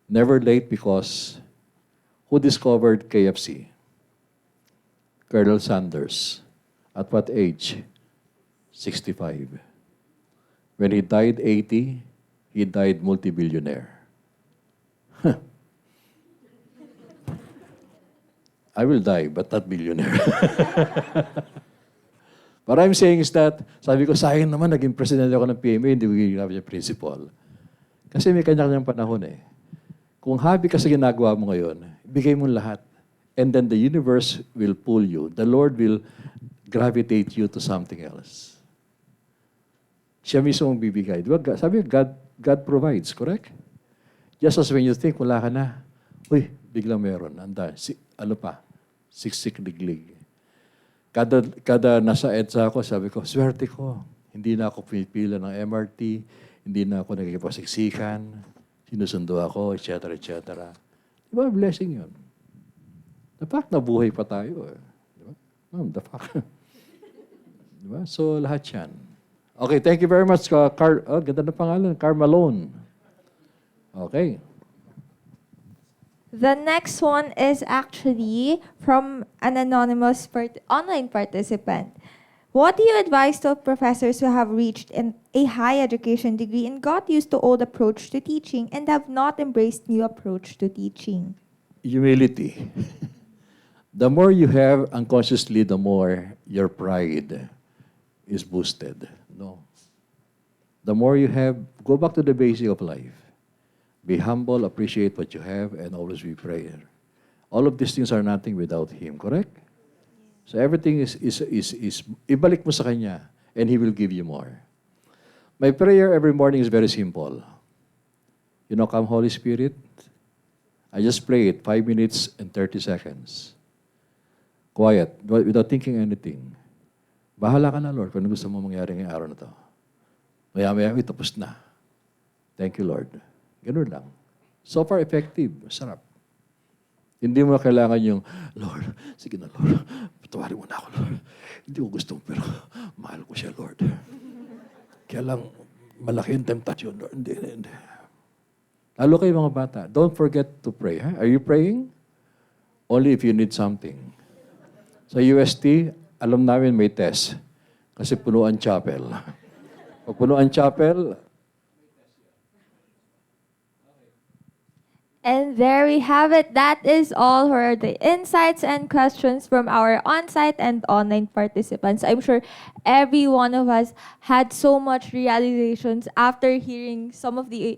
Never late because who discovered KFC? Colonel Sanders. At what age? 65. When he died 80, he died multi-billionaire. I will die, but not billionaire. What I'm saying is that, sabi ko, sayang naman, naging president ako ng PMA, hindi ko ginagawa siya principal. Kasi may kanya-kanyang panahon eh. Kung happy ka sa ginagawa mo ngayon, bigay mo lahat. And then the universe will pull you. The Lord will gravitate you to something else. Siya mismo ang bibigay. Diba? Sabi God provides, correct? Just as when you think, wala ka na, uy, biglang meron. Anda, ano pa? Siksik liglig. Kada nasa EDSA ako, sabi ko, swerte ko. Hindi na ako pinipila ng MRT, hindi na ako nagkikipasiksikan, sinusundo ako, etc., etc. Diba, blessing yun. The fact na buhay pa tayo. Eh. Diba? The fact. Diba? So, lahat yan. Okay, thank you very much, ganda na pangalan, Carmalone. Okay.
The next one is actually from an anonymous online participant. What do you advise to professors who have reached a high education degree and got used to old approach to teaching and have not embraced new approach to teaching?
Humility. The more you have unconsciously, the more your pride is boosted. No. The more you have, go back to the basic of life. Be humble, appreciate what you have, and always be prayer. All of these things are nothing without Him, correct? So everything is ibalik mo sa Kanya, and He will give you more. My prayer every morning is very simple. You know, come Holy Spirit, I just pray it 5 minutes and 30 seconds. Quiet, without thinking anything. Bahala ka na, Lord, kung ano gusto mo mangyari ngayong araw na to. Maya-maya, tapos na. Thank you, Lord. Ganun lang. So far, effective. Sarap. Hindi mo kailangan yung, Lord, sige na, Lord. Patawarin mo na ako, Lord. Hindi ko gusto, pero mahal ko siya, Lord. Kaya lang, malaki yung temptation, Lord. Hindi. Lalo kayo mga bata, don't forget to pray. Huh? Are you praying? Only if you need something. Sa UST, alam namin may test. Kasi punuan chapel. Pag punuan chapel,
And there we have it. That is all for the insights and questions from our on-site and online participants. I'm sure every one of us had so much realizations after hearing some of the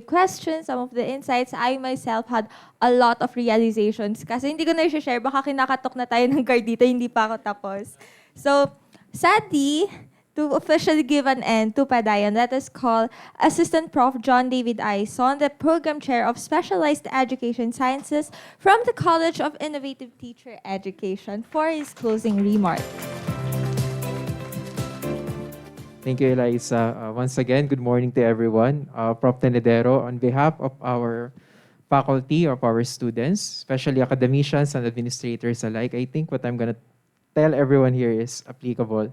questions, some of the insights. I myself had a lot of realizations. Kasi hindi ko na i-share, baka kinakatok na tayo ng card dito, hindi pa ako tapos. So, sadly, to officially give an end to Padayon, let us call Assistant Prof. John David Aison, the Program Chair of Specialized Education Sciences from the College of Innovative Teacher Education, for his closing remarks.
Thank you, Eliza. Once again, good morning to everyone. Prof. Tenedero, on behalf of our faculty, of our students, especially academicians and administrators alike, I think what I'm going to tell everyone here is applicable.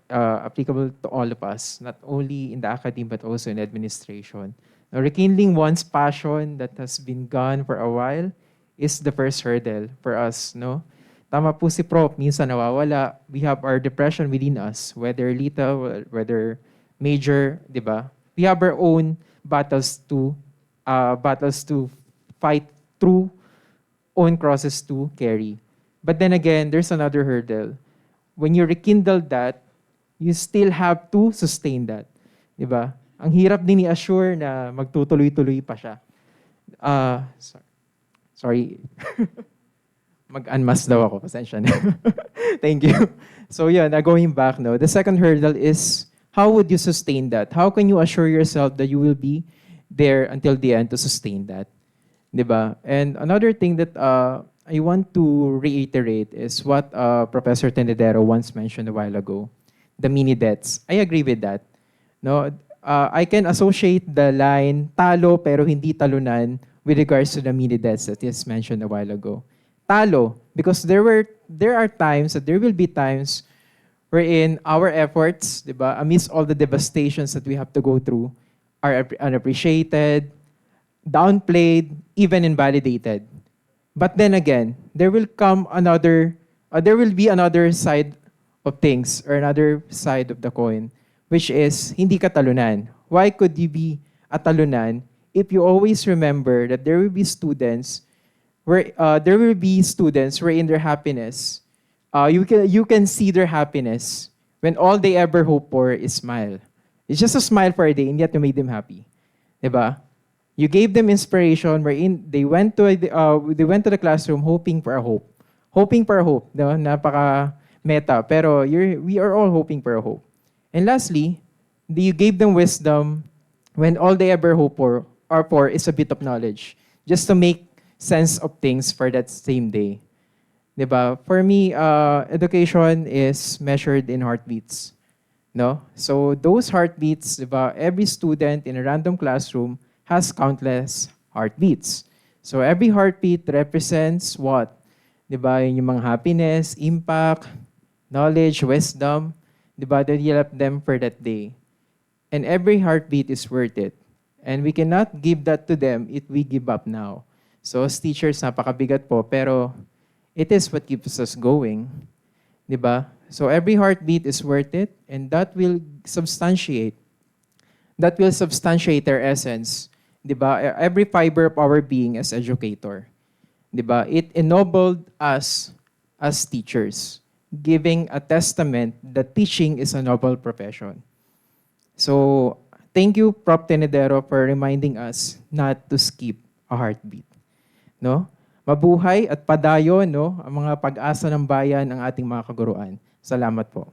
Applicable to all of us, not only in the academy but also in administration. Now, rekindling one's passion that has been gone for a while is the first hurdle for us, no? Tama po si Prof, minsan nawawala. We have our depression within us, whether little, whether major, di ba? We have our own battles to fight through, own crosses to carry. But then again, there's another hurdle. When you rekindle that, you still have to sustain that. Diba? Ang hirap din i-assure na magtutuloy-tuloy pa siya. Sorry. Mag-unmask daw ako. Pasensya na. Thank you. So yun, going back now, the second hurdle is, how would you sustain that? How can you assure yourself that you will be there until the end to sustain that? Diba? And another thing that I want to reiterate is what Professor Tenedero once mentioned a while ago, the mini debts. I agree with that. No, I can associate the line talo pero hindi talunan with regards to the mini deaths that is mentioned a while ago. Talo because there are times that there will be times wherein our efforts, 'di ba, amidst all the devastations that we have to go through, are unappreciated, downplayed, even invalidated. But then again, there will be another side of things or another side of the coin, which is hindi ka talunan. Why could you be a talunan if you always remember that there will be students where in their happiness, you can see their happiness when all they ever hope for is smile. It's just a smile for a day, and yet you made them happy, 'di ba? You gave them inspiration wherein they went to the classroom hoping for a hope. Hoping for a hope. No? Napaka meta. Pero we are all hoping for a hope. And lastly, you gave them wisdom when all they ever hope for is a bit of knowledge. Just to make sense of things for that same day. Diba? For me, education is measured in heartbeats. No? So those heartbeats, diba, every student in a random classroom has countless heartbeats. So every heartbeat represents what? Diba? Yung mga happiness, impact, knowledge, wisdom, diba? That you left them for that day. And every heartbeat is worth it. And we cannot give that to them if we give up now. So as teachers, napakabigat po, pero it is what keeps us going. Diba? So every heartbeat is worth it, and that will substantiate their essence. Diba? Every fiber of our being as educator. Diba? It ennobled us as teachers, giving a testament that teaching is a noble profession. So, thank you, Prof. Tenedero, for reminding us not to skip a heartbeat. No? Mabuhay at padayon, no, ang mga pag-asa ng bayan ng ating mga kaguruan. Salamat po.